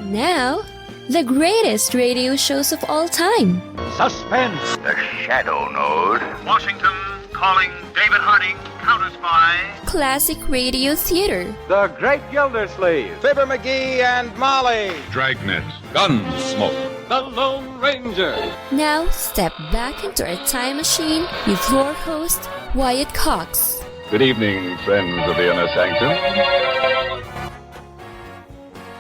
Now, the greatest radio shows of all time. Suspense. The Shadow Node. Washington calling David Harding, counter-spy. Classic radio theater. The Great Gildersleeve. Fibber McGee and Molly. Dragnet. Gunsmoke. The Lone Ranger. Now, step back into a time machine with your host, Wyatt Cox. Good evening, friends of the Inner Sanctum.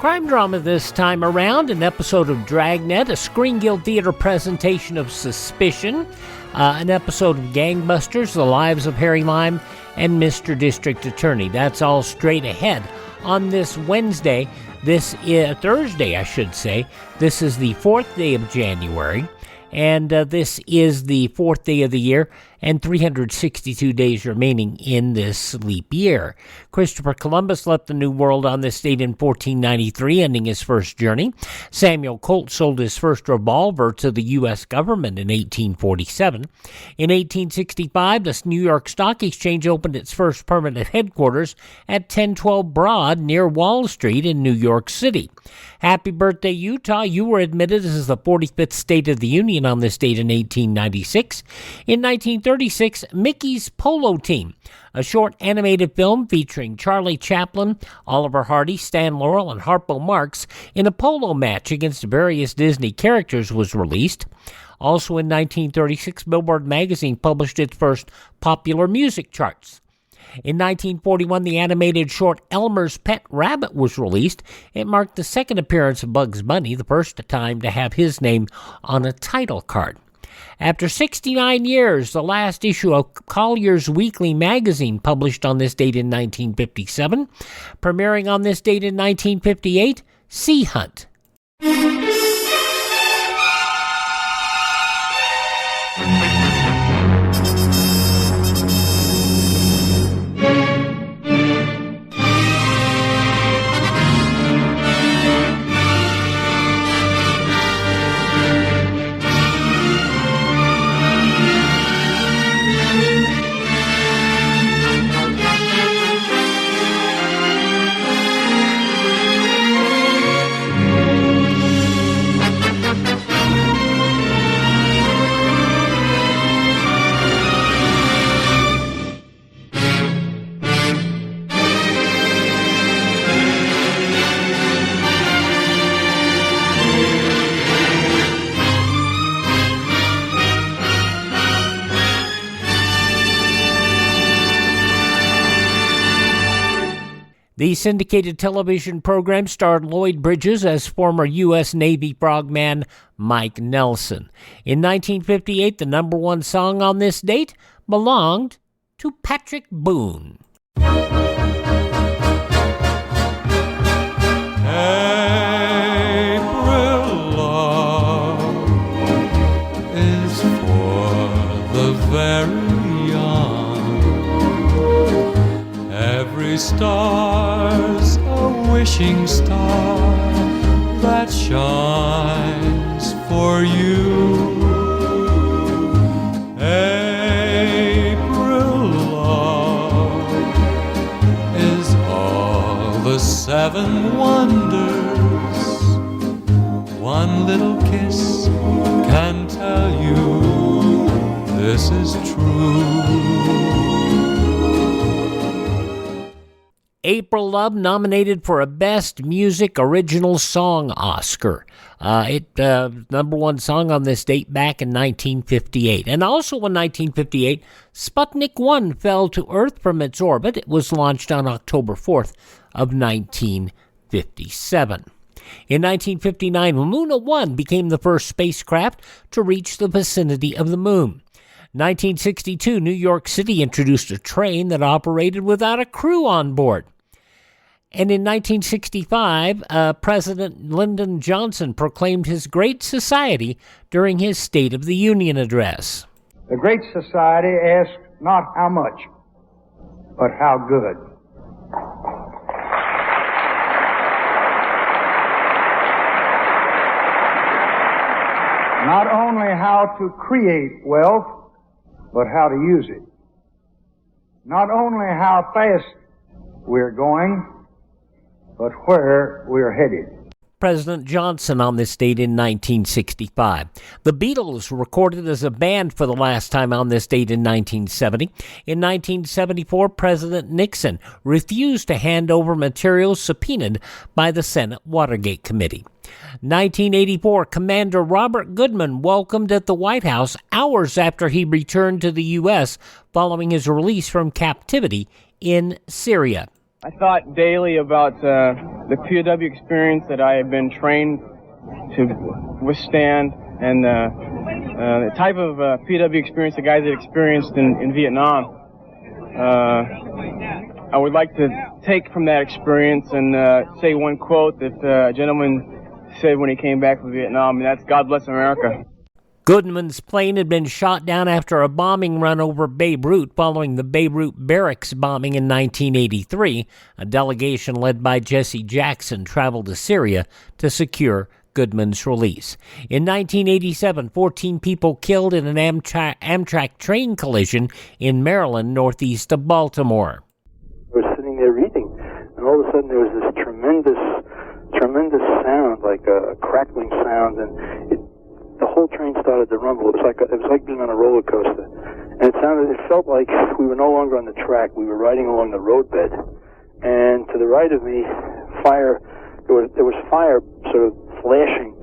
Crime drama this time around, an episode of Dragnet, a Screen Guild Theater presentation of Suspicion, an episode of Gangbusters, The Lives of Harry Lime, and Mr. District Attorney. That's all straight ahead on this Wednesday. This is Thursday, I should say. This is the 4th day of January, and this is the 4th day of the year, and 362 days remaining in this leap year. Christopher Columbus left the New World on this date in 1493, ending his first journey. Samuel Colt sold his first revolver to the U.S. government in 1847. In 1865, the New York Stock Exchange opened its first permanent headquarters at 1012 Broad near Wall Street in New York City. Happy birthday, Utah. You were admitted as the 45th State of the Union on this date in 1896. In 1936, Mickey's Polo Team, a short animated film featuring Charlie Chaplin, Oliver Hardy, Stan Laurel, and Harpo Marx in a polo match against various Disney characters, was released. Also in 1936, Billboard magazine published its first popular music charts. In 1941, the animated short Elmer's Pet Rabbit was released. It marked the second appearance of Bugs Bunny, the first time to have his name on a title card. After 69 years, the last issue of Collier's Weekly magazine published on this date in 1957. Premiering on this date in 1958, Sea Hunt. The syndicated television program starred Lloyd Bridges as former U.S. Navy frogman Mike Nelson. In 1958, the number one song on this date belonged to Patrick Boone. April love is for the very young. Every star's a wishing star that shines for you. April love is all the seven wonders. One little kiss can tell you this is true. April Love nominated for a Best Music Original Song Oscar. Number one song on this date back in 1958. And also in 1958, Sputnik 1 fell to Earth from its orbit. It was launched on October 4th of 1957. In 1959, Luna 1 became the first spacecraft to reach the vicinity of the moon. 1962, New York City introduced a train that operated without a crew on board. And in 1965, President Lyndon Johnson proclaimed his Great Society during his State of the Union address. The Great Society asks not how much, but how good. Not only how to create wealth, but how to use it. Not only how fast we're going, but where we're headed. President Johnson on this date in 1965. The Beatles recorded as a band for the last time on this date in 1970. In 1974, President Nixon refused to hand over materials subpoenaed by the Senate Watergate Committee. 1984, Commander Robert Goodman welcomed at the White House hours after he returned to the U.S. following his release from captivity in Syria. I thought daily about the POW experience that I had been trained to withstand, and the type of POW experience the guys had experienced in Vietnam. I would like to take from that experience and say one quote that a gentleman said when he came back from Vietnam, and that's "God bless America." Goodman's plane had been shot down after a bombing run over Beirut following the Beirut barracks bombing in 1983. A delegation led by Jesse Jackson traveled to Syria to secure Goodman's release. In 1987, 14 people killed in an Amtrak train collision in Maryland, northeast of Baltimore. I was sitting there reading, and all of a sudden there was this tremendous sound, like a crackling sound, and the whole train started to rumble. It was like being on a roller coaster, and it felt like we were no longer on the track. We were riding along the roadbed, and to the right of me, there was fire sort of flashing,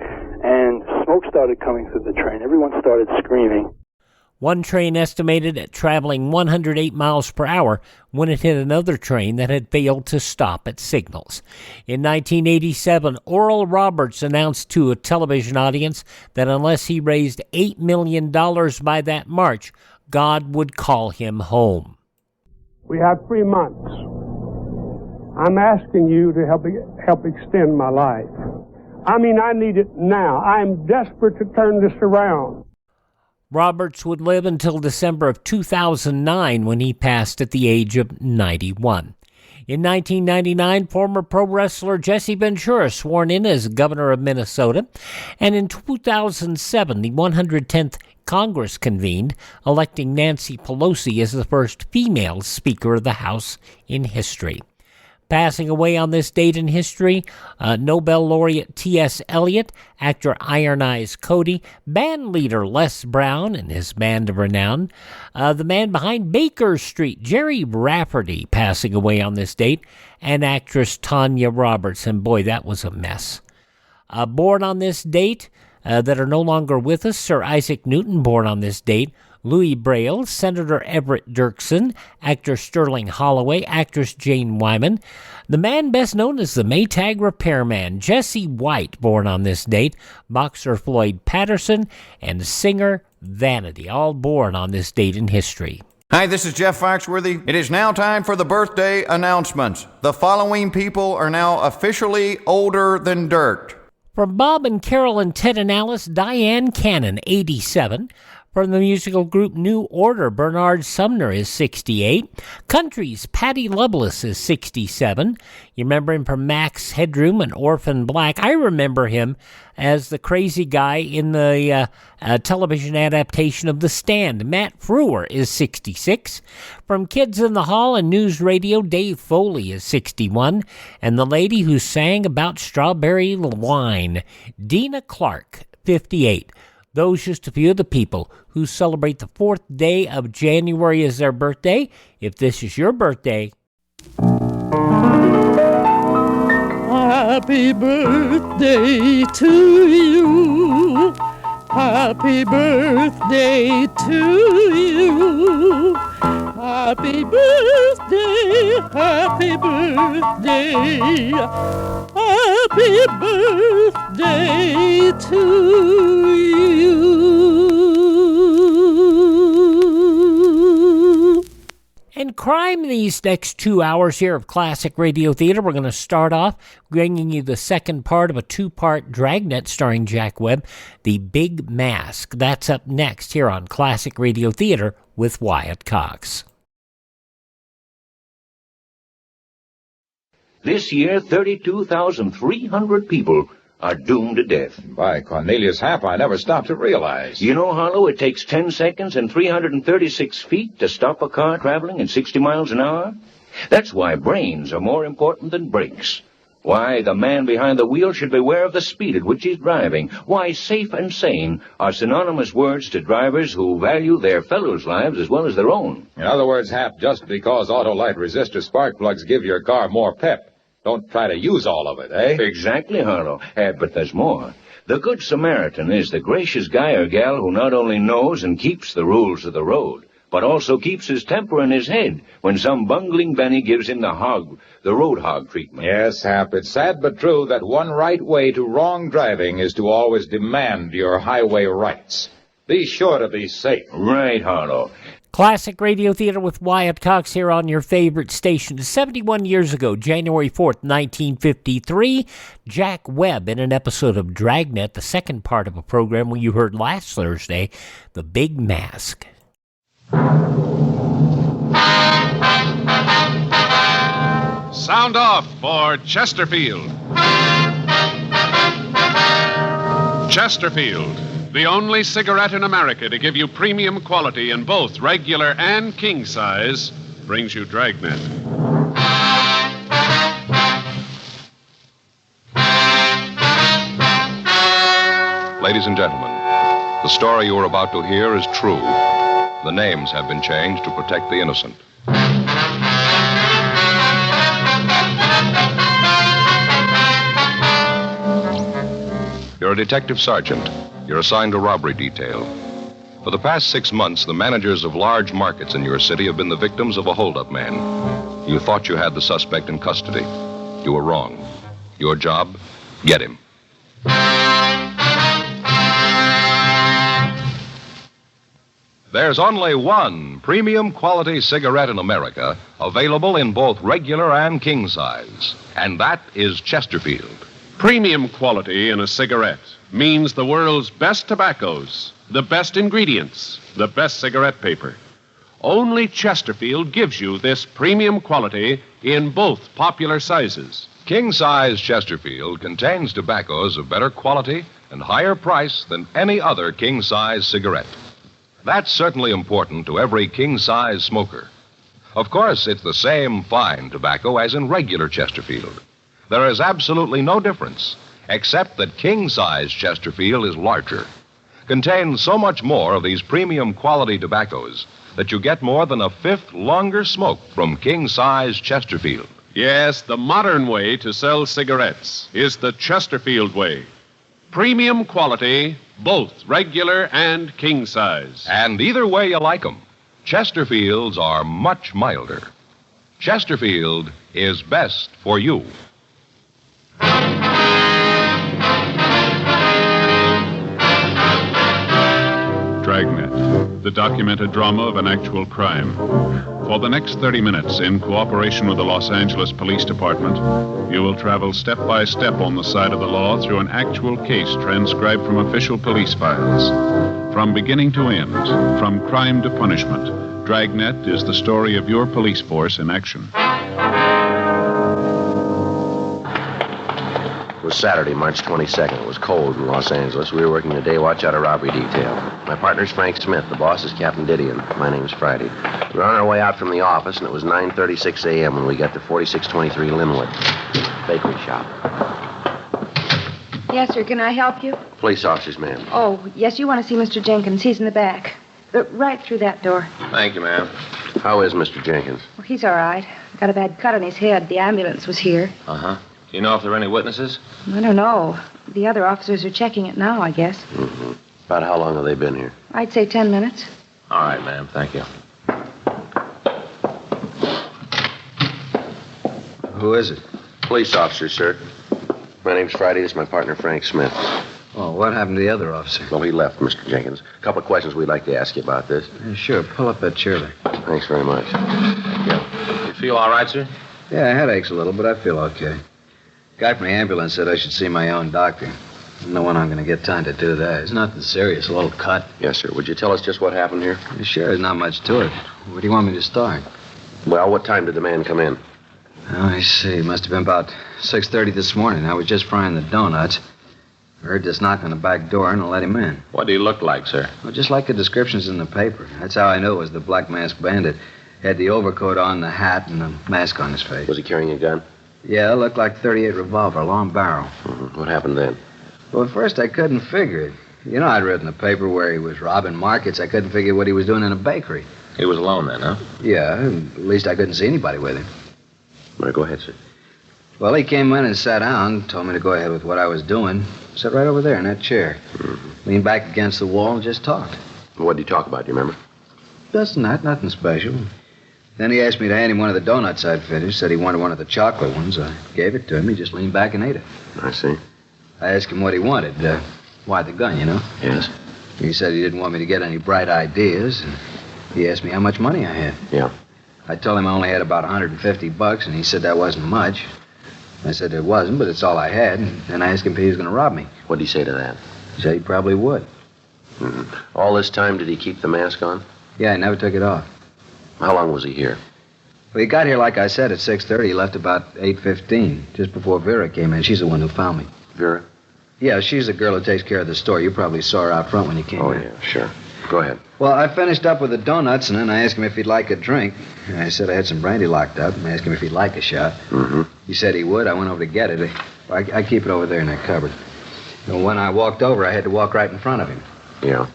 and smoke started coming through the train. Everyone started screaming. One train estimated at traveling 108 miles per hour when it hit another train that had failed to stop at signals. In 1987, Oral Roberts announced to a television audience that unless he raised $8 million by that March, God would call him home. We have 3 months. I'm asking you to help extend my life. I mean, I need it now. I'm desperate to turn this around. Roberts would live until December of 2009 when he passed at the age of 91. In 1999, former pro wrestler Jesse Ventura sworn in as governor of Minnesota, and in 2007, the 110th Congress convened, electing Nancy Pelosi as the first female Speaker of the House in history. Passing away on this date in history, Nobel laureate T.S. Eliot, actor Iron Eyes Cody, band leader Les Brown and his band of renown, the man behind Baker Street, Jerry Rafferty, passing away on this date, and actress Tanya Roberts. And boy, that was a mess. Born on this date, that are no longer with us, Sir Isaac Newton, born on this date, Louis Braille, Senator Everett Dirksen, actor Sterling Holloway, actress Jane Wyman, the man best known as the Maytag repairman, Jesse White, born on this date, boxer Floyd Patterson, and singer Vanity, all born on this date in history. Hi, this is Jeff Foxworthy. It is now time for the birthday announcements. The following people are now officially older than dirt. From Bob and Carol and Ted and Alice, Diane Cannon, 87. From the musical group New Order, Bernard Sumner is 68. Country's Patty Loveless is 67. You remember him from Max Headroom and Orphan Black. I remember him as the crazy guy in the television adaptation of The Stand. Matt Frewer is 66. From Kids in the Hall and News Radio, Dave Foley is 61. And the lady who sang about strawberry wine, Dina Clark, 58. Those just a few of the people who celebrate the 4th day of January as their birthday. If this is your birthday, happy birthday to you. Happy birthday to you. Happy birthday, happy birthday. Happy birthday to you. And crime these next 2 hours here of Classic Radio Theater. We're going to start off bringing you the second part of a 2-part Dragnet starring Jack Webb, The Big Mask. That's up next here on Classic Radio Theater with Wyatt Cox. This year, 32,300 people are doomed to death. By Cornelius Happ, I never stopped to realize. You know, Harlow, it takes 10 seconds and 336 feet to stop a car traveling at 60 miles an hour. That's why brains are more important than brakes. Why, the man behind the wheel should beware of the speed at which he's driving. Why, safe and sane are synonymous words to drivers who value their fellows' lives as well as their own. In other words, Hap, just because Autolite resistor spark plugs give your car more pep, don't try to use all of it, eh? Exactly, Harlow. But there's more. The Good Samaritan is the gracious guy or gal who not only knows and keeps the rules of the road, but also keeps his temper in his head when some bungling Benny gives him the road hog treatment. Yes, Hap, it's sad but true that one right way to wrong driving is to always demand your highway rights. Be sure to be safe. Right, Harlow. Classic Radio Theater with Wyatt Cox here on your favorite station. 71 years ago, January 4th, 1953, Jack Webb in an episode of Dragnet, the second part of a program where you heard last Thursday, The Big Mask. Sound off for Chesterfield. Chesterfield, the only cigarette in America to give you premium quality in both regular and king size, brings you Dragnet. Ladies and gentlemen, the story you are about to hear is true. The names have been changed to protect the innocent. You're a detective sergeant. You're assigned to robbery detail. For the past 6 months, the managers of large markets in your city have been the victims of a hold-up man. You thought you had the suspect in custody. You were wrong. Your job, get him. There's only one premium quality cigarette in America available in both regular and king size, and that is Chesterfield. Premium quality in a cigarette means the world's best tobaccos, the best ingredients, the best cigarette paper. Only Chesterfield gives you this premium quality in both popular sizes. King size Chesterfield contains tobaccos of better quality and higher price than any other king size cigarette. That's certainly important to every king-size smoker. Of course, it's the same fine tobacco as in regular Chesterfield. There is absolutely no difference, except that king-size Chesterfield is larger. Contains so much more of these premium quality tobaccos that you get more than a fifth longer smoke from king-size Chesterfield. Yes, the modern way to sell cigarettes is the Chesterfield way. Premium quality, both regular and king size. And either way you like them, Chesterfields are much milder. Chesterfield is best for you. Dragnet, the documented drama of an actual crime. For the next 30 minutes, in cooperation with the Los Angeles Police Department, you will travel step by step on the side of the law through an actual case transcribed from official police files. From beginning to end, from crime to punishment, Dragnet is the story of your police force in action. It was Saturday, March 22nd. It was cold in Los Angeles. We were working the day watch out of robbery detail. My partner's Frank Smith. The boss is Captain Didion. My name's Friday. We were on our way out from the office, and it was 9:36 a.m. when we got to 4623 Linwood, bakery shop. Yes, sir. Can I help you? Police officers, ma'am. Oh, yes, you want to see Mr. Jenkins. He's in the back. Right through that door. Thank you, ma'am. How is Mr. Jenkins? Well, he's all right. Got a bad cut on his head. The ambulance was here. Uh-huh. Do you know if there are any witnesses? I don't know. The other officers are checking it now, I guess. Mm-hmm. About how long have they been here? I'd say 10 minutes. All right, ma'am. Thank you. Who is it? Police officer, sir. My name's Friday. This is my partner, Frank Smith. Oh, what happened to the other officer? Well, he left, Mr. Jenkins. A couple of questions we'd like to ask you about this. Yeah, sure. Pull up that chair there. Thanks very much. Yeah. You feel all right, sir? Yeah, headaches a little, but I feel okay. Guy from the ambulance said I should see my own doctor. No one I'm going to get time to do that. It's nothing serious, a little cut. Yes, sir. Would you tell us just what happened here? Yeah, sure, there's not much to it. Where do you want me to start? Well, what time did the man come in? Oh, I see. It must have been about 6:30 this morning. I was just frying the donuts. I heard this knock on the back door and I let him in. What did he look like, sir? Well, just like the descriptions in the paper. That's how I knew it was the Black Masked Bandit. He had the overcoat on, the hat, and the mask on his face. Was he carrying a gun? Yeah, it looked like 38 revolver, long barrel. Mm-hmm. What happened then? Well, at first I couldn't figure it. You know, I'd read in the paper where he was robbing markets. I couldn't figure what he was doing in a bakery. He was alone then, huh? Yeah, at least I couldn't see anybody with him. All right, go ahead, sir. Well, he came in and sat down, told me to go ahead with what I was doing. Sat right over there in that chair. Mm-hmm. Leaned back against the wall and just talked. What did he talk about, do you remember? Just that, nothing special. Then he asked me to hand him one of the donuts I'd finished. Said he wanted one of the chocolate ones. I gave it to him. He just leaned back and ate it. I see. I asked him what he wanted. Why the gun, you know? Yes. He said he didn't want me to get any bright ideas. And he asked me how much money I had. Yeah. I told him I only had about $150, and he said that wasn't much. I said it wasn't, but it's all I had. And then I asked him if he was going to rob me. What did he say to that? He said he probably would. Mm-hmm. All this time, did he keep the mask on? Yeah, he never took it off. How long was he here? Well, he got here, like I said, at 6:30. He left about 8:15, just before Vera came in. She's the one who found me. Vera? Yeah, she's the girl who takes care of the store. You probably saw her out front when you came in. Oh, yeah, sure. Go ahead. Well, I finished up with the donuts, and then I asked him if he'd like a drink. And I said I had some brandy locked up, and I asked him if he'd like a shot. Mm-hmm. He said he would. I went over to get it. I keep it over there in that cupboard. And when I walked over, I had to walk right in front of him. Yeah.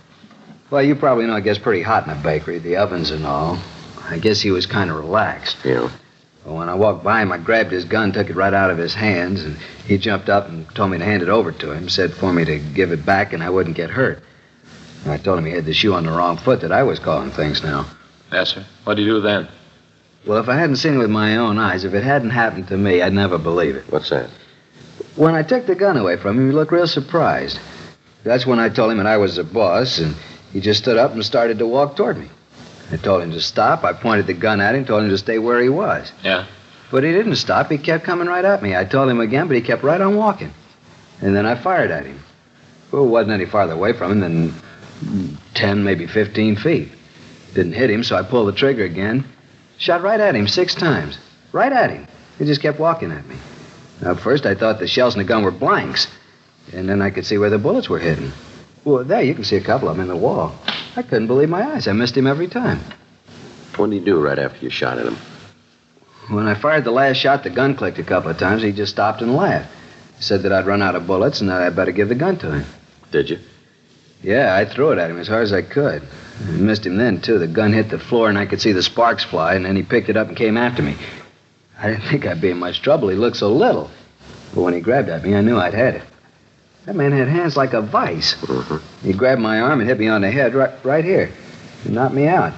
Well, you probably know it gets pretty hot in a bakery, the ovens and all. I guess he was kind of relaxed. Yeah. Well, when I walked by him, I grabbed his gun, took it right out of his hands, and he jumped up and told me to hand it over to him, said for me to give it back and I wouldn't get hurt. And I told him he had the shoe on the wrong foot, that I was calling things now. Yes, sir. What did you do then? Well, if I hadn't seen it with my own eyes, if it hadn't happened to me, I'd never believe it. What's that? When I took the gun away from him, he looked real surprised. That's when I told him that I was the boss, and he just stood up and started to walk toward me. I told him to stop. I pointed the gun at him, told him to stay where he was. Yeah. But he didn't stop. He kept coming right at me. I told him again, but he kept right on walking. And then I fired at him. Well, it wasn't any farther away from him than 10, maybe 15 feet. Didn't hit him, so I pulled the trigger again. Shot right at him 6 times. Right at him. He just kept walking at me. Now, at first, I thought the shells in the gun were blanks. And then I could see where the bullets were hitting. Well, there, you can see a couple of them in the wall. I couldn't believe my eyes. I missed him every time. What did he do right after you shot at him? When I fired the last shot, the gun clicked a couple of times. He just stopped and laughed. He said that I'd run out of bullets and that I'd better give the gun to him. Did you? Yeah, I threw it at him as hard as I could. I missed him then, too. The gun hit the floor and I could see the sparks fly, and then he picked it up and came after me. I didn't think I'd be in much trouble. He looked so little. But when he grabbed at me, I knew I'd had it. That man had hands like a vice. Mm-hmm. He grabbed my arm and hit me on the head right here. He knocked me out.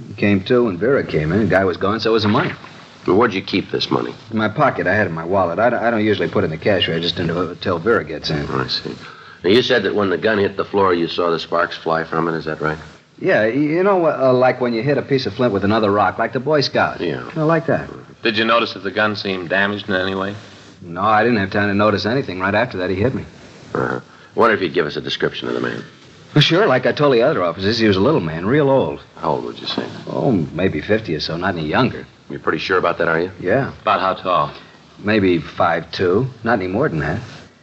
He came to and Vera came in. The guy was gone, so was the money. Well, where'd you keep this money? In my pocket. I had it in my wallet. I don't usually put it in the cash register until Vera gets in. I see. Now, you said that when the gun hit the floor, you saw the sparks fly from it. Is that right? Yeah, you know, like when you hit a piece of flint with another rock, like the Boy Scouts. Yeah. You know, like that. Did you notice that the gun seemed damaged in any way? No, I didn't have time to notice anything. Right after that, he hit me. Uh-huh. Wonder if you'd give us a description of the man. Well, sure, like I told the other officers, he was a little man, real old. How old would you say? Oh, maybe 50 or so, not any younger. You're pretty sure about that, are you? Yeah. About how tall? Maybe 5'2", not any more than that.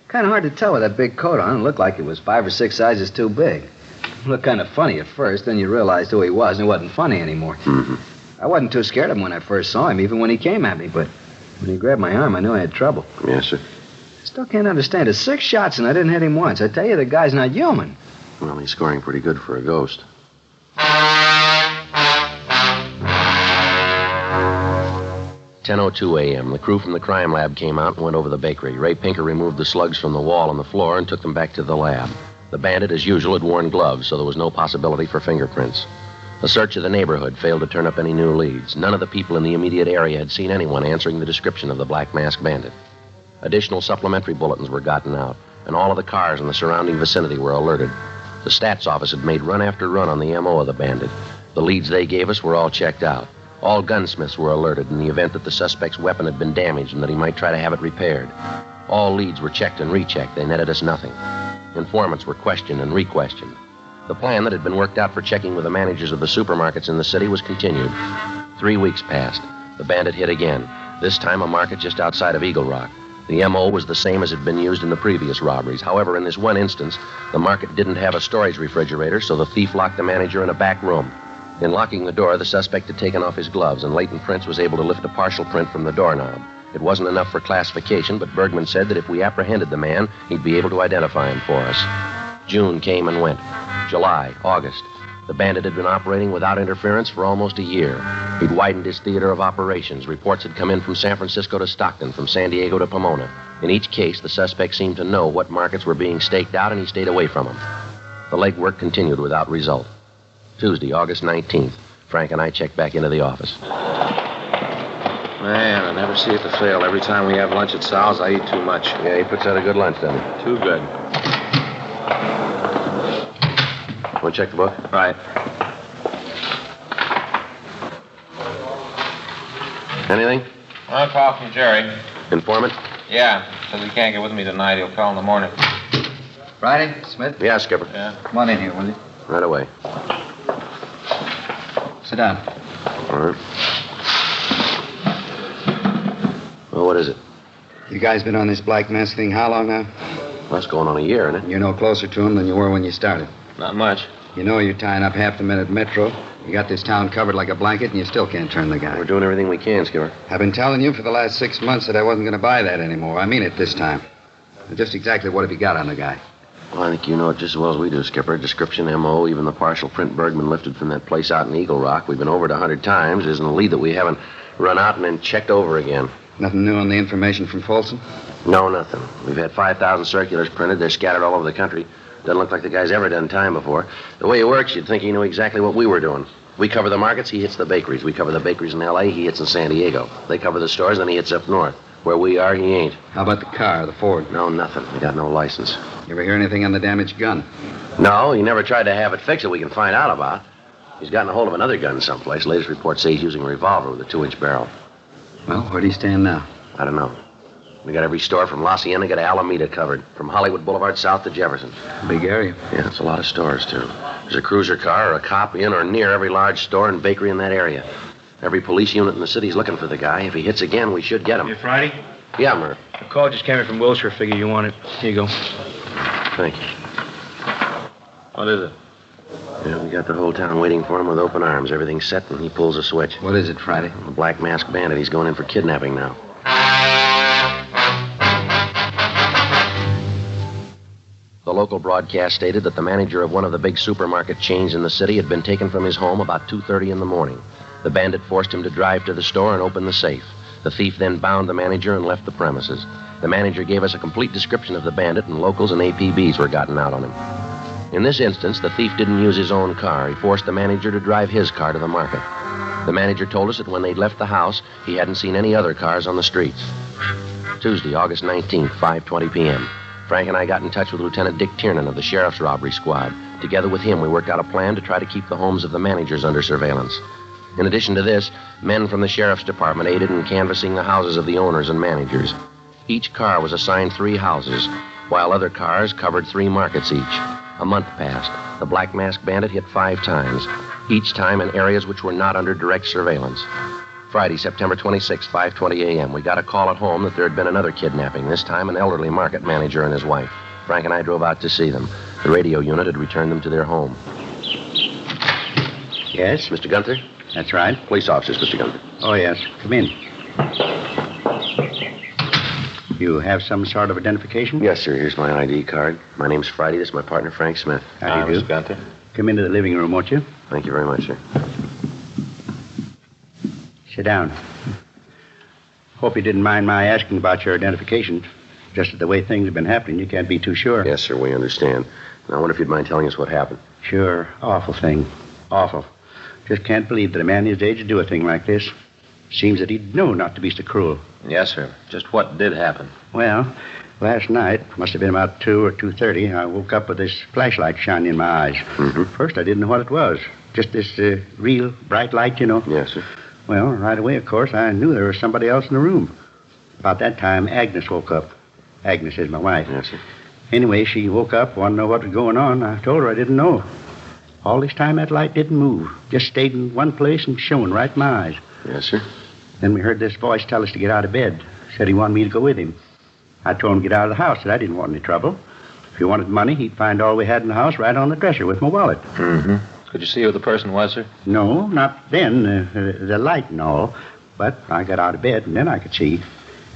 Kind of hard to tell with that big coat on. It looked like it was 5 or 6 sizes too big. It looked kind of funny at first, then you realized who he was, and it wasn't funny anymore. Mm-hmm. I wasn't too scared of him when I first saw him, even when he came at me, but when he grabbed my arm, I knew I had trouble. Yes, sir. Still can't understand it. 6 shots and I didn't hit him once. I tell you, the guy's not human. Well, he's scoring pretty good for a ghost. 10:02 a.m. The crew from the crime lab came out and went over the bakery. Ray Pinker removed the slugs from the wall and the floor and took them back to the lab. The bandit, as usual, had worn gloves, so there was no possibility for fingerprints. A search of the neighborhood failed to turn up any new leads. None of the people in the immediate area had seen anyone answering the description of the Black Masked Bandit. Additional supplementary bulletins were gotten out, and all of the cars in the surrounding vicinity were alerted. The stats office had made run after run on the M.O. of the bandit. The leads they gave us were all checked out. All gunsmiths were alerted in the event that the suspect's weapon had been damaged and that he might try to have it repaired. All leads were checked and rechecked. They netted us nothing. Informants were questioned and re-questioned. The plan that had been worked out for checking with the managers of the supermarkets in the city was continued. 3 weeks passed. The bandit hit again, this time a market just outside of Eagle Rock. The M.O. was the same as had been used in the previous robberies. However, in this one instance, the market didn't have a storage refrigerator, so the thief locked the manager in a back room. In locking the door, the suspect had taken off his gloves, and Leighton Prince was able to lift a partial print from the doorknob. It wasn't enough for classification, but Bergman said that if we apprehended the man, he'd be able to identify him for us. June came and went. July, August. The bandit had been operating without interference for almost a year. He'd widened his theater of operations. Reports had come in from San Francisco to Stockton, from San Diego to Pomona. In each case, the suspect seemed to know what markets were being staked out, and he stayed away from them. The legwork continued without result. Tuesday, August 19th. Frank and I checked back into the office. Man, I never see it to fail. Every time we have lunch at Sal's, I eat too much. Yeah, he puts out a good lunch, doesn't he? Too good. Want to check the book? Right. Anything? A call from Jerry. Informant? Yeah. Says he can't get with me tonight. He'll call in the morning. Friday, Smith? Yeah, Skipper. Yeah. Come on in here, will you? Right away. Sit down. All right. Well, what is it? You guys been on this black mask thing how long now? Well, it's going on a year, isn't it? You're no closer to him than you were when you started. Not much. You know you're tying up half the men at Metro. You got this town covered like a blanket, and you still can't turn the guy. We're doing everything we can, Skipper. I've been telling you for the last 6 months that I wasn't going to buy that anymore. I mean it this time. Just exactly what have you got on the guy? Well, I think you know it just as well as we do, Skipper. Description, M.O., even the partial print Bergman lifted from that place out in Eagle Rock. We've been over it 100 times. Isn't a lead that we haven't run out and then checked over again. Nothing new on the information from Folsom? No, nothing. We've had 5,000 circulars printed. They're scattered all over the country. Doesn't look like the guy's ever done time before. The way he works, you'd think he knew exactly what we were doing. We cover the markets, he hits the bakeries. We cover the bakeries in L.A., he hits in San Diego. They cover the stores, then he hits up north. Where we are, he ain't. How about the car, the Ford? No, nothing. We got no license. You ever hear anything on the damaged gun? No, he never tried to have it fixed that we can find out about. He's gotten a hold of another gun someplace. Latest reports say he's using a revolver with a 2-inch barrel. Well, where do you stand now? I don't know. We got every store from La Cienega to Alameda covered. From Hollywood Boulevard south to Jefferson. Big area. Yeah, it's a lot of stores, too. There's a cruiser car or a cop in or near every large store and bakery in that area. Every police unit in the city's looking for the guy. If he hits again, we should get him. You Friday? Yeah, Murph. A call just came in from Wilshire. Figure you want it. Here you go. Thank you. What is it? Yeah, we got the whole town waiting for him with open arms. Everything's set, and he pulls a switch. What is it, Friday? A black masked bandit. He's going in for kidnapping now. The local broadcast stated that the manager of one of the big supermarket chains in the city had been taken from his home about 2:30 in the morning. The bandit forced him to drive to the store and open the safe. The thief then bound the manager and left the premises. The manager gave us a complete description of the bandit, and locals and APBs were gotten out on him. In this instance, the thief didn't use his own car. He forced the manager to drive his car to the market. The manager told us that when they'd left the house, he hadn't seen any other cars on the streets. Tuesday, August 19th, 5:20 p.m. Frank and I got in touch with Lieutenant Dick Tiernan of the Sheriff's Robbery Squad. Together with him, we worked out a plan to try to keep the homes of the managers under surveillance. In addition to this, men from the Sheriff's Department aided in canvassing the houses of the owners and managers. Each car was assigned 3 houses, while other cars covered 3 markets each. A month passed. The Black Masked Bandit hit 5 times, each time in areas which were not under direct surveillance. Friday, September 26, 5:20 a.m., we got a call at home that there had been another kidnapping, this time an elderly market manager and his wife. Frank and I drove out to see them. The radio unit had returned them to their home. Yes? Mr. Gunther? That's right. Police officers, Mr. Gunther. Oh, yes. Come in. You have some sort of identification? Yes, sir. Here's my ID card. My name's Friday. This is my partner, Frank Smith. How do you do? Mr. Gunther. Come into the living room, won't you? Thank you very much, sir. Sit down. Hope you didn't mind my asking about your identification. Just the way things have been happening, you can't be too sure. Yes, sir, we understand. Now, I wonder if you'd mind telling us what happened. Sure. Awful thing. Awful. Just can't believe that a man his age would do a thing like this. Seems that he'd know not to be so cruel. Yes, sir. Just what did happen? Well, last night, must have been about 2 or 2:30, I woke up with this flashlight shining in my eyes. Mm-hmm. First, I didn't know what it was. Just this real bright light, you know. Yes, sir. Well, right away, of course, I knew there was somebody else in the room. About that time, Agnes woke up. Agnes is my wife. Yes, sir. Anyway, she woke up, wanted to know what was going on. I told her I didn't know. All this time, that light didn't move. Just stayed in one place and shone right in my eyes. Yes, sir. Then we heard this voice tell us to get out of bed. Said he wanted me to go with him. I told him to get out of the house, that I didn't want any trouble. If he wanted money, he'd find all we had in the house right on the dresser with my wallet. Mm-hmm. Could you see who the person was, sir? No, not then. The light and all. But I got out of bed, and then I could see.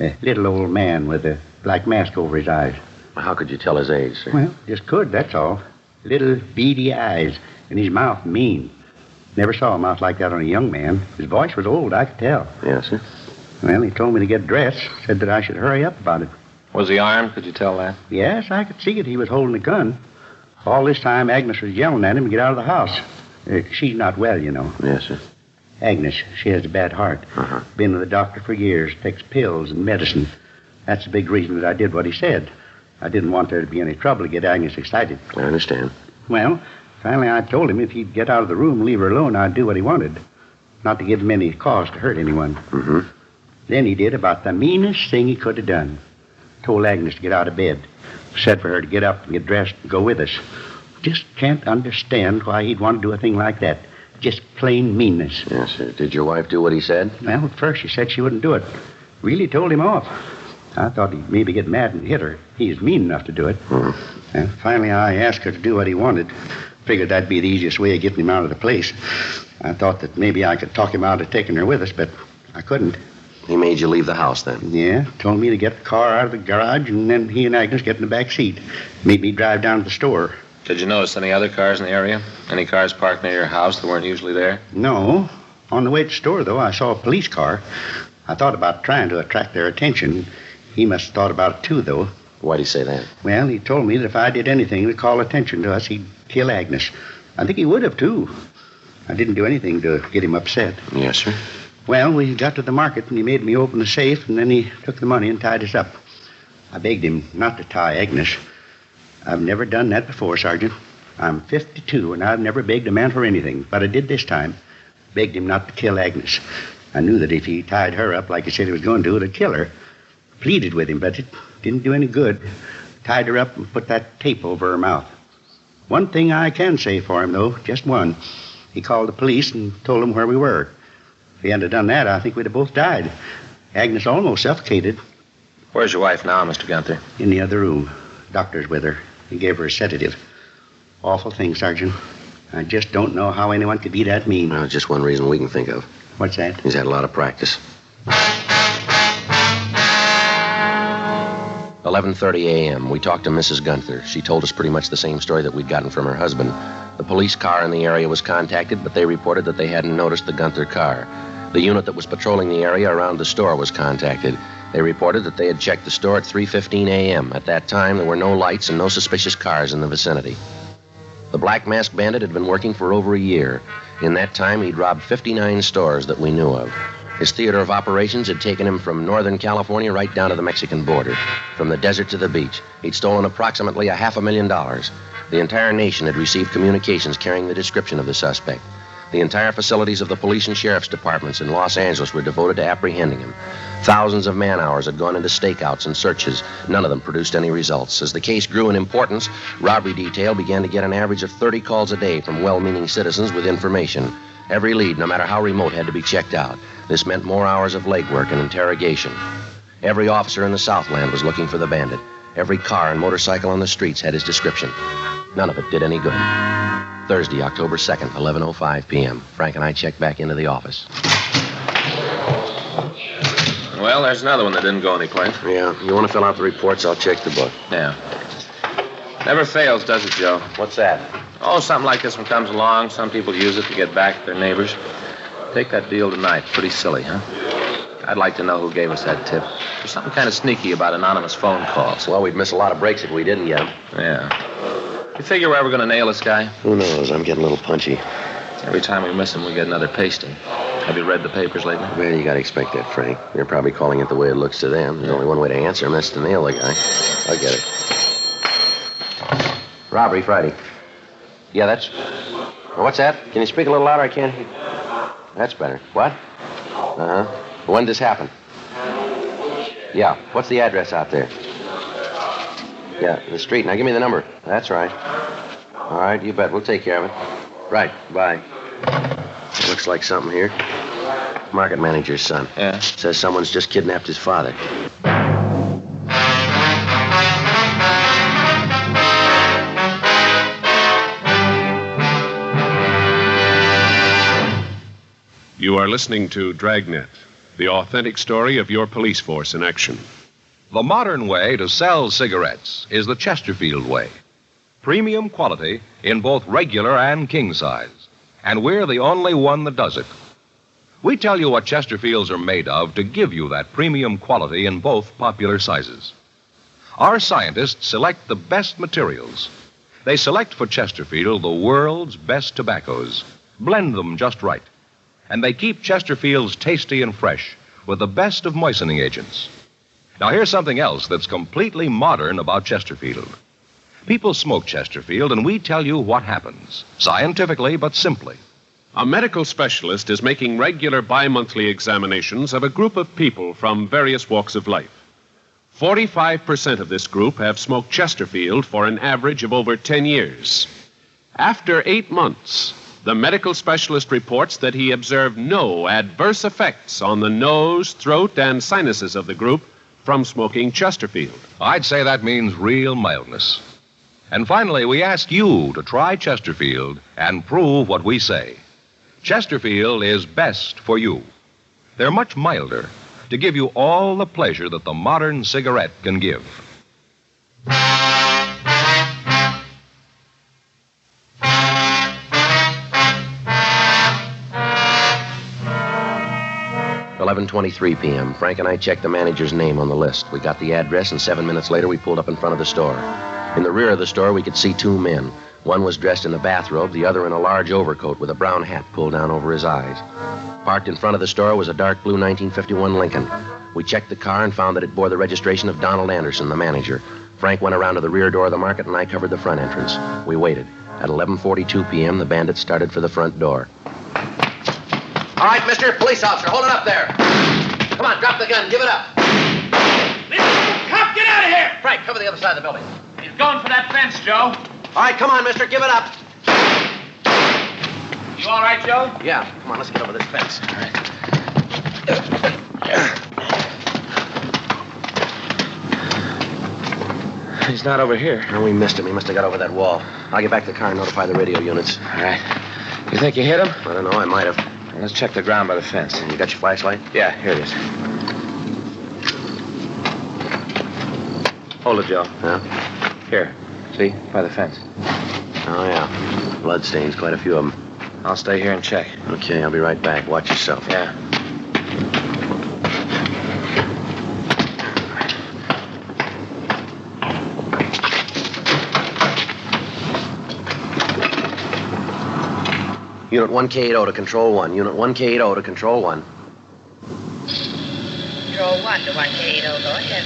A little old man with a black mask over his eyes. How could you tell his age, sir? Well, just could, that's all. Little beady eyes, and his mouth mean. Never saw a mouth like that on a young man. His voice was old, I could tell. Yes, sir. Well, he told me to get dressed, said that I should hurry up about it. Was he armed? Could you tell that? Yes, I could see it. He was holding a gun. All this time, Agnes was yelling at him to get out of the house. She's not well, you know. Yes, sir. Agnes, she has a bad heart. Been with the doctor for years, takes pills and medicine. That's the big reason that I did what he said. I didn't want there to be any trouble to get Agnes excited. I understand. Well, finally I told him if he'd get out of the room and leave her alone, I'd do what he wanted. Not to give him any cause to hurt anyone. Then he did about the meanest thing he could have done. Told Agnes to get out of bed. Said for her to get up and get dressed and go with us. Just can't understand why he'd want to do a thing like that. Just plain meanness. Yes, sir. Did your wife do what he said? Well, at first she said she wouldn't do it. Really told him off. I thought he'd maybe get mad and hit her. He's mean enough to do it. And finally I asked her to do what he wanted. Figured that'd be the easiest way of getting him out of the place. I thought that maybe I could talk him out of taking her with us, but I couldn't. He made you leave the house then? Yeah, told me to get the car out of the garage, and then he and Agnes get in the back seat. Made me drive down to the store. Did you notice any other cars in the area? Any cars parked near your house that weren't usually there? No. On the way to the store, though, I saw a police car. I thought about trying to attract their attention. He must have thought about it, too, though. Why'd he say that? Well, he told me that if I did anything to call attention to us, he'd kill Agnes. I think he would have, too. I didn't do anything to get him upset. Yes, sir. Well, we got to the market, and he made me open the safe, and then he took the money and tied us up. I begged him not to tie Agnes. I've never done that before, Sergeant. I'm 52, and I've never begged a man for anything, but I did this time. Begged him not to kill Agnes. I knew that if he tied her up like he said he was going to, it'd kill her. Pleaded with him, but it didn't do any good. Tied her up and put that tape over her mouth. One thing I can say for him, though, just one. He called the police and told them where we were. If he hadn't done that, I think we'd have both died. Agnes almost suffocated. Where's your wife now, Mr. Gunther? In the other room. Doctor's with her. He gave her a sedative. Awful thing, Sergeant. I just don't know how anyone could be that mean. Well, just one reason we can think of. What's that? He's had a lot of practice. 11:30 a.m. We talked to Mrs. Gunther. She told us pretty much the same story that we'd gotten from her husband. The police car in the area was contacted, but they reported that they hadn't noticed the Gunther car. The unit that was patrolling the area around the store was contacted. They reported that they had checked the store at 3:15 a.m. At that time, there were no lights and no suspicious cars in the vicinity. The Black Masked Bandit had been working for over a year. In that time, he'd robbed 59 stores that we knew of. His theater of operations had taken him from Northern California right down to the Mexican border. From the desert to the beach, he'd stolen approximately $500,000. The entire nation had received communications carrying the description of the suspect. The entire facilities of the police and sheriff's departments in Los Angeles were devoted to apprehending him. Thousands of man-hours had gone into stakeouts and searches. None of them produced any results. As the case grew in importance, robbery detail began to get an average of 30 calls a day from well-meaning citizens with information. Every lead, no matter how remote, had to be checked out. This meant more hours of legwork and interrogation. Every officer in the Southland was looking for the bandit. Every car and motorcycle on the streets had his description. None of it did any good. Thursday, October 2nd, 11:05 p.m. Frank and I checked back into the office. Well, there's another one that didn't go anyplace. Yeah, you want to fill out the reports? I'll check the book. Yeah. Never fails, does it, Joe? What's that? Oh, something like this one comes along. Some people use it to get back at their neighbors. Take that deal tonight. Pretty silly, huh? I'd like to know who gave us that tip. There's something kind of sneaky about anonymous phone calls. Well, we'd miss a lot of breaks if we didn't get them. Yeah. You figure we're ever going to nail this guy? Who knows? I'm getting a little punchy. Every time we miss him, we get another pasting. Have you read the papers lately? Well, you got to expect that, Frank. They're probably calling it the way it looks to them. There's only one way to answer him. That's to nail the guy. I'll get it. Robbery Friday. Yeah, that's... What's that? Can you speak a little louder? I can't hear. That's better. What? Uh-huh. When did this happen? Yeah. What's the address out there? Yeah, the street. Now give me the number. That's right. All right, you bet. We'll take care of it. Right. Bye. Looks like something here. Market manager's son. Yeah. Says someone's just kidnapped his father. You are listening to Dragnet, the authentic story of your police force in action. The modern way to sell cigarettes is the Chesterfield way. Premium quality in both regular and king size. And we're the only one that does it. We tell you what Chesterfields are made of to give you that premium quality in both popular sizes. Our scientists select the best materials. They select for Chesterfield the world's best tobaccos, blend them just right, and they keep Chesterfields tasty and fresh with the best of moistening agents. Now here's something else that's completely modern about Chesterfield. People smoke Chesterfield, and we tell you what happens, scientifically but simply. A medical specialist is making regular bi-monthly examinations of a group of people from various walks of life. 45% of this group have smoked Chesterfield for an average of over 10 years. After 8 months, the medical specialist reports that he observed no adverse effects on the nose, throat, and sinuses of the group from smoking Chesterfield. I'd say that means real mildness. And finally, we ask you to try Chesterfield and prove what we say. Chesterfield is best for you. They're much milder, to give you all the pleasure that the modern cigarette can give. $11:23 p.m. Frank and I checked the manager's name on the list. We got the address, and 7 minutes later, we pulled up in front of the store. In the rear of the store, we could see 2 men. One was dressed in a bathrobe, the other in a large overcoat with a brown hat pulled down over his eyes. Parked in front of the store was a dark blue 1951 Lincoln. We checked the car and found that it bore the registration of Donald Anderson, the manager. Frank went around to the rear door of the market, and I covered the front entrance. We waited. At 11:42 p.m., the bandits started for the front door. All right, mister, police officer, hold it up there. Come on, drop the gun, give it up. Cop, get out of here! Frank, cover the other side of the building. He's going for that fence, Joe. All right, come on, mister, give it up. You all right, Joe? Yeah, come on, let's get over this fence. All right. He's not over here. No, we missed him. He must have got over that wall. I'll get back to the car and notify the radio units. All right. You think you hit him? I don't know. I might have. Let's check the ground by the fence. You got your flashlight? Yeah, here it is. Hold it, Joe. Yeah? Here. See? By the fence. Oh, yeah. Bloodstains, quite a few of them. I'll stay here and check. Okay, I'll be right back. Watch yourself. Yeah. Unit 1K80 to Control 1. Unit 1K80 to Control 1. Control 1 to 1K80. Go ahead.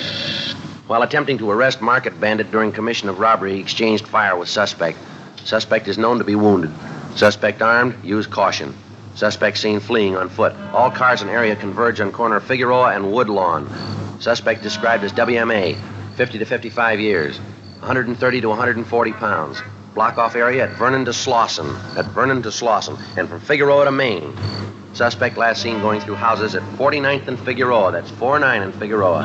While attempting to arrest Market Bandit during commission of robbery, he exchanged fire with suspect. Suspect is known to be wounded. Suspect armed, use caution. Suspect seen fleeing on foot. All cars in area converge on corner Figueroa and Woodlawn. Suspect described as WMA, 50 to 55 years, 130 to 140 pounds. Block off area at Vernon to Slauson, and from Figueroa to Maine. Suspect last seen going through houses at 49th and Figueroa. That's 49 and Figueroa.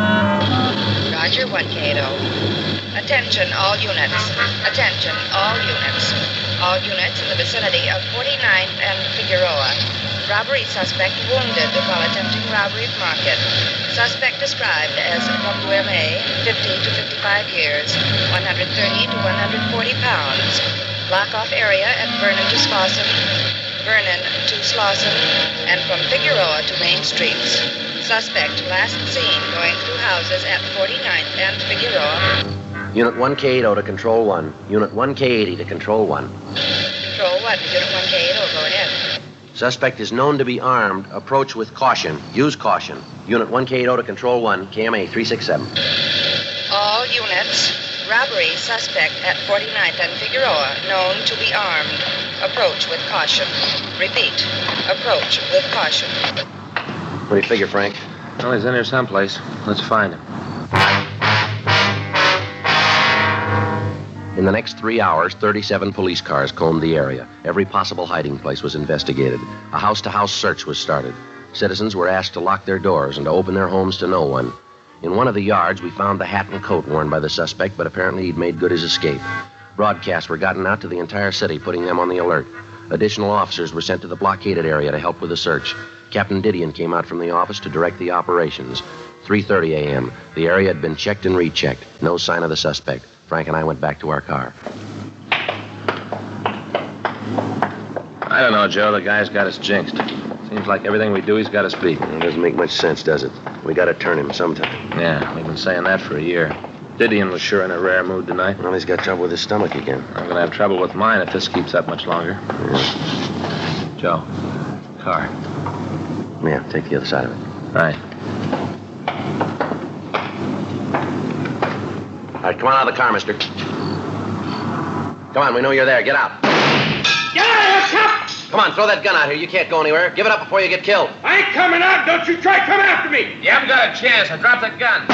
Roger, 1K80. Attention, all units. Attention, all units. All units in the vicinity of 49th and Figueroa. Robbery suspect wounded while attempting robbery at market. Suspect described as WMA, 50 to 55 years, 130 to 140 pounds. Block off area at Vernon to Slauson, and from Figueroa to Main Streets. Suspect last seen going through houses at 49th and Figueroa. Unit 1K80 to Control 1. Unit 1K80 to Control 1. Control 1, Unit 1K80, go ahead. Suspect is known to be armed. Approach with caution. Use caution. Unit 1K80 to Control 1, KMA 367. All units. Robbery suspect at 49th and Figueroa, known to be armed. Approach with caution. Repeat. Approach with caution. What do you figure, Frank? Well, he's in here someplace. Let's find him. In the next 3 hours, 37 police cars combed the area. Every possible hiding place was investigated. A house-to-house search was started. Citizens were asked to lock their doors and to open their homes to no one. In one of the yards, we found the hat and coat worn by the suspect, but apparently he'd made good his escape. Broadcasts were gotten out to the entire city, putting them on the alert. Additional officers were sent to the blockaded area to help with the search. Captain Didion came out from the office to direct the operations. 3:30 a.m. The area had been checked and rechecked. No sign of the suspect. Frank and I went back to our car. I don't know, Joe. The guy's got us jinxed. Seems like everything we do, he's got us beat. It doesn't make much sense, does it? We got to turn him sometime. Yeah, we've been saying that for a year. Didion was sure in a rare mood tonight. Well, he's got trouble with his stomach again. I'm going to have trouble with mine if this keeps up much longer. Yeah. Joe, car. Yeah, take the other side of it. Right. All right, come on out of the car, mister. Come on, we know you're there. Get out. Get out of here, cop! Come on, throw that gun out here. You can't go anywhere. Give it up before you get killed. I ain't coming out. Don't you try come after me. You haven't got a chance. I dropped the gun.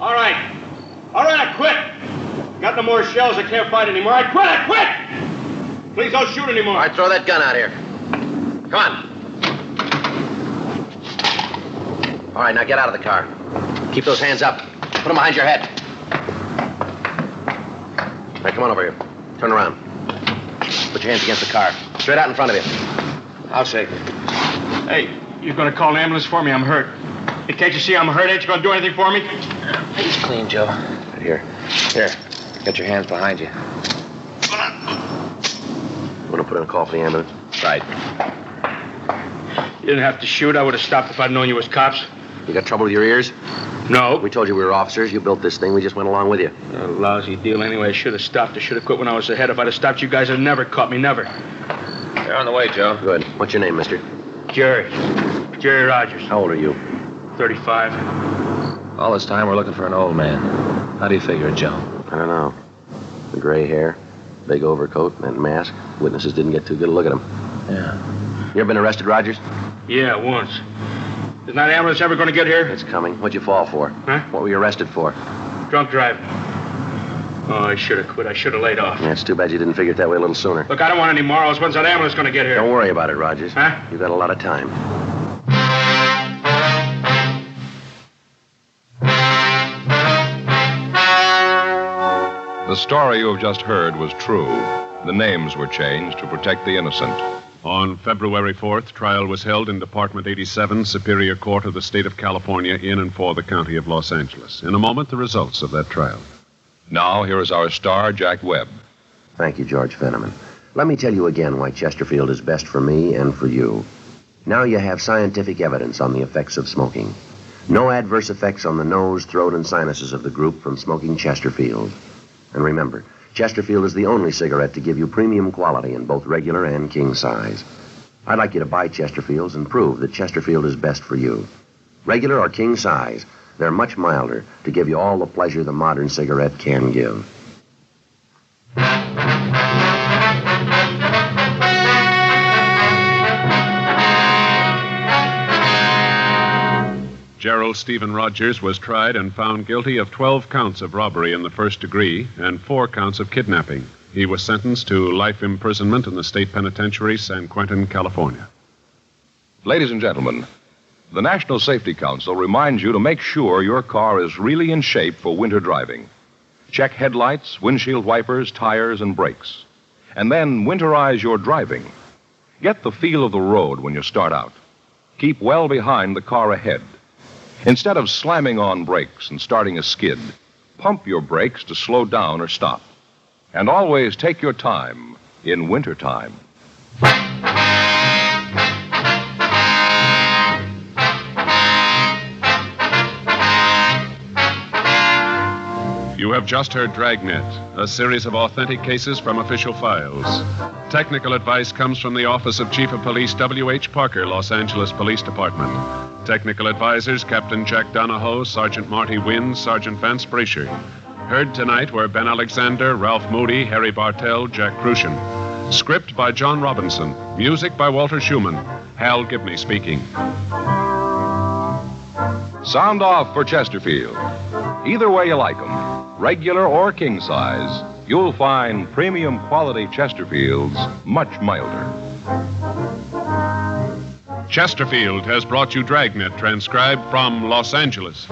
All right, I quit. Got no more shells. I can't fight anymore. I quit. Please don't shoot anymore. All right, throw that gun out here. Come on. All right, now get out of the car. Keep those hands up. Put them behind your head. All right, come on over here. Turn around. Put your hands against the car. Straight out in front of you. I'll shake. Hey, you're going to call an ambulance for me? I'm hurt. Hey, can't you see I'm hurt? Ain't you going to do anything for me? He's clean, Joe. Right here. Here. Get your hands behind you. Want to put in a call for the ambulance? Right. You didn't have to shoot. I would have stopped if I'd known you was cops. You got trouble with your ears? No. We told you we were officers. You built this thing. We just went along with you. A lousy deal anyway. I should have stopped. I should have quit when I was ahead. If I'd have stopped, you guys would have never caught me. Never. They're on the way, Joe. Good. What's your name, mister? Jerry Rogers. How old are you? 35. All this time, we're looking for an old man. How do you figure it, Joe? I don't know. The gray hair, big overcoat, and that mask. Witnesses didn't get too good a look at him. Yeah. You ever been arrested, Rogers? Yeah, once. Is that ambulance ever going to get here? It's coming. What'd you fall for? Huh? What were you arrested for? Drunk driving. Oh, I should have quit. I should have laid off. Yeah, it's too bad you didn't figure it that way a little sooner. Look, I don't want any morals. When's that ambulance going to get here? Don't worry about it, Rogers. Huh? You got a lot of time. The story you have just heard was true. The names were changed to protect the innocent. On February 4th, trial was held in Department 87, Superior Court of the State of California, in and for the County of Los Angeles. In a moment, the results of that trial. Now, here is our star, Jack Webb. Thank you, George Fenneman. Let me tell you again why Chesterfield is best for me and for you. Now you have scientific evidence on the effects of smoking. No adverse effects on the nose, throat, and sinuses of the group from smoking Chesterfield. And remember, Chesterfield is the only cigarette to give you premium quality in both regular and king size. I'd like you to buy Chesterfields and prove that Chesterfield is best for you. Regular or king size, they're much milder to give you all the pleasure the modern cigarette can give. Gerald Stephen Rogers was tried and found guilty of 12 counts of robbery in the first degree and 4 counts of kidnapping. He was sentenced to life imprisonment in the state penitentiary, San Quentin, California. Ladies and gentlemen, the National Safety Council reminds you to make sure your car is really in shape for winter driving. Check headlights, windshield wipers, tires, and brakes. And then winterize your driving. Get the feel of the road when you start out. Keep well behind the car ahead. Instead of slamming on brakes and starting a skid, pump your brakes to slow down or stop. And always take your time in wintertime. You have just heard Dragnet, a series of authentic cases from official files. Technical advice comes from the Office of Chief of Police W.H. Parker, Los Angeles Police Department. Technical advisors Captain Jack Donahoe, Sergeant Marty Wynn, Sergeant Vance Brasher. Heard tonight were Ben Alexander, Ralph Moody, Harry Bartell, Jack Crucian. Script by John Robinson. Music by Walter Schumann. Hal Gibney speaking. Sound off for Chesterfield. Either way you like them, regular or king size, you'll find premium quality Chesterfields much milder. Chesterfield has brought you Dragnet, transcribed from Los Angeles.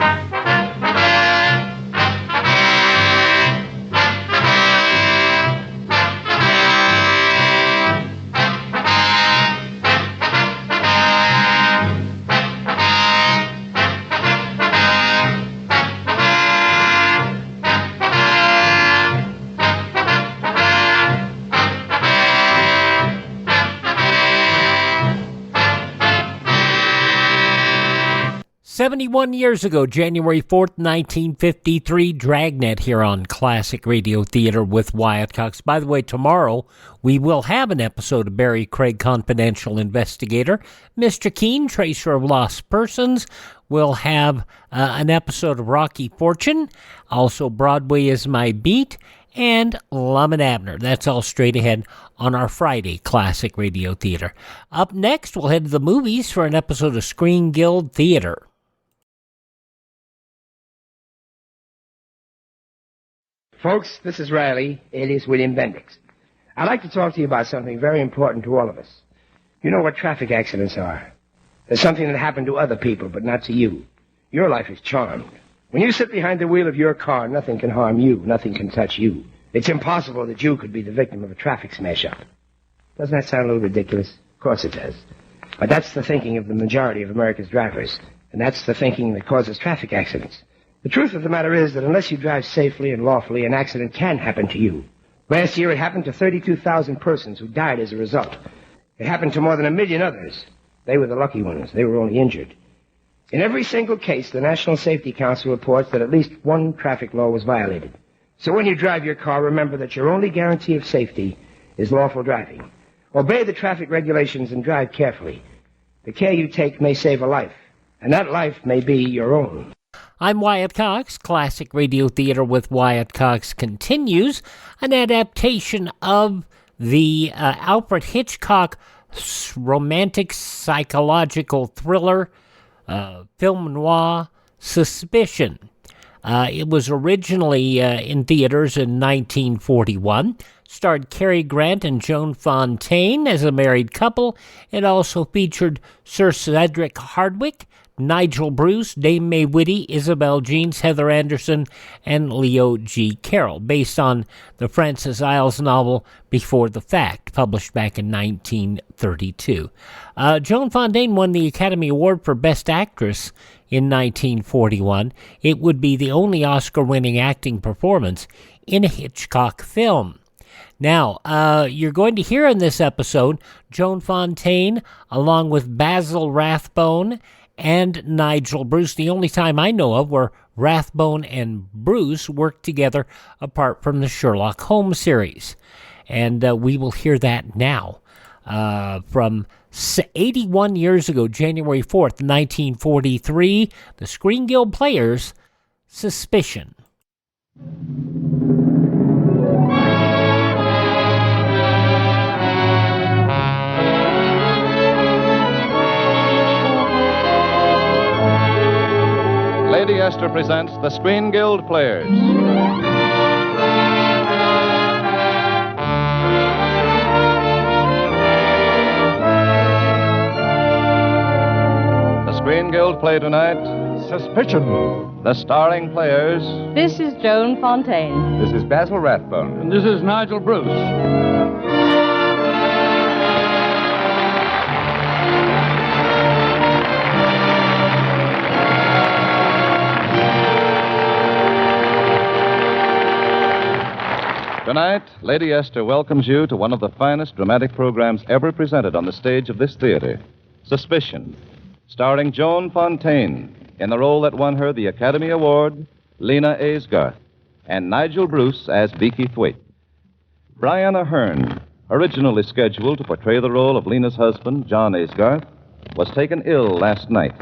71 years ago, January 4th, 1953, Dragnet here on Classic Radio Theater with Wyatt Cox. By the way, tomorrow we will have an episode of Barry Craig, Confidential Investigator. Mr. Keene, Tracer of Lost Persons. We'll have an episode of Rocky Fortune. Also, Broadway is My Beat. And Lum and Abner. That's all straight ahead on our Friday Classic Radio Theater. Up next, we'll head to the movies for an episode of Screen Guild Theater. Folks, this is Riley, alias William Bendix. I'd like to talk to you about something very important to all of us. You know what traffic accidents are. There's something that happened to other people, but not to you. Your life is charmed. When you sit behind the wheel of your car, nothing can harm you, nothing can touch you. It's impossible that you could be the victim of a traffic smash-up. Doesn't that sound a little ridiculous? Of course it does. But that's the thinking of the majority of America's drivers, and that's the thinking that causes traffic accidents. The truth of the matter is that unless you drive safely and lawfully, an accident can happen to you. Last year it happened to 32,000 persons who died as a result. It happened to more than 1 million others. They were the lucky ones. They were only injured. In every single case, the National Safety Council reports that at least one traffic law was violated. So when you drive your car, remember that your only guarantee of safety is lawful driving. Obey the traffic regulations and drive carefully. The care you take may save a life, and that life may be your own. I'm Wyatt Cox. Classic Radio Theater with Wyatt Cox continues. An adaptation of the Alfred Hitchcock romantic psychological thriller film noir, Suspicion. It was originally in theaters in 1941. Starred Cary Grant and Joan Fontaine as a married couple. It also featured Sir Cedric Hardwicke, Nigel Bruce, Dame Mae Whitty, Isabel Jeans, Heather Anderson, and Leo G. Carroll, based on the Francis Iles novel Before the Fact, published back in 1932. Joan Fontaine won the Academy Award for Best Actress in 1941. It would be the only Oscar-winning acting performance in a Hitchcock film. Now, you're going to hear in this episode Joan Fontaine along with Bazil Rathbone and Nigel Bruce, the only time I know of where Rathbone and Bruce worked together apart from the Sherlock Holmes series. And we will hear that now. From 81 years ago, January 4th, 1943, the Screen Guild Players, Suspicion. Lady Esther presents the Screen Guild Players. The Screen Guild play tonight, Suspicion. The starring players. This is Joan Fontaine. This is Bazil Rathbone. And this is Nigel Bruce. Tonight, Lady Esther welcomes you to one of the finest dramatic programs ever presented on the stage of this theater, Suspicion, starring Joan Fontaine in the role that won her the Academy Award, Lena Aysgarth, and Nigel Bruce as Beaky Thwaite. Brian Ahern, originally scheduled to portray the role of Lena's husband, John Aysgarth, was taken ill last night,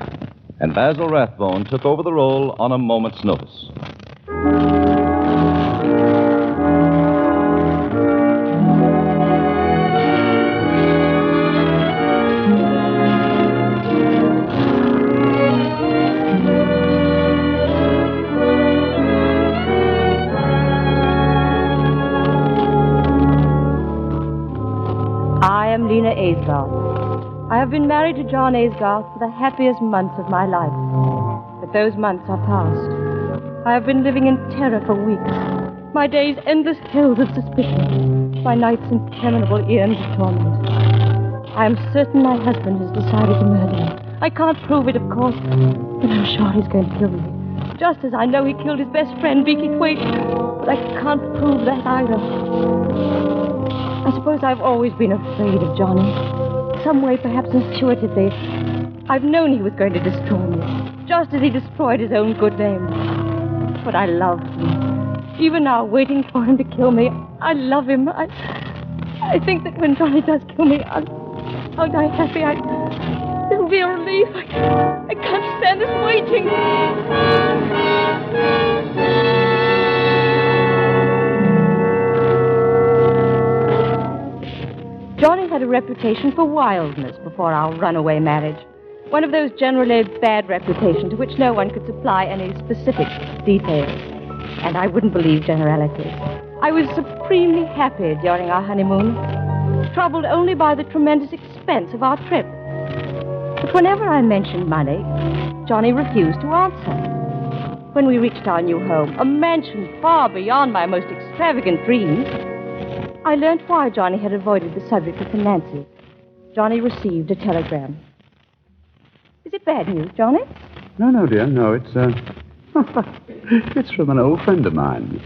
and Bazil Rathbone took over the role on a moment's notice. I am Lena Aysgarth. I have been married to John Aysgarth for the happiest months of my life. But those months are past. I have been living in terror for weeks. My days endless hells of suspicion. My nights interminable eons of torment. I am certain my husband has decided to murder me. I can't prove it, of course, but I'm sure he's going to kill me. Just as I know he killed his best friend, Beaky Thwaite. But I can't prove that either. I suppose I've always been afraid of Johnny. Some way, perhaps intuitively, I've known he was going to destroy me. just as he destroyed his own good name. But I loved him. Even now, waiting for him to kill me, I love him. I think that when Johnny does kill me, I'll die happy. It'll be a relief. I can't stand this waiting. Johnny had a reputation for wildness before our runaway marriage. One of those generally bad reputations to which no one could supply any specific details. And I wouldn't believe generalities. I was supremely happy during our honeymoon, troubled only by the tremendous expense of our trip. But whenever I mentioned money, Johnny refused to answer. When we reached our new home, a mansion far beyond my most extravagant dreams, I learned why Johnny had avoided the subject of finances. Johnny received a telegram. Is it bad news, Johnny? No, dear, no, it's, it's from an old friend of mine.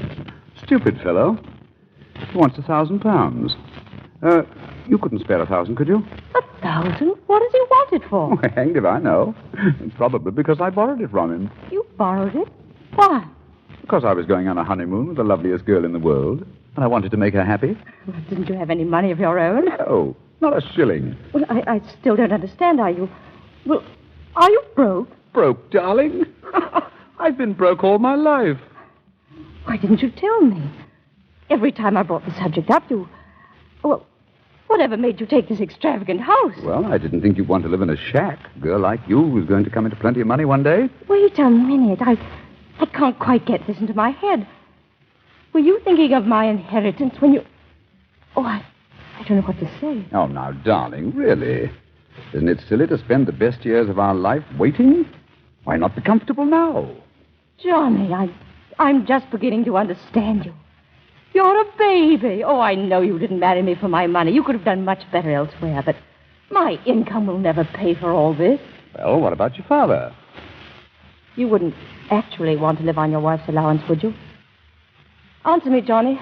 Stupid fellow. He wants £1,000. You couldn't spare 1,000, could you? 1,000? What does he want it for? Oh, hanged if I know. Probably because I borrowed it from him. You borrowed it? Why? Because I was going on a honeymoon with the loveliest girl in the world, and I wanted to make her happy. Well, didn't you have any money of your own? No, not a shilling. Well, I still don't understand. Are you broke? Broke, darling? I've been broke all my life. Why didn't you tell me? Every time I brought the subject up, Well, whatever made you take this extravagant house? Well, I didn't think you'd want to live in a shack. A girl like you was going to come into plenty of money one day. Wait a minute. I can't quite get this into my head. Were you thinking of my inheritance when you... Oh, I don't know what to say. Oh, now, darling, really? Isn't it silly to spend the best years of our life waiting? Why not be comfortable now? Johnny, I'm just beginning to understand you. You're a baby. Oh, I know you didn't marry me for my money. You could have done much better elsewhere, but my income will never pay for all this. Well, what about your father? You wouldn't actually want to live on your wife's allowance, would you? Answer me, Johnny.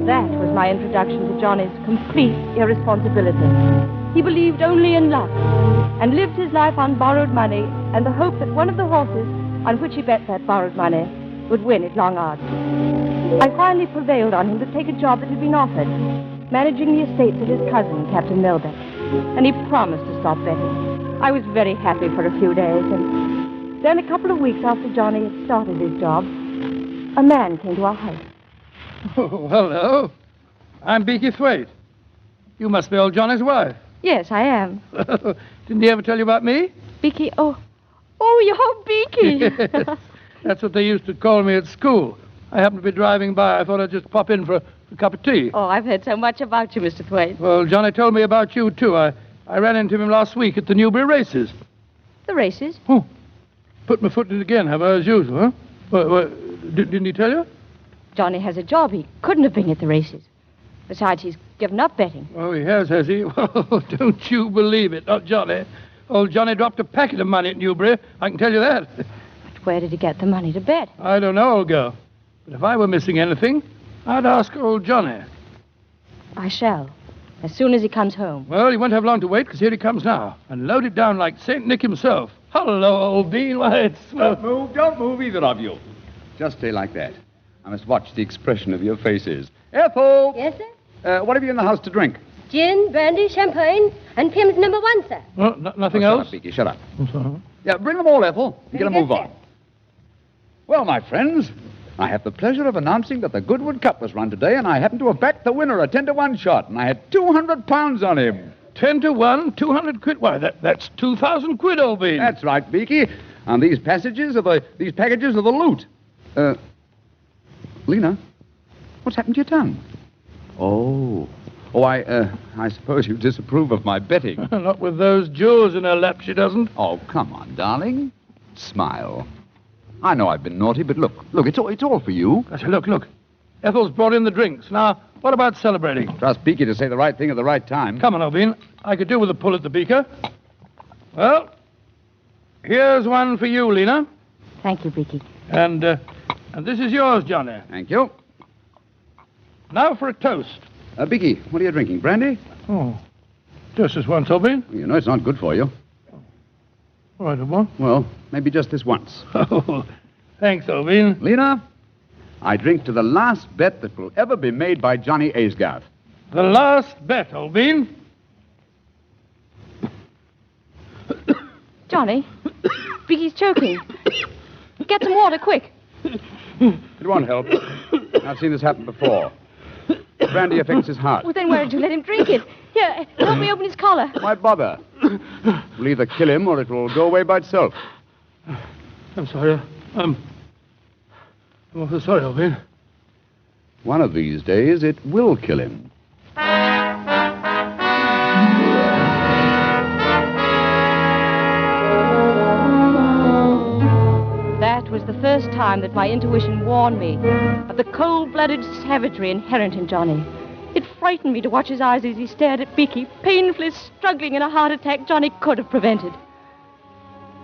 That was my introduction to Johnny's complete irresponsibility. He believed only in luck and lived his life on borrowed money and the hope that one of the horses on which he bet that borrowed money would win at long odds. I finally prevailed on him to take a job that had been offered, managing the estates of his cousin, Captain Melbeck, and he promised to stop betting. I was very happy for a few days, and then a couple of weeks after Johnny had started his job, a man came to our house. Oh, hello. I'm Beaky Thwaite. You must be old Johnny's wife. Yes, I am. Didn't he ever tell you about me? Beaky, oh, you're Beaky. Yes. That's what they used to call me at school. I happened to be driving by. I thought I'd just pop in for a cup of tea. Oh, I've heard so much about you, Mr. Thwaite. Well, Johnny told me about you, too. I ran into him last week at the Newbury races. The races? Oh, put my foot in it again, have I, as usual, huh? Didn't he tell you? Johnny has a job. He couldn't have been at the races. Besides, he's given up betting. Oh, he has he? Well, don't you believe it, not Johnny. Old Johnny dropped a packet of money at Newbury, I can tell you that. But where did he get the money to bet? I don't know, old girl. But if I were missing anything, I'd ask old Johnny. I shall, as soon as he comes home. Well, he won't have long to wait, because here he comes now, and loaded down like St. Nick himself. Hello, old bean. Why, it's... Don't move, either of you. Just stay like that. I must watch the expression of your faces. Ethel! Yes, sir? What have you in the house to drink? Gin, brandy, champagne, and Pimm's number 1, sir. Well, nothing else? Shut up, Beaky, shut up. Sorry. Yeah, bring them all, Ethel. Very Get a good, move on. Well, my friends, I have the pleasure of announcing that the Goodwood Cup was run today, and I happen to have backed the winner, a 10-to-1 shot, and I had £200 on him. 10-to-1, 200 quid. Why, that's 2,000 quid, old bean. That's right, Beaky. And these packages are the loot. Lena, what's happened to your tongue? Oh, I suppose you disapprove of my betting. Not with those jewels in her lap, she doesn't. Oh, come on, darling. Smile. I know I've been naughty, but look, it's all for you. Look. Ethel's brought in the drinks. Now, what about celebrating? Trust Beaky to say the right thing at the right time. Come on, Obin. I could do with a pull at the beaker. Well, here's one for you, Lena. Thank you, Beaky. And this is yours, Johnny. Thank you. Now for a toast. Biggie, what are you drinking? Brandy? Oh, just this once, Obin. You know it's not good for you. All right, Obin. Well, maybe just this once. Oh, thanks, Obin. Lena, I drink to the last bet that will ever be made by Johnny Aysgarth. The last bet, Obin. Johnny, Biggie's choking. Get some water, quick. It won't help. I've seen this happen before. Brandy affects his heart. Well, then why did you let him drink it? Here, help me open his collar. Why bother? We'll either kill him or it will go away by itself. I'm sorry. I'm awfully sorry, Obin. One of these days, it will kill him. That was the first time that my intuition warned me of the cold-blooded savagery inherent in Johnny. It frightened me to watch his eyes as he stared at Beaky, painfully struggling in a heart attack Johnny could have prevented.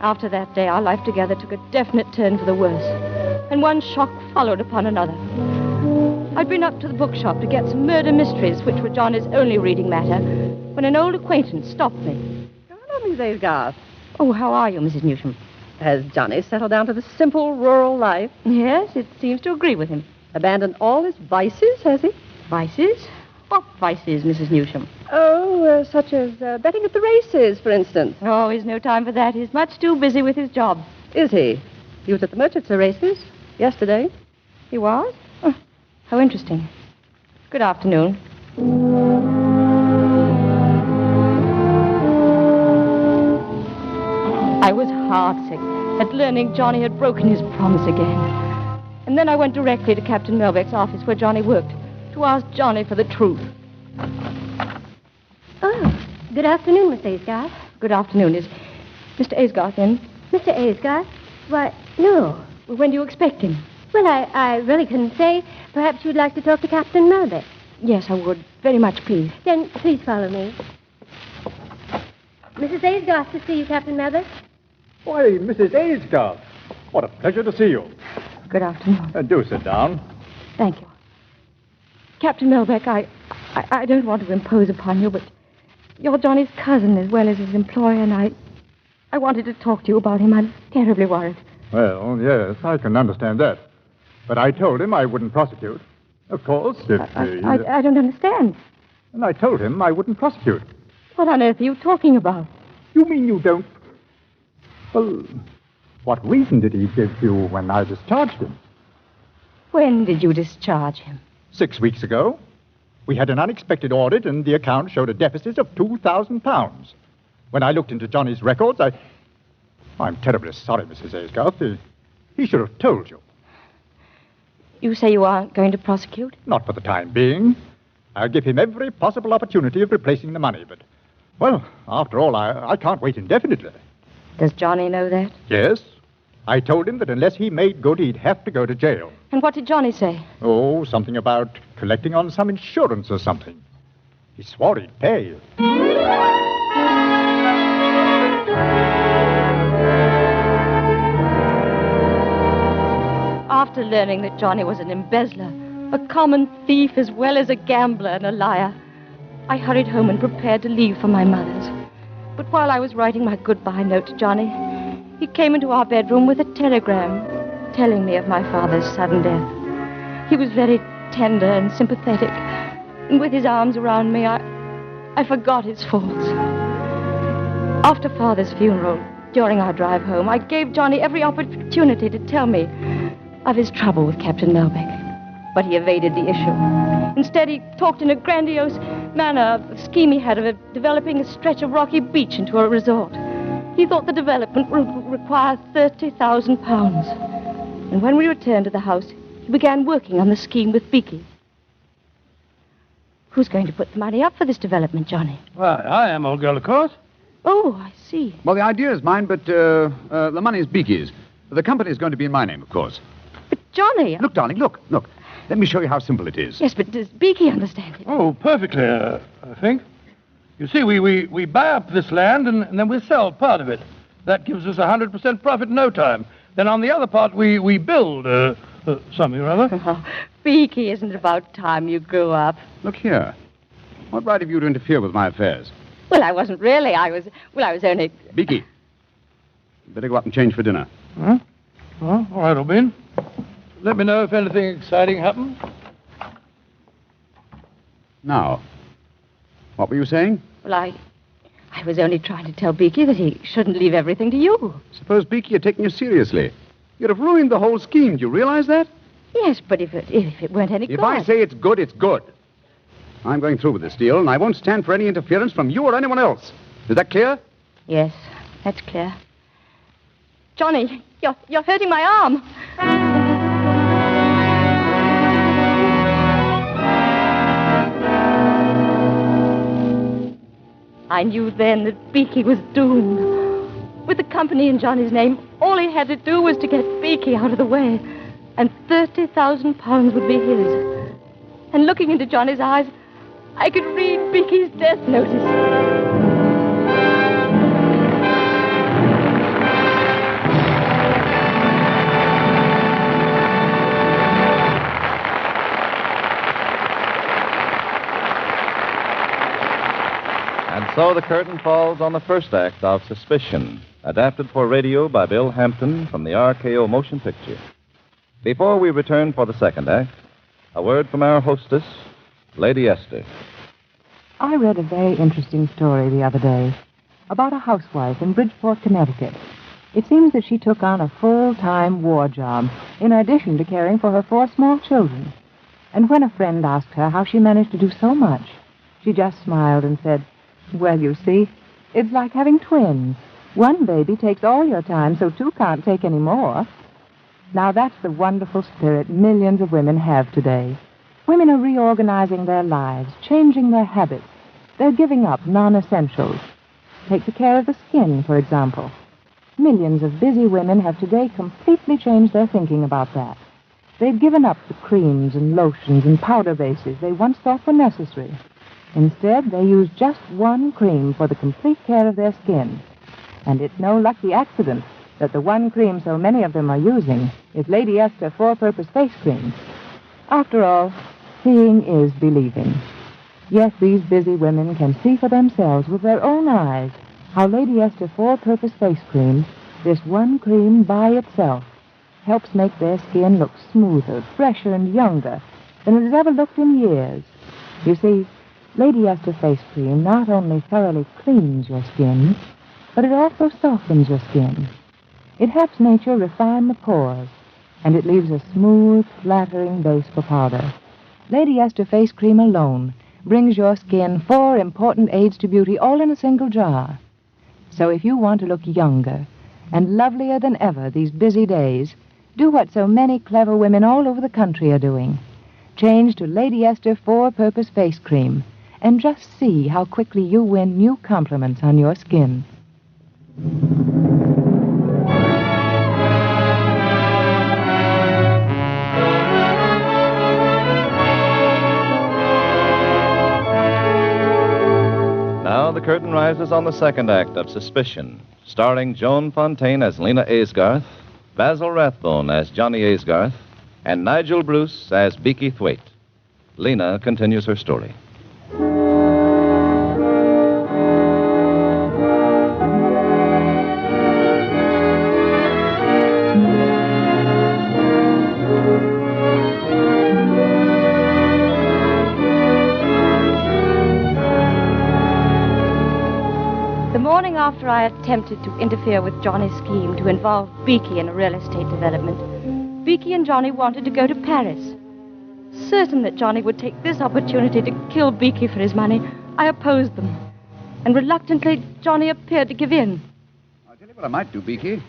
After that day, our life together took a definite turn for the worse, and one shock followed upon another. I'd been up to the bookshop to get some murder mysteries, which were Johnny's only reading matter, when an old acquaintance stopped me. Hello, Miss Aysgarth. Oh, how are you, Mrs. Newsham? Has Johnny settled down to the simple rural life? Yes, it seems to agree with him. Abandoned all his vices, has he? Vices? What vices, Mrs. Newsham? Oh, such as betting at the races, for instance. Oh, he's no time for that. He's much too busy with his job. Is he? He was at the Merchants' races yesterday. He was? Oh, how interesting. Good afternoon. I was heartsick at learning Johnny had broken his promise again. And then I went directly to Captain Melbeck's office where Johnny worked to ask Johnny for the truth. Oh, good afternoon, Miss Aysgarth. Good afternoon. Is Mr. Aysgarth in? Mr. Aysgarth? Why, no. Well, when do you expect him? Well, I really couldn't say. Perhaps you'd like to talk to Captain Melbeck. Yes, I would. Very much, please. Then please follow me. Mrs. Aysgarth to see you, Captain Melbeck. Why, Mrs. Aysgarth. What a pleasure to see you. Good afternoon. Do sit down. Thank you. Captain Melbeck, I don't want to impose upon you, but you're Johnny's cousin as well as his employer, and I wanted to talk to you about him. I'm terribly worried. Well, yes, I can understand that. But I told him I wouldn't prosecute. Of course, if... I don't understand. And I told him I wouldn't prosecute. What on earth are you talking about? You mean you don't... Well, what reason did he give you when I discharged him? When did you discharge him? 6 weeks ago. We had an unexpected audit, and the account showed a deficit of £2,000. When I looked into Johnny's records, I'm terribly sorry, Mrs. Aysgarth. He should have told you. You say you aren't going to prosecute? Not for the time being. I'll give him every possible opportunity of replacing the money, but... Well, after all, I can't wait indefinitely. Does Johnny know that? Yes. I told him that unless he made good, he'd have to go to jail. And what did Johnny say? Oh, something about collecting on some insurance or something. He swore he'd pay. After learning that Johnny was an embezzler, a common thief as well as a gambler and a liar, I hurried home and prepared to leave for my mother's. But while I was writing my goodbye note to Johnny, he came into our bedroom with a telegram telling me of my father's sudden death. He was very tender and sympathetic, and with his arms around me, I forgot his faults. After Father's funeral, during our drive home, I gave Johnny every opportunity to tell me of his trouble with Captain Melbeck, but he evaded the issue. Instead, he talked in a grandiose manner of the scheme he had of developing a stretch of rocky beach into a resort. He thought the development would require £30,000. And when we returned to the house, he began working on the scheme with Beaky. Who's going to put the money up for this development, Johnny? Why, I am, old girl, of course. Oh, I see. Well, the idea is mine, but the money's Beaky's. The company's going to be in my name, of course. But, Johnny... Look, darling, look. Let me show you how simple it is. Yes, but does Beaky understand it? Oh, perfectly, I think. You see, we buy up this land, and then we sell part of it. That gives us 100% profit in no time. Then on the other part, we build something or other. Beaky, isn't it about time you grew up? Look here. What right have you to interfere with my affairs? Well, I wasn't really. I was only... Beaky. You better go up and change for dinner. Huh? Well, all right, Albin. Let me know if anything exciting happens. Now, what were you saying? Well, I was only trying to tell Beaky that he shouldn't leave everything to you. Suppose Beaky had taken you seriously. You'd have ruined the whole scheme. Do you realize that? Yes, but if it weren't any good... If I say it's good, it's good. I'm going through with this deal, and I won't stand for any interference from you or anyone else. Is that clear? Yes, that's clear. Johnny, you're hurting my arm. I knew then that Beaky was doomed. With the company in Johnny's name, all he had to do was to get Beaky out of the way, and £30,000 would be his. And looking into Johnny's eyes, I could read Beaky's death notice. And so the curtain falls on the first act of Suspicion, adapted for radio by Bill Hampton from the RKO Motion Picture. Before we return for the second act, a word from our hostess, Lady Esther. I read a very interesting story the other day about a housewife in Bridgeport, Connecticut. It seems that she took on a full-time war job in addition to caring for her 4 small children. And when a friend asked her how she managed to do so much, she just smiled and said, "Well, you see, it's like having twins. One baby takes all your time, so 2 can't take any more." Now, that's the wonderful spirit millions of women have today. Women are reorganizing their lives, changing their habits. They're giving up non-essentials. Take the care of the skin, for example. Millions of busy women have today completely changed their thinking about that. They've given up the creams and lotions and powder bases they once thought were necessary. Instead, they use just one cream for the complete care of their skin. And it's no lucky accident that the one cream so many of them are using is Lady Esther 4-Purpose Face Cream. After all, seeing is believing. Yes, these busy women can see for themselves with their own eyes how Lady Esther 4-Purpose Face Cream, this one cream by itself, helps make their skin look smoother, fresher, and younger than it has ever looked in years. You see, Lady Esther Face Cream not only thoroughly cleans your skin, but it also softens your skin. It helps nature refine the pores, and it leaves a smooth, flattering base for powder. Lady Esther Face Cream alone brings your skin 4 important aids to beauty all in a single jar. So if you want to look younger and lovelier than ever these busy days, do what so many clever women all over the country are doing. Change to Lady Esther 4-Purpose Face Cream, and just see how quickly you win new compliments on your skin. Now the curtain rises on the second act of Suspicion, starring Joan Fontaine as Lena Aysgarth, Bazil Rathbone as Johnny Aysgarth, and Nigel Bruce as Beaky Thwaite. Lena continues her story. After I attempted to interfere with Johnny's scheme to involve Beaky in a real estate development, Beaky and Johnny wanted to go to Paris. Certain that Johnny would take this opportunity to kill Beaky for his money, I opposed them. And reluctantly, Johnny appeared to give in. I'll tell you what I might do, Beaky.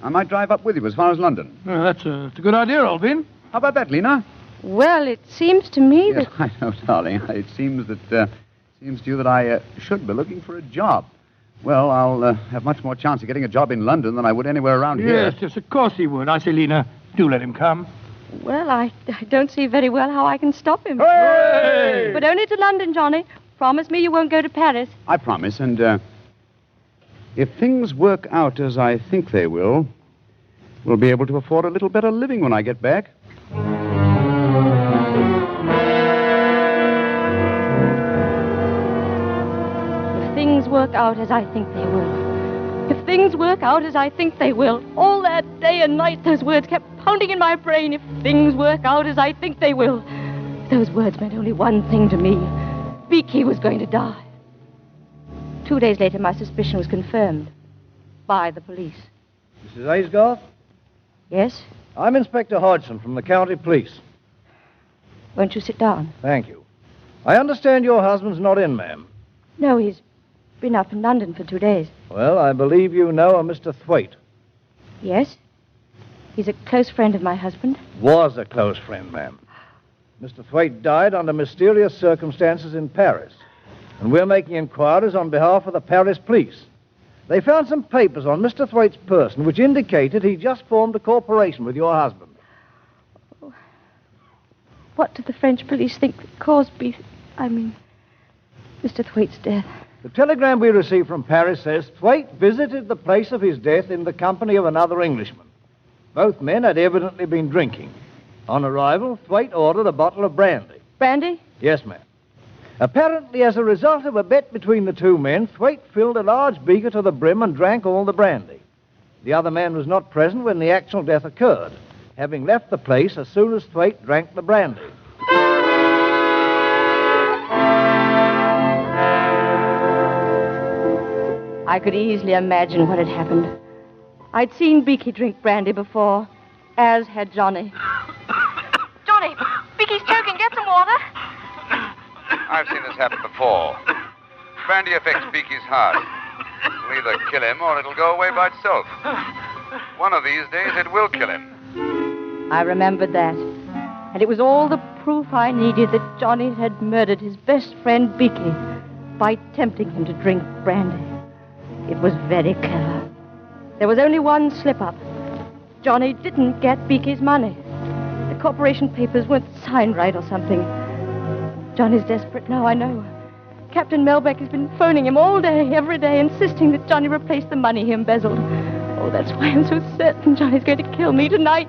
I might drive up with you as far as London. That's a good idea, Albin. How about that, Lena? Well, it seems to me Yes, that... I know, darling. It seems to you that I should be looking for a job. Well, I'll have much more chance of getting a job in London than I would anywhere around here. Yes, of course he would. I say, Lena, do let him come. Well, I don't see very well how I can stop him. Hey! But only to London, Johnny. Promise me you won't go to Paris. I promise, and if things work out as I think they will, we'll be able to afford a little better living when I get back. work out as I think they will. If things work out as I think they will. All that day and night, those words kept pounding in my brain. If things work out as I think they will. Those words meant only one thing to me. Beaky was going to die. 2 days later, my suspicion was confirmed by the police. Mrs. Aysgarth? Yes? I'm Inspector Hodgson from the county police. Won't you sit down? Thank you. I understand your husband's not in, ma'am. No, he's been up in London for 2 days. Well, I believe you know a Mr. Thwaite. Yes? He's a close friend of my husband. Was a close friend, ma'am. Mr. Thwaite died under mysterious circumstances in Paris, and we're making inquiries on behalf of the Paris police. They found some papers on Mr. Thwaite's person which indicated he just formed a corporation with your husband. What do the French police think caused Mr. Thwaite's death? The telegram we received from Paris says Thwaite visited the place of his death in the company of another Englishman. Both men had evidently been drinking. On arrival, Thwaite ordered a bottle of brandy. Brandy? Yes, ma'am. Apparently, as a result of a bet between the two men, Thwaite filled a large beaker to the brim and drank all the brandy. The other man was not present when the actual death occurred, having left the place as soon as Thwaite drank the brandy. I could easily imagine what had happened. I'd seen Beaky drink brandy before, as had Johnny. Johnny, Beaky's choking. Get some water. I've seen this happen before. Brandy affects Beaky's heart. It'll either kill him or it'll go away by itself. One of these days it will kill him. I remembered that. And it was all the proof I needed that Johnny had murdered his best friend Beaky by tempting him to drink brandy. It was very clever. There was only one slip-up. Johnny didn't get Beaky's money. The corporation papers weren't signed right or something. Johnny's desperate now, I know. Captain Melbeck has been phoning him all day, every day, insisting that Johnny replace the money he embezzled. Oh, that's why I'm so certain Johnny's going to kill me tonight.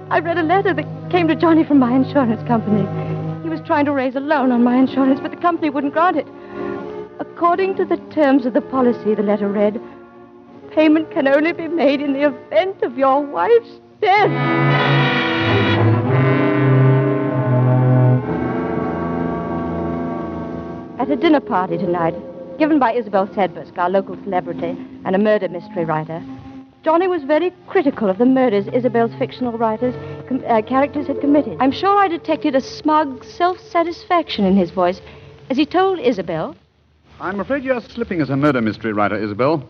I read a letter that came to Johnny from my insurance company. He was trying to raise a loan on my insurance, but the company wouldn't grant it. According to the terms of the policy, the letter read, payment can only be made in the event of your wife's death. At a dinner party tonight, given by Isabel Sedbersk, our local celebrity and a murder mystery writer, Johnny was very critical of the murders Isabel's fictional characters had committed. I'm sure I detected a smug self-satisfaction in his voice as he told Isabel, I'm afraid you're slipping as a murder mystery writer, Isabel.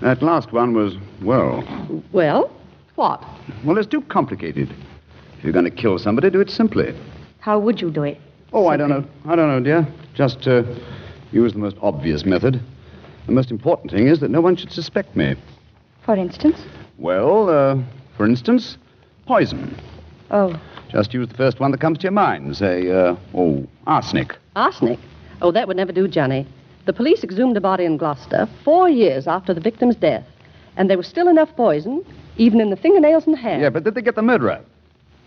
That last one was, well... Well? What? Well, it's too complicated. If you're going to kill somebody, do it simply. how would you do it? Oh, I don't know, dear. Just use the most obvious method. The most important thing is that no one should suspect me. For instance? Well, for instance, poison. Oh. Just use the first one that comes to your mind. Say, arsenic. Arsenic? Oh, that would never do, Johnny. The police exhumed a body in Gloucester 4 years after the victim's death, and there was still enough poison, even in the fingernails and hair. Yeah, but did they get the murderer?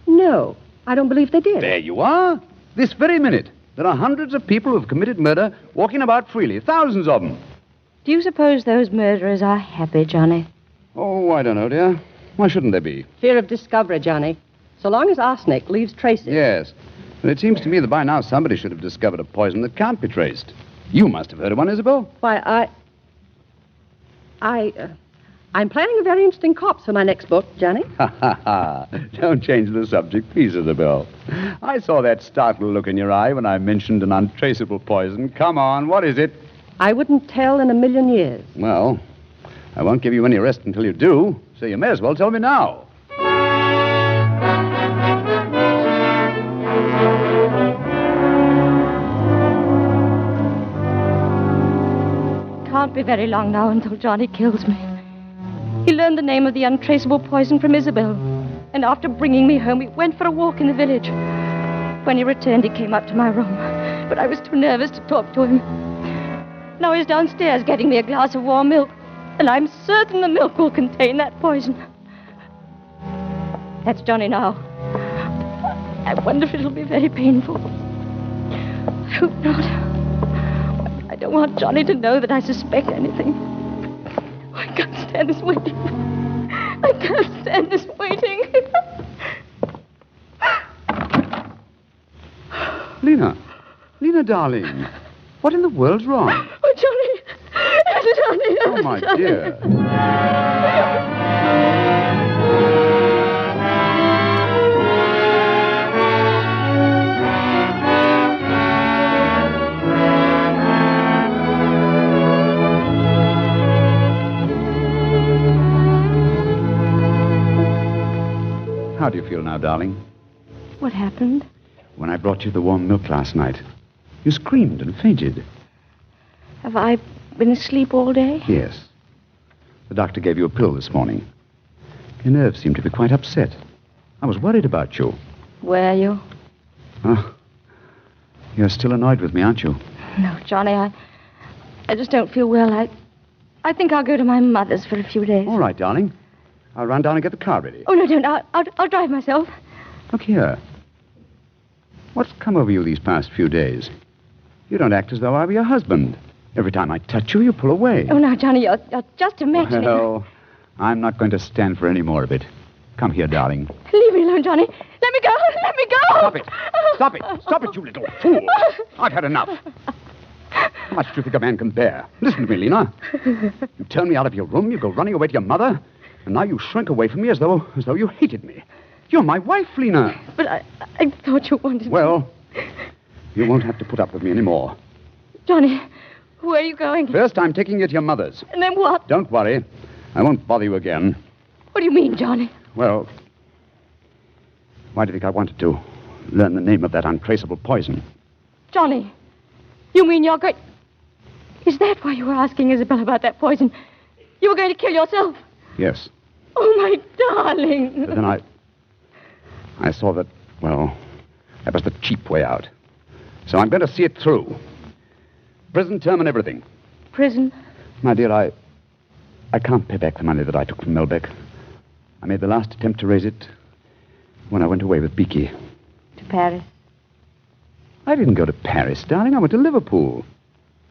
No, I don't believe they did. There you are. This very minute, there are hundreds of people who have committed murder walking about freely. Thousands of them. Do you suppose those murderers are happy, Johnny? Oh, I don't know, dear. Why shouldn't they be? Fear of discovery, Johnny. So long as arsenic leaves traces. Yes. But it seems to me that by now somebody should have discovered a poison that can't be traced. You must have heard of one, Isabel. Why, I'm planning a very interesting corpse for my next book, Johnny. Ha, ha, ha. Don't change the subject, please, Isabel. I saw that startled look in your eye when I mentioned an untraceable poison. Come on, what is it? I wouldn't tell in a million years. Well, I won't give you any rest until you do, so you may as well tell me now. Can't be very long now until Johnny kills me. He learned the name of the untraceable poison from Isabel, and after bringing me home, we went for a walk in the village. When he returned, he came up to my room, but I was too nervous to talk to him. Now he's downstairs getting me a glass of warm milk, and I'm certain the milk will contain that poison. That's Johnny now. I wonder if it'll be very painful. I hope not. I don't want Johnny to know that I suspect anything. I can't stand this waiting. I can't stand this waiting. Lena, darling. What in the world's wrong? Oh, Johnny. Johnny. Oh, my dear. How do you feel now, darling? What happened? When I brought you the warm milk last night, you screamed and fainted. Have I been asleep all day? Yes. The doctor gave you a pill this morning. Your nerves seem to be quite upset. I was worried about you. Were you? Oh, you're still annoyed with me, aren't you? No, Johnny, I just don't feel well. I think I'll go to my mother's for a few days. All right, darling. I'll run down and get the car ready. Oh, no, don't. I'll drive myself. Look here. What's come over you these past few days? You don't act as though I were your husband. Every time I touch you, you pull away. Oh, now, Johnny, you're just a match. Well, I'm not going to stand for any more of it. Come here, darling. Leave me alone, Johnny. Let me go. Let me go. Stop it. Stop it. Stop it, you little fool. I've had enough. How much do you think a man can bear? Listen to me, Lena. You turn me out of your room, you go running away to your mother, and now you shrink away from me as though you hated me. You're my wife, Lena. But I thought you wanted Well, you won't have to put up with me anymore. Johnny, where are you going? First, I'm taking you to your mother's. And then what? Don't worry. I won't bother you again. What do you mean, Johnny? Well, why do you think I wanted to learn the name of that untraceable poison? Johnny, you mean you're going... Is that why you were asking Isabel about that poison? You were going to kill yourself? Yes. Oh, my darling. But then I saw that, well, that was the cheap way out. So I'm going to see it through. Prison term and everything. Prison? My dear, I can't pay back the money that I took from Melbeck. I made the last attempt to raise it when I went away with Beaky. To Paris? I didn't go to Paris, darling. I went to Liverpool.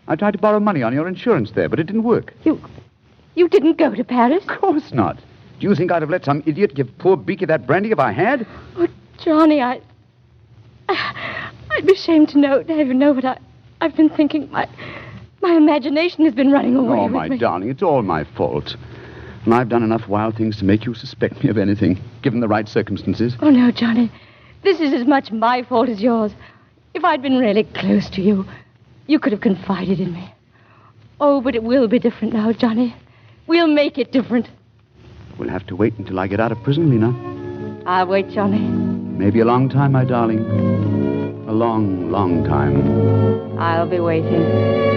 I tried to borrow money on your insurance there, but it didn't work. You didn't go to Paris? Of course not. Do you think I'd have let some idiot give poor Beaky that brandy if I had? Oh, Johnny, I'd be ashamed to even know what I've been thinking. My imagination has been running away Oh, with my me. darling, it's all my fault. And I've done enough wild things to make you suspect me of anything, given the right circumstances. Oh, no, Johnny. This is as much my fault as yours. If I'd been really close to you, you could have confided in me. Oh, but it will be different now, Johnny. We'll make it different. We'll have to wait until I get out of prison, Lena. I'll wait, Johnny. Maybe a long time, my darling. A long, long time. I'll be waiting.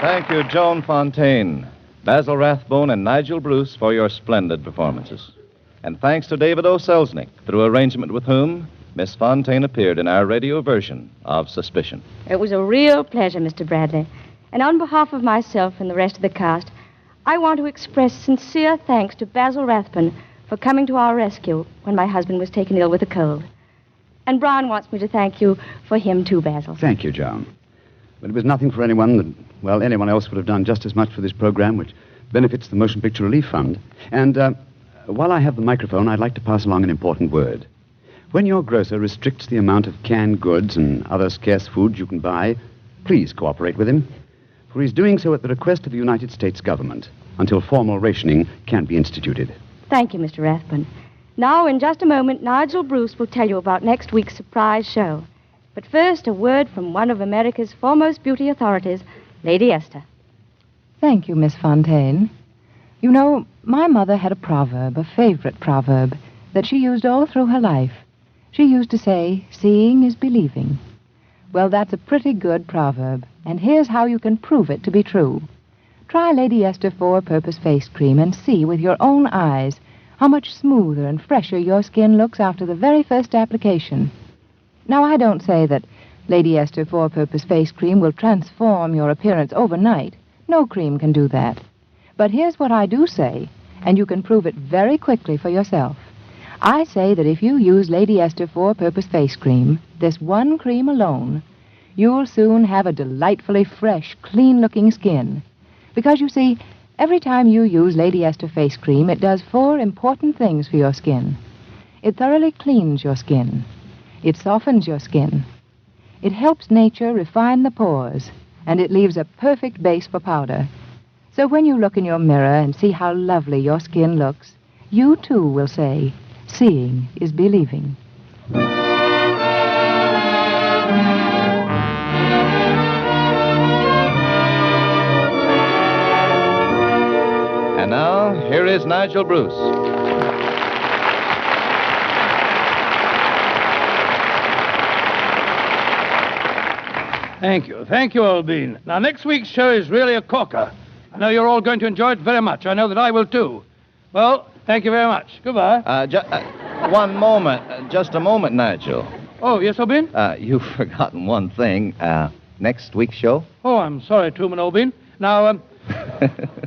Thank you, Joan Fontaine, Bazil Rathbone, and Nigel Bruce for your splendid performances. And thanks to David O. Selznick, through arrangement with whom Miss Fontaine appeared in our radio version of Suspicion. It was a real pleasure, Mr. Bradley. And on behalf of myself and the rest of the cast, I want to express sincere thanks to Bazil Rathbone for coming to our rescue when my husband was taken ill with a cold. And Brian wants me to thank you for him, too, Basil. Thank you, Joan. But it was nothing for anyone that, well, anyone else would have done just as much for this program, which benefits the Motion Picture Relief Fund. And while I have the microphone, I'd like to pass along an important word. When your grocer restricts the amount of canned goods and other scarce foods you can buy, please cooperate with him, for he's doing so at the request of the United States government until formal rationing can be instituted. Thank you, Mr. Rathbone. Now, in just a moment, Nigel Bruce will tell you about next week's surprise show. But first, a word from one of America's foremost beauty authorities, Lady Esther. Thank you, Miss Fontaine. You know, my mother had a proverb, a favorite proverb, that she used all through her life. She used to say, seeing is believing. Well, that's a pretty good proverb, and here's how you can prove it to be true. Try Lady Esther 4-Purpose Face Cream and see with your own eyes how much smoother and fresher your skin looks after the very first application. Now, I don't say that Lady Esther 4-Purpose Face Cream will transform your appearance overnight. No cream can do that. But here's what I do say, and you can prove it very quickly for yourself. I say that if you use Lady Esther 4-Purpose Face Cream, this one cream alone, you'll soon have a delightfully fresh, clean-looking skin. Because, you see, every time you use Lady Esther Face Cream, it does 4 important things for your skin. It thoroughly cleans your skin. It softens your skin. It helps nature refine the pores, and it leaves a perfect base for powder. So when you look in your mirror and see how lovely your skin looks, you too will say, seeing is believing. And now, here is Nigel Bruce. Thank you. Thank you, Old Bean. Now, next week's show is really a corker. I know you're all going to enjoy it very much. I know that I will, too. Well, thank you very much. Goodbye. One moment. Just a moment, Nigel. Oh, yes, Old Bean? You've forgotten one thing. Next week's show? Oh, I'm sorry, Truman Old Bean. Now,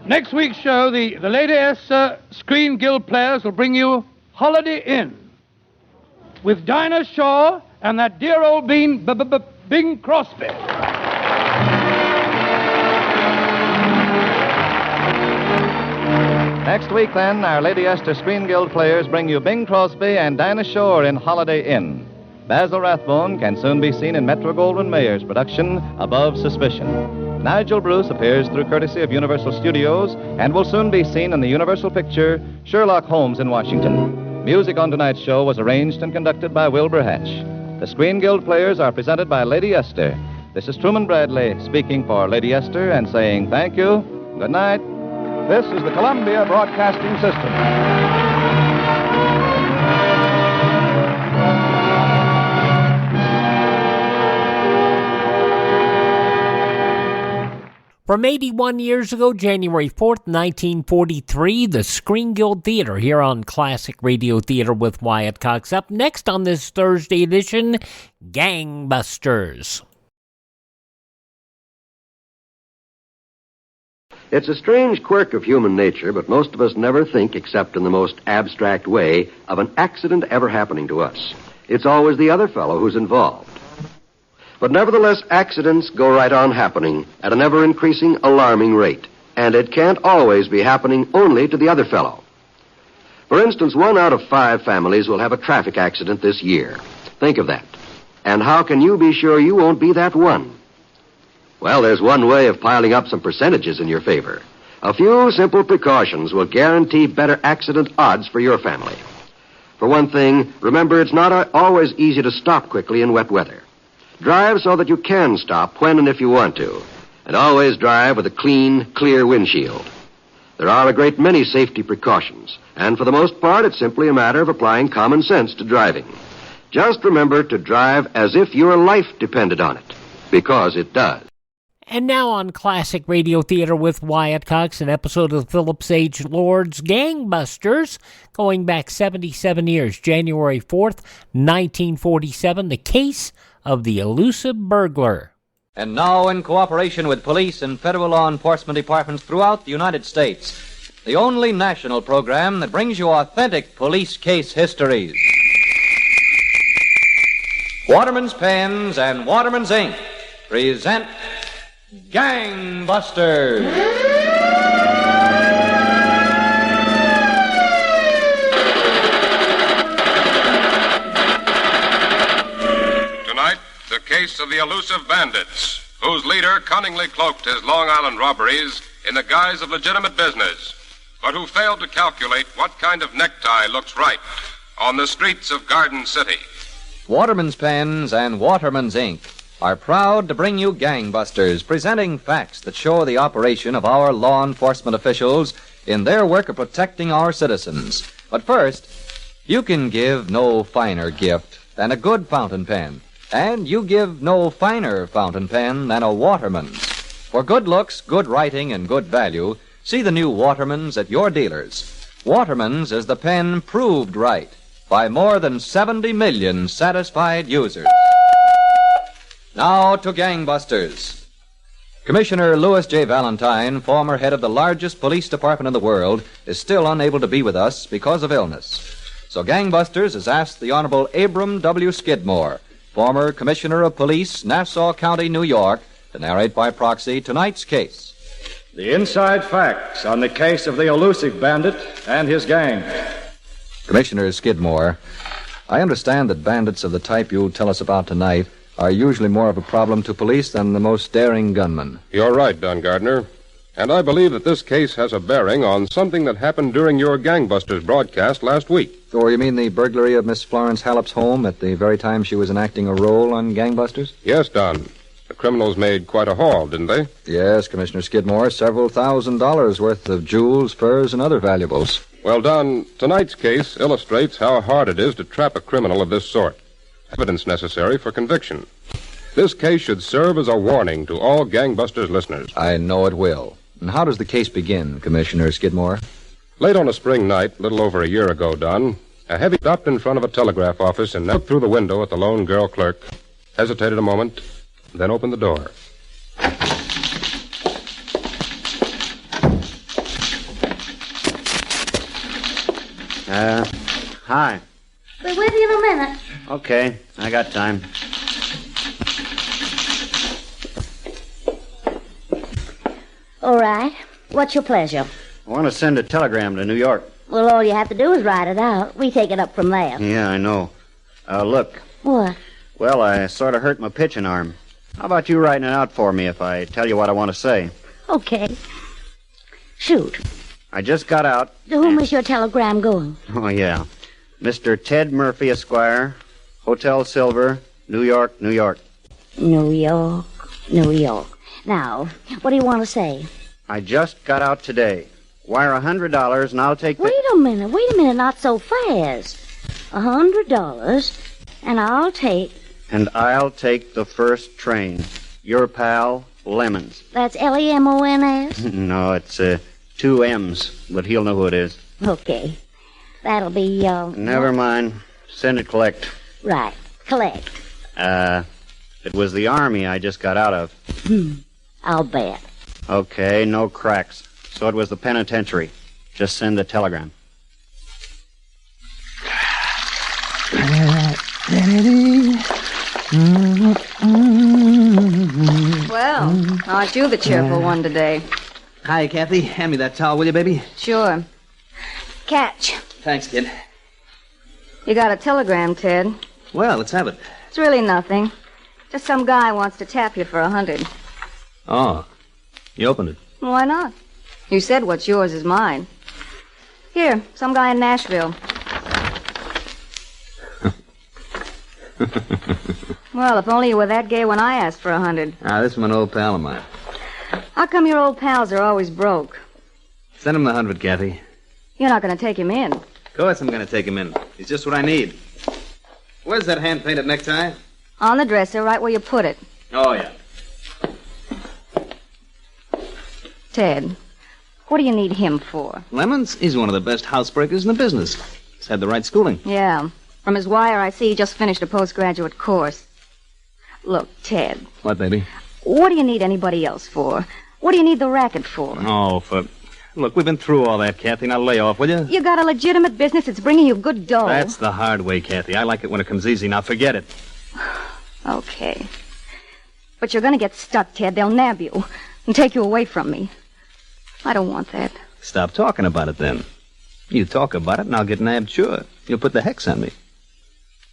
next week's show, the Lady S Screen Guild players will bring you Holiday Inn with Dinah Shaw and that dear old Bean, Bing Crosby. Next week, then, our Lady Esther Screen Guild players bring you Bing Crosby and Dinah Shore in Holiday Inn. Bazil Rathbone can soon be seen in Metro-Goldwyn-Mayer's production, Above Suspicion. Nigel Bruce appears through courtesy of Universal Studios and will soon be seen in the Universal picture, Sherlock Holmes in Washington. Music on tonight's show was arranged and conducted by Wilbur Hatch. The Screen Guild players are presented by Lady Esther. This is Truman Bradley speaking for Lady Esther and saying thank you, good night. This is the Columbia Broadcasting System. From 81 years ago, January 4th, 1943, the Screen Guild Theater here on Classic Radio Theater with Wyatt Cox. Up next on this Thursday edition, Gangbusters. It's a strange quirk of human nature, but most of us never think, except in the most abstract way, of an accident ever happening to us. It's always the other fellow who's involved. But nevertheless, accidents go right on happening at an ever-increasing, alarming rate. And it can't always be happening only to the other fellow. For instance, 1 out of 5 families will have a traffic accident this year. Think of that. And how can you be sure you won't be that one? Well, there's one way of piling up some percentages in your favor. A few simple precautions will guarantee better accident odds for your family. For one thing, remember it's not always easy to stop quickly in wet weather. Drive so that you can stop when and if you want to. And always drive with a clean, clear windshield. There are a great many safety precautions, and for the most part, it's simply a matter of applying common sense to driving. Just remember to drive as if your life depended on it, because it does. And now on Classic Radio Theater with Wyatt Cox, an episode of Phillips H. Lord's Gangbusters, going back 77 years, January 4th, 1947, the case of the Elusive Burglar. And now, in cooperation with police and federal law enforcement departments throughout the United States, the only national program that brings you authentic police case histories. Waterman's Pens and Waterman's Ink present Gangbusters. Tonight, the case of the Elusive Bandits, whose leader cunningly cloaked his Long Island robberies in the guise of legitimate business, but who failed to calculate what kind of necktie looks right on the streets of Garden City. Waterman's Pens and Waterman's Ink are proud to bring you Gangbusters, presenting facts that show the operation of our law enforcement officials in their work of protecting our citizens. But first, you can give no finer gift than a good fountain pen, and you give no finer fountain pen than a Waterman's. For good looks, good writing, and good value, see the new Waterman's at your dealers. Waterman's is the pen proved right by more than 70 million satisfied users. Now to Gangbusters. Commissioner Louis J. Valentine, former head of the largest police department in the world, is still unable to be with us because of illness. So Gangbusters has asked the Honorable Abram W. Skidmore, former Commissioner of Police, Nassau County, New York, to narrate by proxy tonight's case. The inside facts on the case of the Elusive Bandit and his gang. Commissioner Skidmore, I understand that bandits of the type you tell us about tonight are usually more of a problem to police than the most daring gunmen. You're right, Don Gardner. And I believe that this case has a bearing on something that happened during your Gangbusters broadcast last week. Or you mean the burglary of Miss Florence Hallop's home at the very time she was enacting a role on Gangbusters? Yes, Don. The criminals made quite a haul, didn't they? Yes, Commissioner Skidmore. Several $1,000s worth of jewels, furs, and other valuables. Well, Don, tonight's case illustrates how hard it is to trap a criminal of this sort. Evidence necessary for conviction. This case should serve as a warning to all Gangbusters listeners. I know it will. And how does the case begin, Commissioner Skidmore? Late on a spring night, a little over a year ago, Don, a heavy stopped in front of a telegraph office and looked through the window at the lone girl clerk, hesitated a moment, then opened the door. Hi. Be with you in a minute. Okay, I got time. All right. What's your pleasure? I want to send a telegram to New York. Well, all you have to do is write it out. We take it up from there. Yeah, I know. Look. What? Well, I sort of hurt my pitching arm. How about you writing it out for me if I tell you what I want to say? Okay. Shoot. I just got out. To whom is your telegram going? Oh, yeah. Mr. Ted Murphy, Esquire, Hotel Silver, New York, New York. New York, New York. Now, what do you want to say? I just got out today. Wire $100 and I'll take the... Wait a minute, not so fast. $100 and I'll take... And I'll take the first train. Your pal, Lemons. That's Lemons? No, it's 2 M's, but he'll know who it is. Okay. That'll be, Never mind. Send it collect. Right. Collect. It was the Army I just got out of. I'll bet. Okay, no cracks. So it was the penitentiary. Just send the telegram. Well, aren't you the cheerful one today? Hi, Kathy. Hand me that towel, will you, baby? Sure. Catch. Thanks, kid. You got a telegram, Ted. Well, let's have it. It's really nothing. Just some guy wants to tap you for $100. Oh. You opened it. Why not? You said what's yours is mine. Here, some guy in Nashville. Well, if only you were that gay when I asked for $100. This is an old pal of mine. How come your old pals are always broke? Send him the 100, Kathy. You're not going to take him in. Of course I'm going to take him in. He's just what I need. Where's that hand-painted necktie? On the dresser, right where you put it. Oh, yeah. Ted, what do you need him for? Lemons? He's one of the best housebreakers in the business. He's had the right schooling. Yeah. From his wire, I see he just finished a postgraduate course. Look, Ted. What, baby? What do you need anybody else for? What do you need the racket for? Oh, Look, we've been through all that, Kathy. Now lay off, will you? You got a legitimate business that's bringing you good dough. That's the hard way, Kathy. I like it when it comes easy. Now forget it. Okay. But you're going to get stuck, Ted. They'll nab you and take you away from me. I don't want that. Stop talking about it, then. You talk about it, and I'll get nabbed, sure. You'll put the hex on me.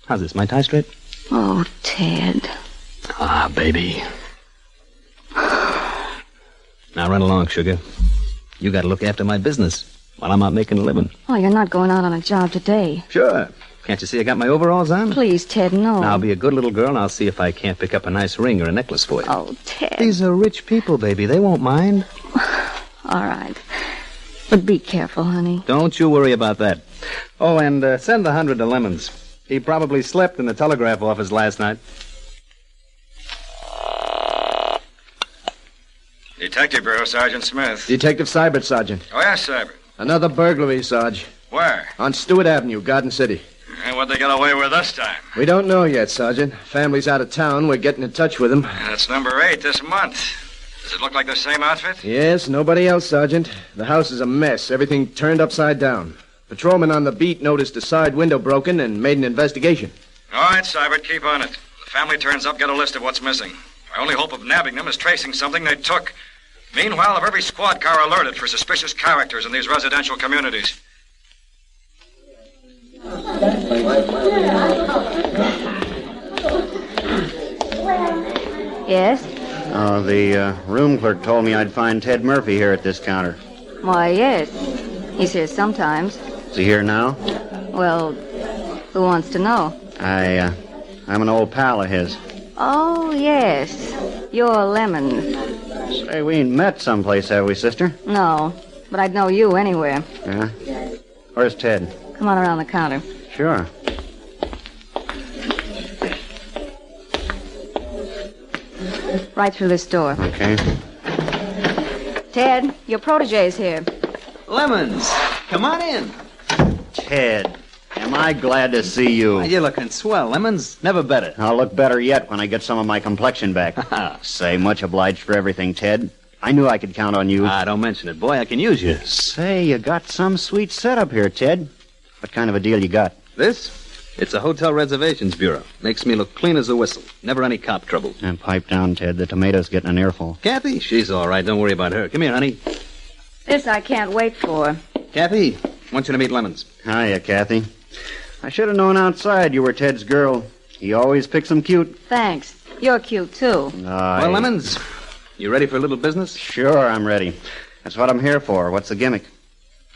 How's this, my tie straight? Oh, Ted. Ah, baby. Now run along, sugar. You got to look after my business while I'm out making a living. Oh, you're not going out on a job today. Sure. Can't you see I got my overalls on? Please, Ted, no. Now, I'll be a good little girl, and I'll see if I can't pick up a nice ring or a necklace for you. Oh, Ted. These are rich people, baby. They won't mind. All right. But be careful, honey. Don't you worry about that. Oh, and send the 100 to Lemons. He probably slept in the telegraph office last night. Detective Bureau, Sergeant Smith. Detective Seibert, Sergeant. Oh, yes, Seibert. Another burglary, Sarge. Where? On Stewart Avenue, Garden City. And what'd they get away with this time? We don't know yet, Sergeant. Family's out of town. We're getting in touch with them. That's number 8 this month. Does it look like the same outfit? Yes, nobody else, Sergeant. The house is a mess. Everything turned upside down. Patrolman on the beat noticed a side window broken and made an investigation. All right, Sybert, keep on it. If the family turns up, get a list of what's missing. Our only hope of nabbing them is tracing something they took. Meanwhile, have every squad car alerted for suspicious characters in these residential communities. Yes? The room clerk told me I'd find Ted Murphy here at this counter. Why, yes. He's here sometimes. Is he here now? Well, who wants to know? I'm an old pal of his. Oh, yes. You're Lemons. Say, we ain't met someplace, have we, sister? No, but I'd know you anywhere. Yeah? Where's Ted? Come on around the counter. Sure. Right through this door. Okay. Ted, your protege's here. Lemons, come on in. Ted, am I glad to see you? Why, you're looking swell, Lemons. Never better. I'll look better yet when I get some of my complexion back. Say, much obliged for everything, Ted. I knew I could count on you. Don't mention it, boy. I can use you. Say, you got some sweet setup here, Ted. What kind of a deal you got? This? It's a hotel reservations bureau. Makes me look clean as a whistle. Never any cop trouble. And pipe down, Ted. The tomato's getting an earful. Kathy? She's all right. Don't worry about her. Come here, honey. This I can't wait for. Kathy, I want you to meet Lemons. Hiya, Kathy. I should have known outside you were Ted's girl. He always picks them cute. Thanks. You're cute, too. Well, Lemons, you ready for a little business? Sure, I'm ready. That's what I'm here for. What's the gimmick?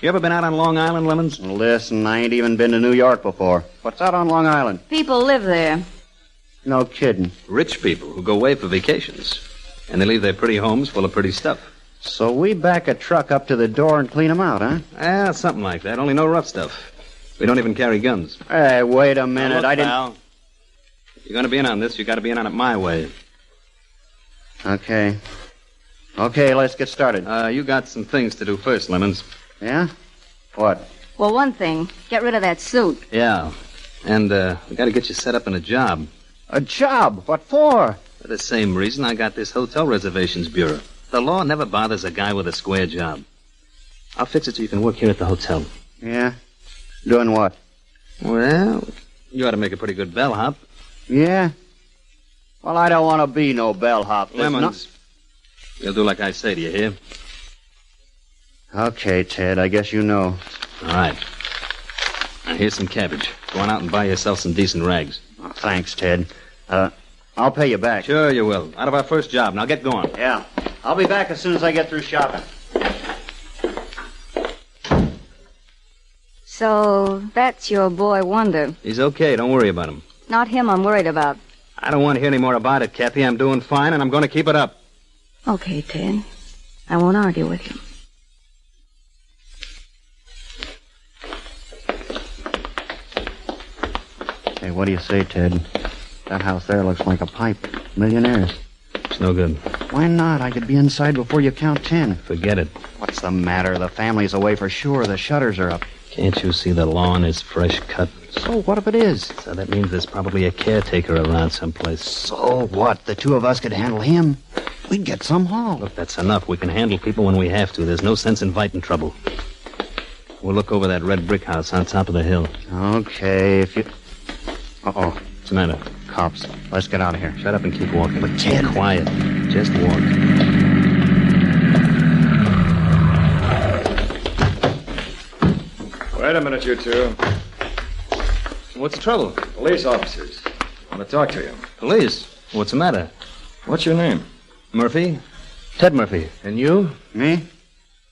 You ever been out on Long Island, Lemons? Listen, I ain't even been to New York before. What's out on Long Island? People live there. No kidding. Rich people who go away for vacations. And they leave their pretty homes full of pretty stuff. So we back a truck up to the door and clean them out, huh? Yeah, something like that. Only no rough stuff. We don't even carry guns. Hey, wait a minute. Look, I didn't... pal, if you're going to be in on this, you got to be in on it my way. Okay. Okay, let's get started. You got some things to do first, Lemons. Yeah? What? Well, one thing. Get rid of that suit. Yeah. And we got to get you set up in a job. A job? What for? For the same reason I got this hotel reservations bureau. The law never bothers a guy with a square job. I'll fix it so you can work here at the hotel. Yeah? Doing what? Well, you ought to make a pretty good bellhop. Yeah? Well, I don't want to be no bellhop. Lemons, you'll do like I say, do you hear? Okay, Ted, I guess you know. All right. Now, here's some cabbage. Go on out and buy yourself some decent rags. Oh, thanks, Ted. I'll pay you back. Sure you will. Out of our first job. Now get going. Yeah. I'll be back as soon as I get through shopping. So, that's your boy Wonder. He's okay. Don't worry about him. Not him I'm worried about. I don't want to hear any more about it, Kathy. I'm doing fine, and I'm going to keep it up. Okay, Ted. I won't argue with you. Hey, what do you say, Ted? That house there looks like a pipe. Millionaires. It's no good. Why not? I could be inside before you count 10. Forget it. What's the matter? The family's away for sure. The shutters are up. Can't you see the lawn is fresh cut? So what if it is? So that means there's probably a caretaker around someplace. So what? The two of us could handle him. We'd get some haul. Look, that's enough. We can handle people when we have to. There's no sense inviting trouble. We'll look over that red brick house on top of the hill. Okay, if you... Uh-oh. What's the matter? Cops. Let's get out of here. Shut up and keep walking. But Ted... Quiet. Just walk. Wait a minute, you two. What's the trouble? Police officers. I want to talk to you. Police? What's the matter? What's your name? Murphy. Ted Murphy. And you? Me?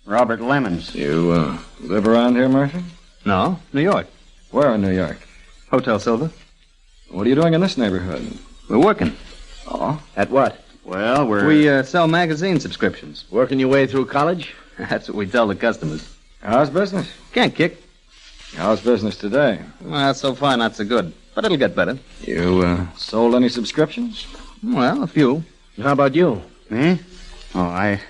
Robert Lemons. You, live around here, Murphy? No, New York. Where in New York? Hotel Silver. What are you doing in this neighborhood? We're working. Oh? At what? Well, We sell magazine subscriptions. Working your way through college? That's what we tell the customers. How's business? Can't kick. How's business today? Well, so far not so good, but it'll get better. You, sold any subscriptions? Well, a few. How about you? Me? Oh, I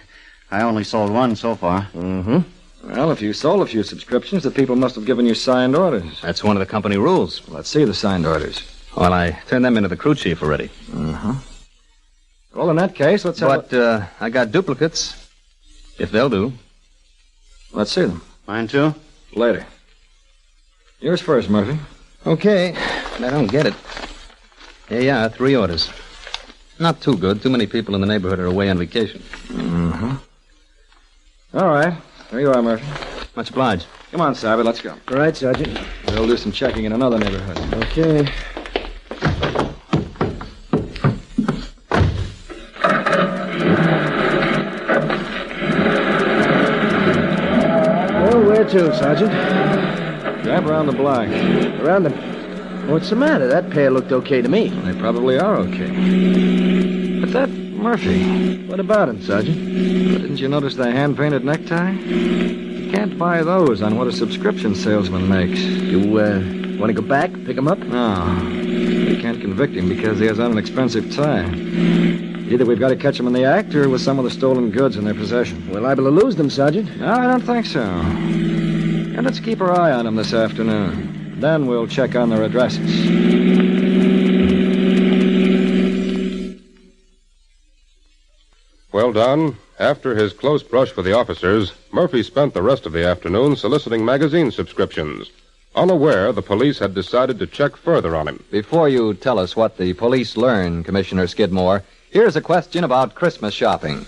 only sold one so far. Mm-hmm. Well, if you sold a few subscriptions, the people must have given you signed orders. That's one of the company rules. Let's see the signed orders. Well, I turned them into the crew chief already. Uh-huh. Well, in that case, let's have... But I got duplicates, if they'll do. Let's see them. Mine, too? Later. Yours first, Murphy. Okay. I don't get it. Here you are, 3 orders. Not too good. Too many people in the neighborhood are away on vacation. Mm-hmm. All right. There you are, Murphy. Much obliged. Come on, Savvy, let's go. All right, Sergeant. We'll do some checking in another neighborhood. Okay. Well, where to, Sergeant? Grab around the block. Around the... What's the matter? That pair looked okay to me. They probably are okay. But that Murphy... What about him, Sergeant? Didn't you notice the hand-painted necktie? You can't buy those on what a subscription salesman makes. You, want to go back, pick him up? No. You can't convict him because he has on an expensive tie. Either we've got to catch him in the act or with some of the stolen goods in their possession. We're liable to lose them, Sergeant. No, I don't think so. And let's keep our eye on them this afternoon. Then we'll check on their addresses. Well, Don, after his close brush with the officers, Murphy spent the rest of the afternoon soliciting magazine subscriptions, unaware the police had decided to check further on him. Before you tell us what the police learned, Commissioner Skidmore, here's a question about Christmas shopping.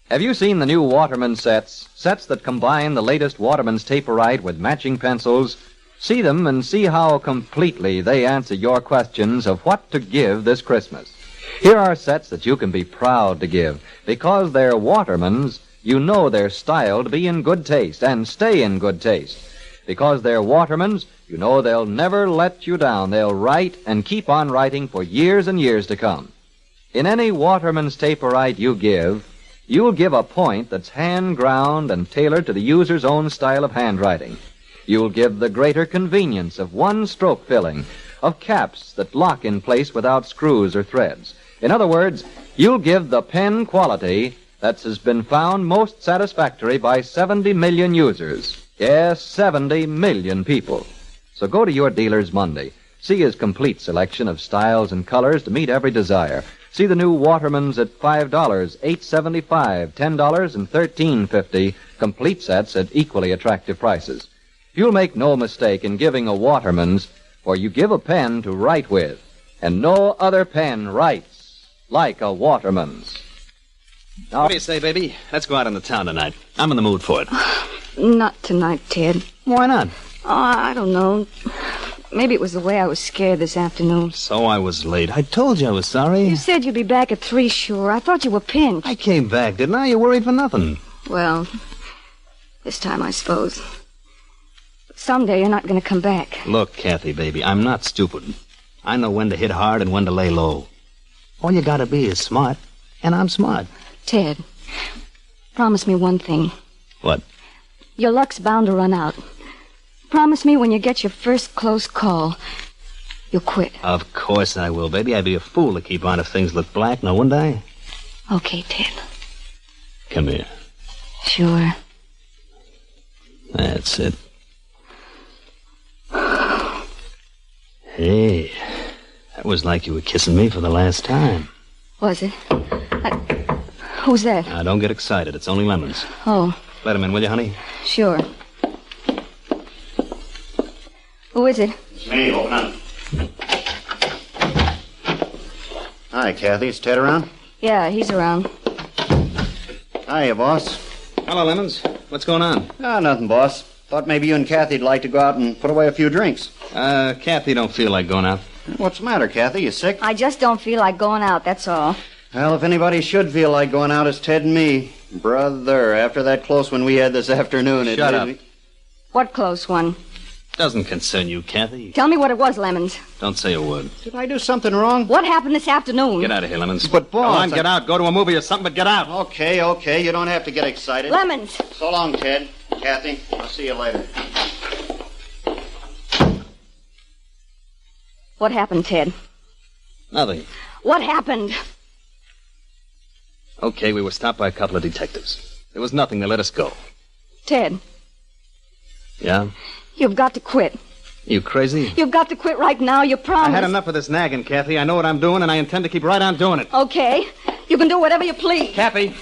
Have you seen the new Waterman sets that combine the latest Waterman's Taperite with matching pencils? See them and see how completely they answer your questions of what to give this Christmas. Here are sets that you can be proud to give. Because they're Watermans, you know their style to be in good taste and stay in good taste. Because they're Watermans, you know they'll never let you down. They'll write and keep on writing for years and years to come. In any Waterman's Taperite you give, you'll give a point that's hand-ground and tailored to the user's own style of handwriting. You'll give the greater convenience of one-stroke filling, of caps that lock in place without screws or threads. In other words, you'll give the pen quality that has been found most satisfactory by 70 million users. Yes, 70 million people. So go to your dealer's Monday. See his complete selection of styles and colors to meet every desire. See the new Watermans at $5, $8.75, $10, and $13.50, complete sets at equally attractive prices. You'll make no mistake in giving a Waterman's, for you give a pen to write with, and no other pen writes like a Waterman's. Now, what do you say, baby? Let's go out in the town tonight. I'm in the mood for it. Not tonight, Ted. Why not? Oh, I don't know. Maybe it was the way I was scared this afternoon. So I was late. I told you I was sorry. You said you'd be back at 3, sure. I thought you were pinched. I came back, didn't I? You worried for nothing. Well, this time, I suppose. But someday you're not going to come back. Look, Kathy, baby, I'm not stupid. I know when to hit hard and when to lay low. All you gotta be is smart, and I'm smart. Ted, promise me one thing. What? Your luck's bound to run out. Promise me when you get your first close call, you'll quit. Of course I will, baby. I'd be a fool to keep on if things look black, now wouldn't I? Okay, Ted. Come here. Sure. That's it. Hey, that was like you were kissing me for the last time. Was it? Who's that? Now, don't get excited. It's only Lemons. Oh. Let him in, will you, honey? Sure. Who is it? It's me. Open up. Hi, Kathy. Is Ted around? Yeah, he's around. Hiya, boss. Hello, Lemons. What's going on? Nothing, boss. Thought maybe you and Kathy'd like to go out and put away a few drinks. Kathy don't feel like going out. What's the matter, Kathy? You sick? I just don't feel like going out, that's all. Well, if anybody should feel like going out, it's Ted and me. Brother, after that close one we had this afternoon... Shut up. What close one? Doesn't concern you, Kathy. Tell me what it was, Lemons. Don't say a word. Did I do something wrong? What happened this afternoon? Get out of here, Lemons. But, boss... Go on, get out. Go to a movie or something, but get out. Okay. You don't have to get excited. Lemons. So long, Ted. Kathy, I'll see you later. What happened, Ted? Nothing. What happened? Okay, we were stopped by a couple of detectives. There was nothing. They let us go. Ted, Yeah? You've got to quit. You crazy? You've got to quit right now, you promise. I had enough of this nagging, Kathy. I know what I'm doing, and I intend to keep right on doing it. Okay. You can do whatever you please. Kathy!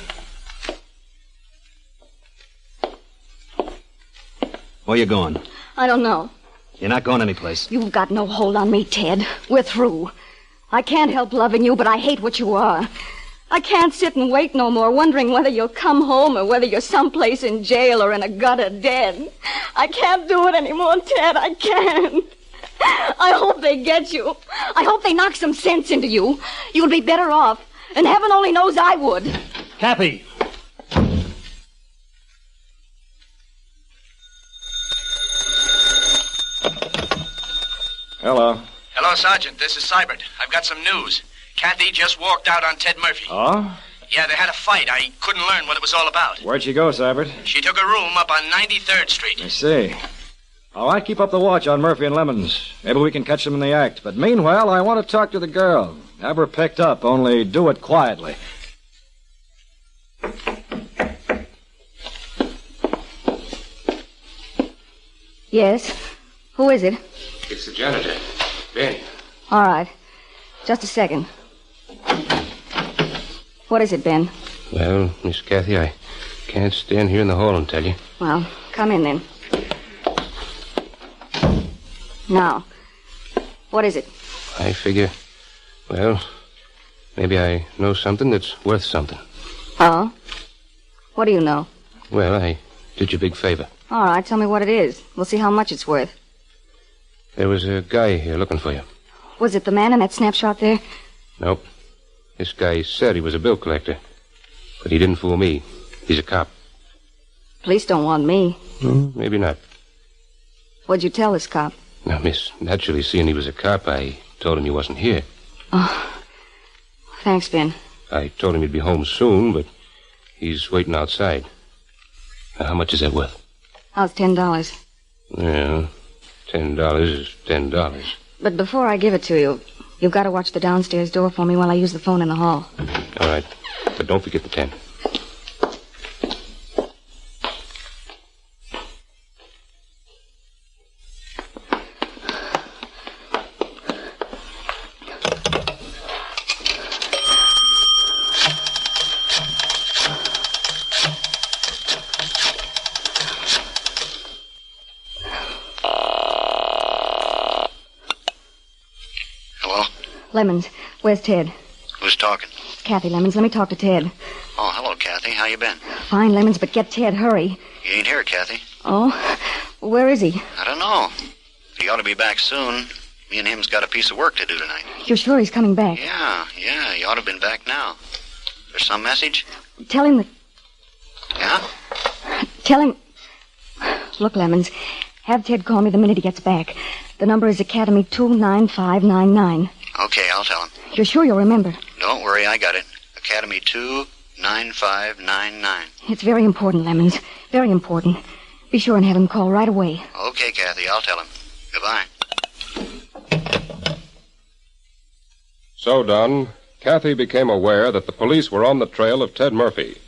Where you going? I don't know. You're not going anyplace. You've got no hold on me, Ted. We're through. I can't help loving you, but I hate what you are. I can't sit and wait no more, wondering whether you'll come home or whether you're someplace in jail or in a gutter dead. I can't do it anymore, Ted. I can't. I hope they get you. I hope they knock some sense into you. You'll be better off. And heaven only knows I would. Kathy! Hello. Hello, Sergeant. This is Seibert. I've got some news. Kathy just walked out on Ted Murphy. Oh? Yeah, they had a fight. I couldn't learn what it was all about. Where'd she go, Seibert? She took a room up on 93rd Street. I see. All right, keep up the watch on Murphy and Lemons. Maybe we can catch them in the act. But meanwhile, I want to talk to the girl. Have her picked up, only do it quietly. Yes? Who is it? It's the janitor, Ben. All right. Just a second. What is it, Ben? Well, Miss Kathy, I can't stand here in the hall and tell you. Well, come in then. Now, what is it? I figure, well, maybe I know something that's worth something. Oh? What do you know? Well, I did you a big favor. All right, tell me what it is. We'll see how much it's worth. There was a guy here looking for you. Was it the man in that snapshot there? Nope. This guy said he was a bill collector. But he didn't fool me. He's a cop. Police don't want me. Maybe not. What'd you tell this cop? Now, miss, naturally, seeing he was a cop, I told him you wasn't here. Oh. Thanks, Ben. I told him he'd be home soon, but he's waiting outside. Now, how much is that worth? How's $10? Yeah, $10 is $10. But before I give it to you, you've got to watch the downstairs door for me while I use the phone in the hall. All right, but don't forget the 10. Lemons, where's Ted? Who's talking? It's Kathy, Lemons. Let me talk to Ted. Oh, hello, Kathy. How you been? Fine, Lemons, but get Ted. Hurry. He ain't here, Kathy. Oh? Where is he? I don't know. He ought to be back soon. Me and him's got a piece of work to do tonight. You're sure he's coming back? Yeah, he ought to have been back now. There's some message? Tell him that... Yeah? Tell him... Look, Lemons, have Ted call me the minute he gets back. The number is Academy 29599. Okay, I'll tell him. You're sure you'll remember? Don't worry, I got it. Academy 29599. It's very important, Lemons. Very important. Be sure and have him call right away. Okay, Kathy, I'll tell him. Goodbye. So done, Kathy became aware that the police were on the trail of Ted Murphy.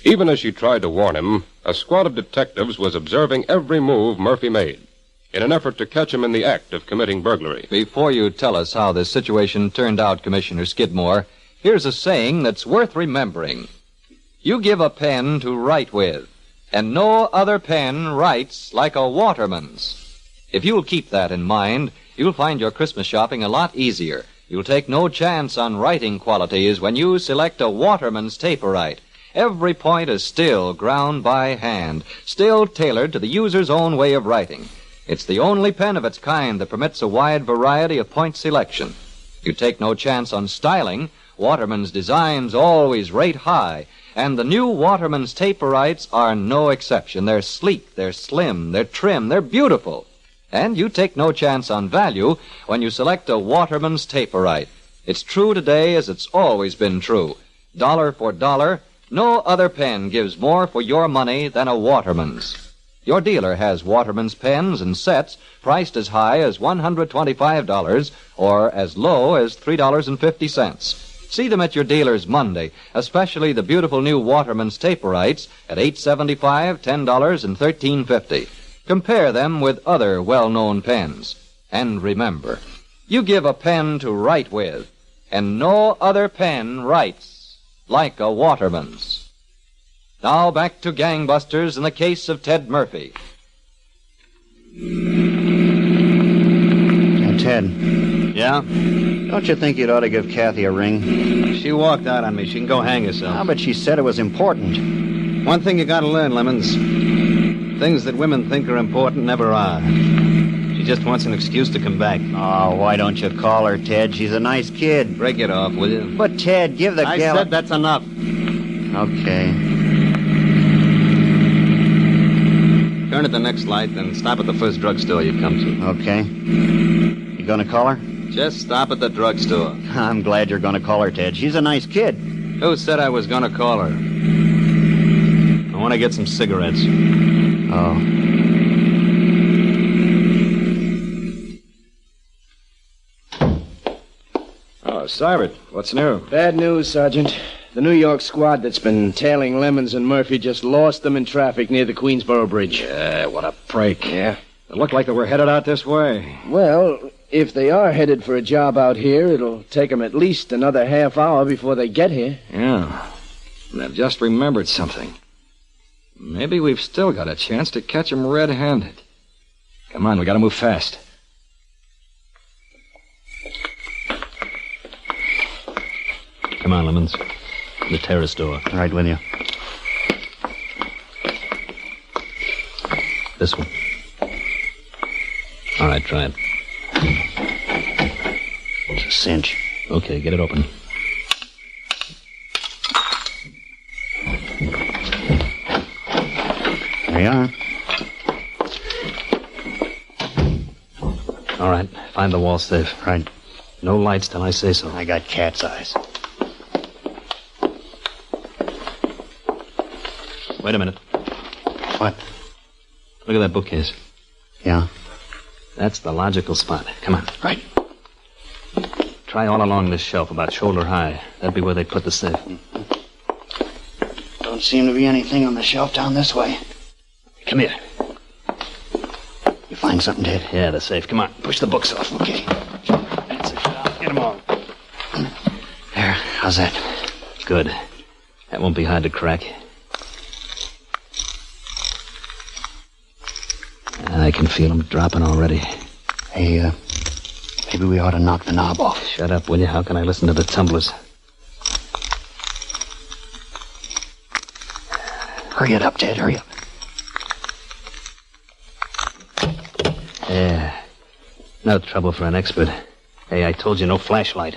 Even as she tried to warn him, a squad of detectives was observing every move Murphy made in an effort to catch him in the act of committing burglary. Before you tell us how this situation turned out, Commissioner Skidmore, here's a saying that's worth remembering. You give a pen to write with, and no other pen writes like a waterman's. If you'll keep that in mind, you'll find your Christmas shopping a lot easier. You'll take no chance on writing qualities when you select a waterman's tape-write. Every point is still ground by hand, still tailored to the user's own way of writing. It's the only pen of its kind that permits a wide variety of point selection. You take no chance on styling. Waterman's designs always rate high, and the new Waterman's tape-writes are no exception. They're sleek, they're slim, they're trim, they're beautiful. And you take no chance on value when you select a Waterman's tape-write. It's true today as it's always been true. Dollar for dollar, no other pen gives more for your money than a Waterman's. Your dealer has Waterman's pens and sets priced as high as $125 or as low as $3.50. See them at your dealers Monday, especially the beautiful new Waterman's tape-writes at $8.75, $10, and $13.50. Compare them with other well-known pens. And remember, you give a pen to write with, and no other pen writes like a Waterman's. Now back to Gangbusters in the case of Ted Murphy. Now, Ted. Yeah? Don't you think you'd ought to give Kathy a ring? She walked out on me. She can go hang herself. Ah, but she said it was important. One thing you gotta learn, Lemons. Things that women think are important never are. She just wants an excuse to come back. Oh, why don't you call her, Ted? She's a nice kid. Break it off, will you? But, Ted, give the gal... I said that's enough. Okay. Turn at the next light, then stop at the first drugstore you come to. Okay. You gonna call her? Just stop at the drugstore. I'm glad you're gonna call her, Ted. She's a nice kid. Who said I was gonna call her? I want to get some cigarettes. Oh. Oh, Cybert, what's new? Bad news, Sergeant. The New York squad that's been tailing Lemons and Murphy just lost them in traffic near the Queensboro Bridge. Yeah, what a break. Yeah. It looked like they were headed out this way. Well, if they are headed for a job out here, it'll take them at least another half hour before they get here. Yeah. And I've just remembered something. Maybe we've still got a chance to catch them red-handed. Come on, we gotta move fast. Come on, Lemons. The terrace door. Right with you. This one. All right, try it. It's a cinch. Okay, get it open. There you are. All right, find the wall safe. Right. No lights till I say so. I got cat's eyes. Wait a minute. What? Look at that bookcase. Yeah? That's the logical spot. Come on. Right. Try all along this shelf, about shoulder high. That'd be where they put the safe. Don't seem to be anything on the shelf down this way. Come here. You find something, Ted? Yeah, the safe. Come on. Push the books off. Okay. That's it. Get them all. There. How's that? Good. That won't be hard to crack. I can feel them dropping already. Hey, maybe we ought to knock the knob off. Shut up, will you? How can I listen to the tumblers? Hurry it up, Ted. Hurry up. Yeah. No trouble for an expert. Hey, I told you no flashlight.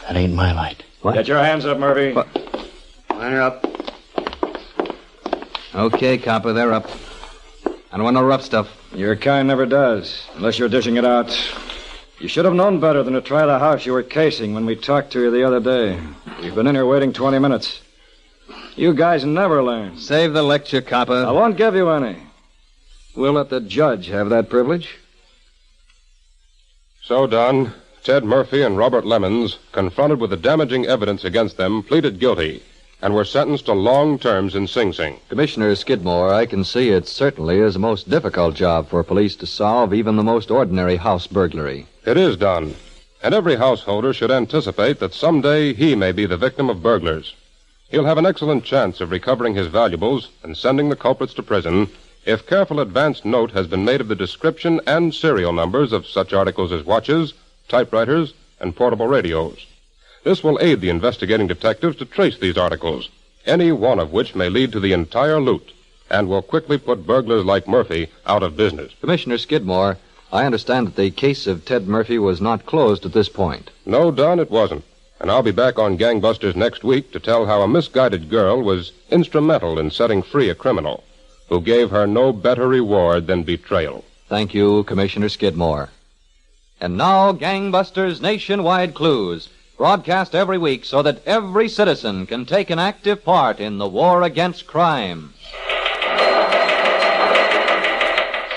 That ain't my light. What? Get your hands up, Murphy. What? Line her up. Okay, copper, they're up. I don't want no rough stuff. Your kind never does, unless you're dishing it out. You should have known better than to try the house you were casing when we talked to you the other day. We've been in here waiting 20 minutes. You guys never learn. Save the lecture, copper. I won't give you any. We'll let the judge have that privilege. So done. Ted Murphy and Robert Lemons, confronted with the damaging evidence against them, pleaded guilty and were sentenced to long terms in Sing Sing. Commissioner Skidmore, I can see it certainly is a most difficult job for police to solve even the most ordinary house burglary. It is done, and every householder should anticipate that someday he may be the victim of burglars. He'll have an excellent chance of recovering his valuables and sending the culprits to prison if careful advance note has been made of the description and serial numbers of such articles as watches, typewriters, and portable radios. This will aid the investigating detectives to trace these articles, any one of which may lead to the entire loot, and will quickly put burglars like Murphy out of business. Commissioner Skidmore, I understand that the case of Ted Murphy was not closed at this point. No, Don, it wasn't. And I'll be back on Gangbusters next week to tell how a misguided girl was instrumental in setting free a criminal who gave her no better reward than betrayal. Thank you, Commissioner Skidmore. And now, Gangbusters Nationwide Clues, broadcast every week so that every citizen can take an active part in the war against crime.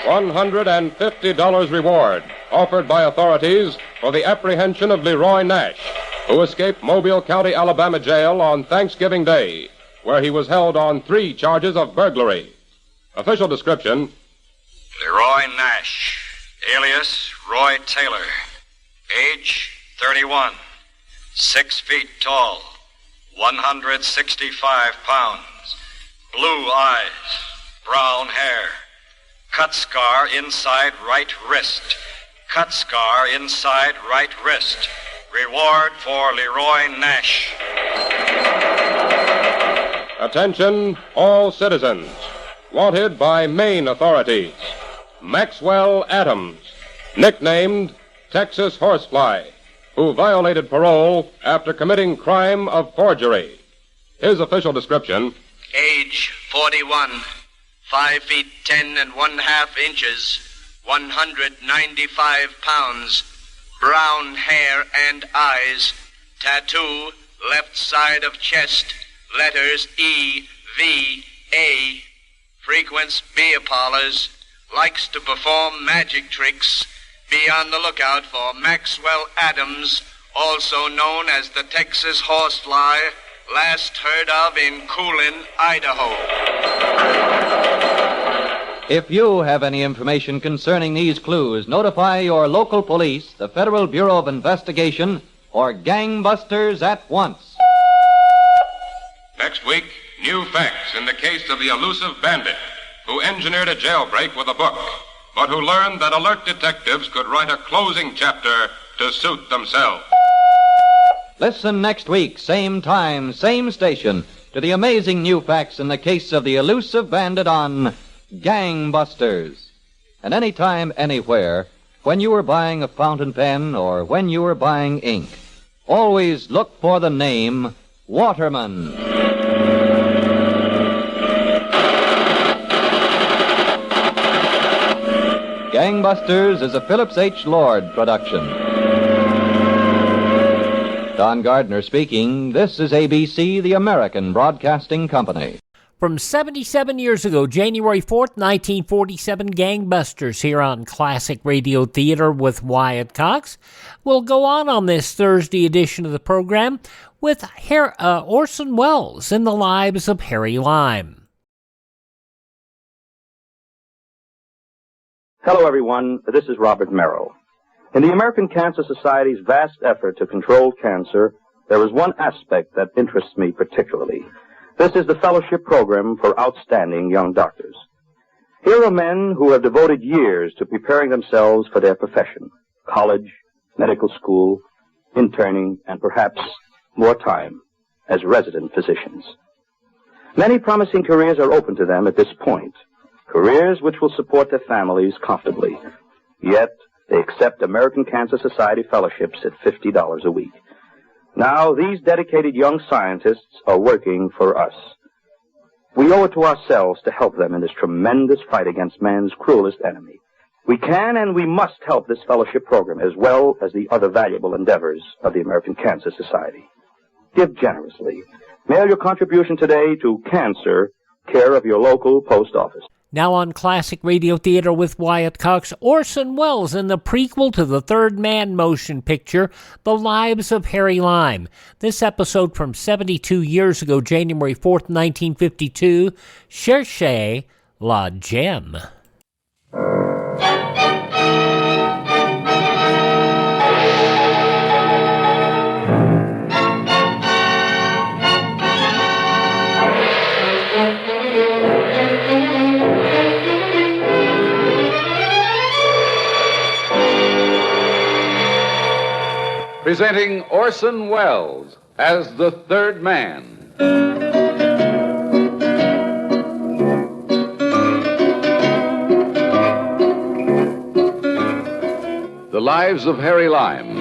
$150 reward offered by authorities for the apprehension of Leroy Nash, who escaped Mobile County, Alabama jail on Thanksgiving Day, where he was held on 3 charges of burglary. Official description: Leroy Nash, alias Roy Taylor. Age 31. 6 feet tall. 165 pounds. Blue eyes. Brown hair. Cut scar inside right wrist. Cut scar inside right wrist. Reward for Leroy Nash. Attention, all citizens. Wanted by Maine authorities. Maxwell Adams, nicknamed Texas Horsefly, who violated parole after committing crime of forgery. His official description: age 41, 5 feet 10 and 1/2 inches, 195 pounds, brown hair and eyes, tattoo, left side of chest, letters E-V-A, frequents beer parlors, likes to perform magic tricks. Be on the lookout for Maxwell Adams, also known as the Texas Horsefly, last heard of in Coolin, Idaho. If you have any information concerning these clues, notify your local police, the Federal Bureau of Investigation, or Gangbusters at once. Next week, new facts in the case of the Elusive Bandit, who engineered a jailbreak with a book, but who learned that alert detectives could write a closing chapter to suit themselves. Listen next week, same time, same station, to the amazing new facts in the case of the Elusive Bandit on Gangbusters. And anytime, anywhere, when you are buying a fountain pen or when you are buying ink, always look for the name Waterman. Gangbusters is a Phillips H. Lord production. Don Gardner speaking. This is ABC, the American Broadcasting Company. From 77 years ago, January 4th, 1947, Gangbusters here on Classic Radio Theater with Wyatt Cox. We'll go on this Thursday edition of the program with Orson Welles in The Lives of Harry Lime. Hello, everyone. This is Robert Merrill. In the American Cancer Society's vast effort to control cancer, there is one aspect that interests me particularly. This is the fellowship program for outstanding young doctors. Here are men who have devoted years to preparing themselves for their profession: college, medical school, interning, and perhaps more time as resident physicians. Many promising careers are open to them at this point, careers which will support their families comfortably. Yet, they accept American Cancer Society fellowships at $50 a week. Now, these dedicated young scientists are working for us. We owe it to ourselves to help them in this tremendous fight against man's cruelest enemy. We can and we must help this fellowship program as well as the other valuable endeavors of the American Cancer Society. Give generously. Mail your contribution today to Cancer, care of your local post office. Now on Classic Radio Theater with Wyatt Cox, Orson Welles in the prequel to the Third Man motion picture, The Lives of Harry Lime. This episode from 72 years ago, January 4th, 1952, Cherchez la Gemme. Presenting Orson Welles as the Third Man. The Lives of Harry Lime.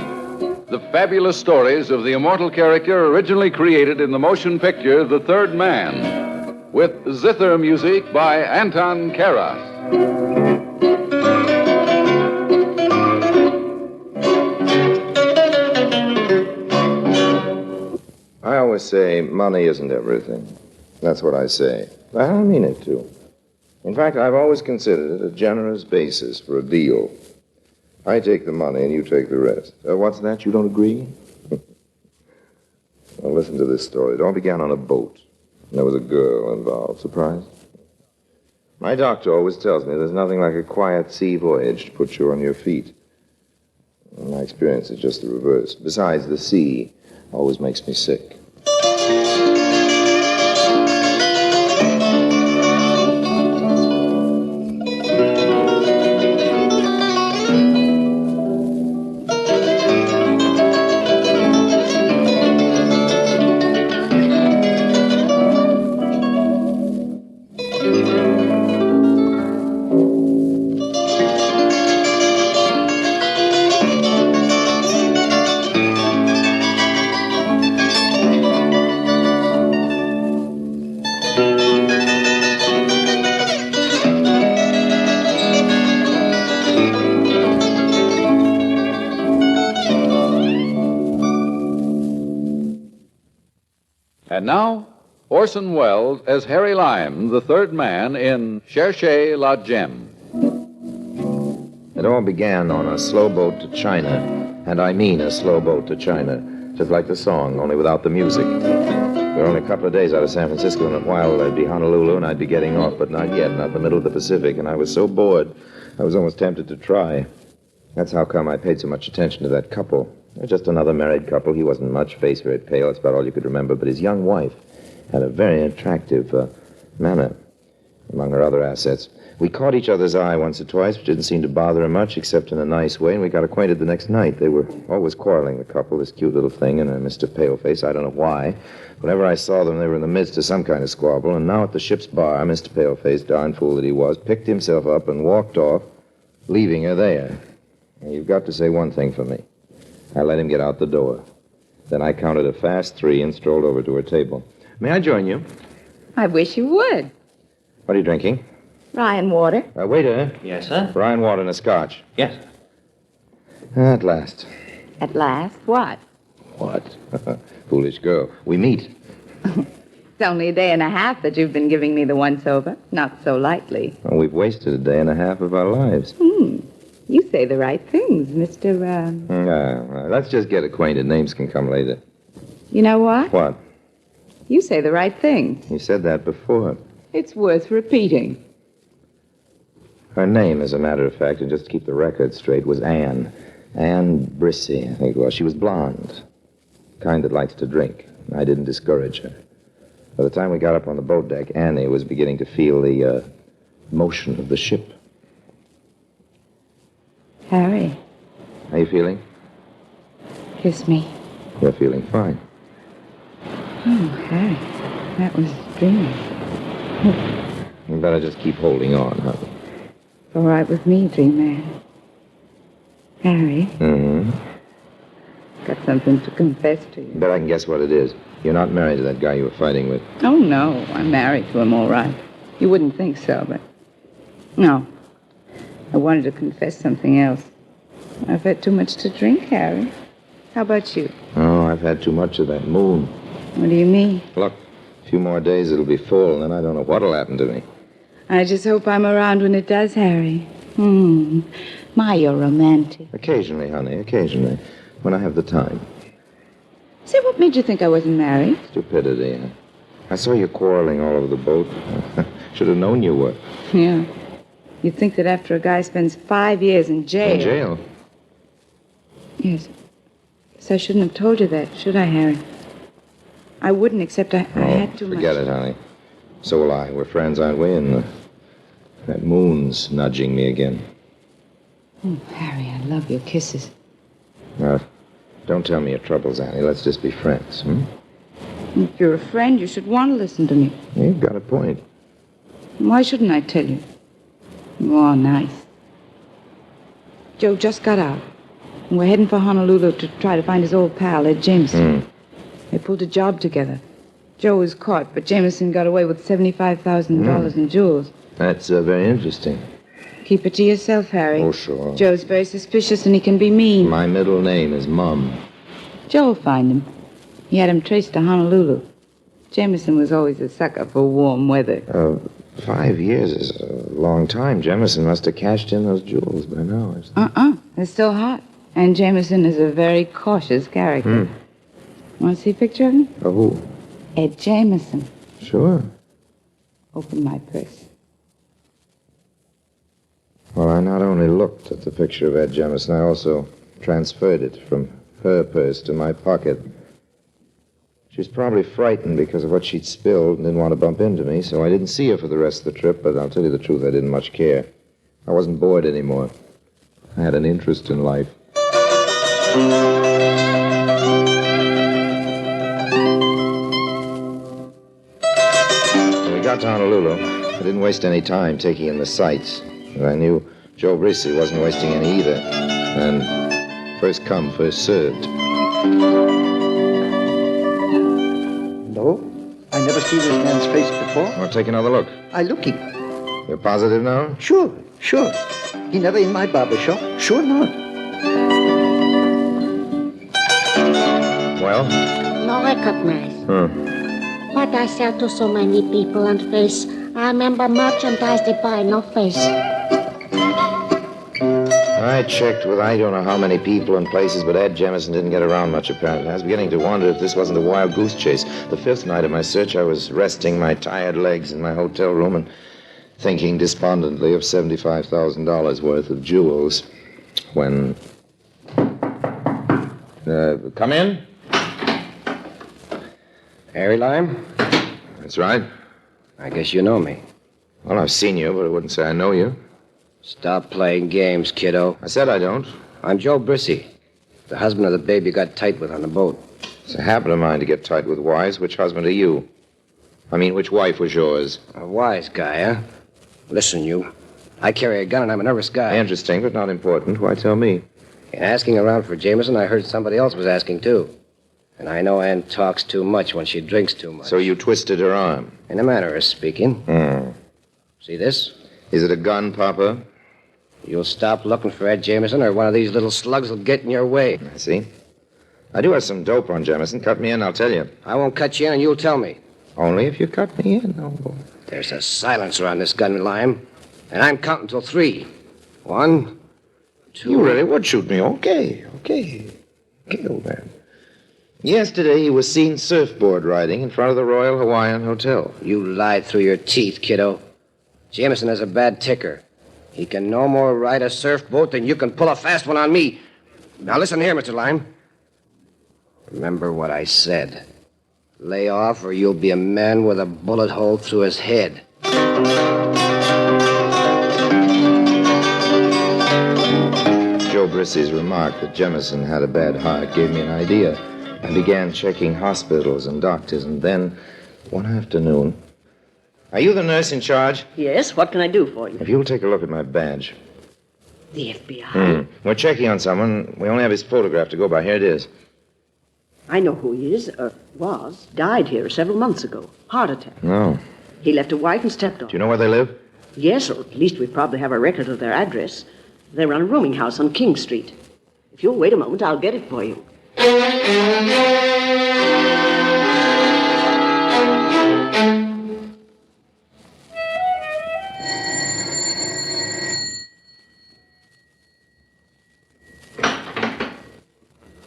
The fabulous stories of the immortal character originally created in the motion picture The Third Man, with zither music by Anton Karas. I always say money isn't everything. That's what I say. I don't mean it to. In fact, I've always considered it a generous basis for a deal. I take the money and you take the rest. What's that? You don't agree? Well, listen to this story. It all began on a boat. And there was a girl involved. Surprised? My doctor always tells me there's nothing like a quiet sea voyage to put you on your feet. My experience is just the reverse. Besides, the sea always makes me sick. And now, Orson Welles as Harry Lime, the third man in Cherchez la Gemme. It all began on a slow boat to China, and I mean a slow boat to China, just like the song, only without the music. We were only a couple of days out of San Francisco, and in a while I'd be Honolulu, and I'd be getting off, but not yet, not in the middle of the Pacific, and I was so bored, I was almost tempted to try. That's how come I paid so much attention to that couple. They're just another married couple. He wasn't much, face very pale, that's about all you could remember, but his young wife had a very attractive manner, among her other assets. We caught each other's eye once or twice, which didn't seem to bother her much, except in a nice way, and we got acquainted the next night. They were always quarreling, the couple, this cute little thing and Mr. Paleface. I don't know why. Whenever I saw them, they were in the midst of some kind of squabble, and now at the ship's bar, Mr. Paleface, darn fool that he was, picked himself up and walked off, leaving her there. And you've got to say one thing for me. I let him get out the door. Then I counted a fast 3 and strolled over to her table. May I join you? I wish you would. What are you drinking? Rye and water. Waiter. Yes, sir. Rye and water and a scotch. Yes. At last. At last, what? What? Foolish girl. We meet. It's only a day and a half that you've been giving me the once-over. Not so lightly. Well, we've wasted a day and a half of our lives. You say the right things, Mr. Let's just get acquainted. Names can come later. You know what? What? You say the right things. You said that before. It's worth repeating. Her name, as a matter of fact, and just to keep the record straight, was Anne. Anne Brissy, I think it was. She was blonde. Kind that likes to drink. I didn't discourage her. By the time we got up on the boat deck, Annie was beginning to feel the motion of the ship. Harry. How you feeling? Kiss me. You're feeling fine. Oh, Harry. That was dreamy. You better just keep holding on, huh? All right with me, dream man. Harry. Mm-hmm. Got something to confess to you. Bet I can guess what it is. You're not married to that guy you were fighting with. Oh, no. I'm married to him, all right. You wouldn't think so, but... No. I wanted to confess something else. I've had too much to drink, Harry. How about you? Oh, I've had too much of that moon. What do you mean? Look, a few more days it'll be full, and then I don't know what'll happen to me. I just hope I'm around when it does, Harry. My, you're romantic. Occasionally, honey, occasionally. When I have the time. Say, what made you think I wasn't married? Stupidity. I saw you quarreling all over the boat. Should have known you were. Yeah. You'd think that after a guy spends 5 years in jail... In jail? Yes. So I shouldn't have told you that, should I, Harry? I wouldn't, except I had too much. Forget it, honey. So will I. We're friends, aren't we? And that moon's nudging me again. Oh, Harry, I love your kisses. Don't tell me your troubles, Annie. Let's just be friends, If you're a friend, you should want to listen to me. You've got a point. Why shouldn't I tell you? Oh, nice. Joe just got out. And we're heading for Honolulu to try to find his old pal, Ed Jameson. They pulled a job together. Joe was caught, but Jameson got away with $75,000 in jewels. That's very interesting. Keep it to yourself, Harry. Oh, sure. Joe's very suspicious and he can be mean. My middle name is Mum. Joe will find him. He had him traced to Honolulu. Jameson was always a sucker for warm weather. 5 years is a long time. Jameson must have cashed in those jewels by now. They're still hot. And Jameson is a very cautious character. Want to see a picture of him? Of who? Ed Jameson. Sure. Open my purse. Well, I not only looked at the picture of Ed Jemison, I also transferred it from her purse to my pocket. She was probably frightened because of what she'd spilled and didn't want to bump into me, so I didn't see her for the rest of the trip, but I'll tell you the truth, I didn't much care. I wasn't bored anymore. I had an interest in life. When we got to Honolulu, I didn't waste any time taking in the sights. And I knew Joe Bruce wasn't wasting any either. And first come, first served. No, I never seen this man's face before. Well, take another look. I looking. You're positive now? Sure. He never in my barber shop. Sure not. Well? No recognize. But I sell to so many people and face. I remember merchandise they buy, no face. I checked with I don't know how many people and places, but Ed Jemison didn't get around much, apparently. I was beginning to wonder if this wasn't a wild goose chase. The fifth night of my search, I was resting my tired legs in my hotel room and thinking despondently of $75,000 worth of jewels when... come in? Harry Lime? That's right. I guess you know me. Well, I've seen you, but I wouldn't say I know you. Stop playing games, kiddo. I said I don't. I'm Joe Brissy, the husband of the babe you got tight with on the boat. It's a habit of mine to get tight with wives. Which husband are you? I mean, which wife was yours? A wise guy, huh? Listen, you. I carry a gun and I'm a nervous guy. Interesting, but not important. Why tell me? In asking around for Jameson, I heard somebody else was asking, too. And I know Ann talks too much when she drinks too much. So you twisted her arm? In a manner of speaking. See this? Is it a gun, Papa? You'll stop looking for Ed Jameson or one of these little slugs will get in your way. I see. I do have some dope on Jemison. Cut me in, I'll tell you. I won't cut you in and you'll tell me. Only if you cut me in, no boy. There's a silencer on this gun, Lime. And I'm counting till 3. 1, 2... You really would shoot me. Okay, old man. Yesterday he was seen surfboard riding in front of the Royal Hawaiian Hotel. You lied through your teeth, kiddo. Jameson has a bad ticker. He can no more ride a surfboat than you can pull a fast one on me. Now listen here, Mr. Lime. Remember what I said. Lay off or you'll be a man with a bullet hole through his head. Joe Brissy's remark that Jemison had a bad heart gave me an idea. I began checking hospitals and doctors, and then, one afternoon... Are you the nurse in charge? Yes, what can I do for you? If you'll take a look at my badge. The FBI? We're checking on someone. We only have his photograph to go by. Here it is. I know who he is, was. Died here several months ago. Heart attack. No. He left a wife and stepdaughter. Do you know where they live? Yes, or at least we probably have a record of their address. They run a rooming house on King Street. If you'll wait a moment, I'll get it for you.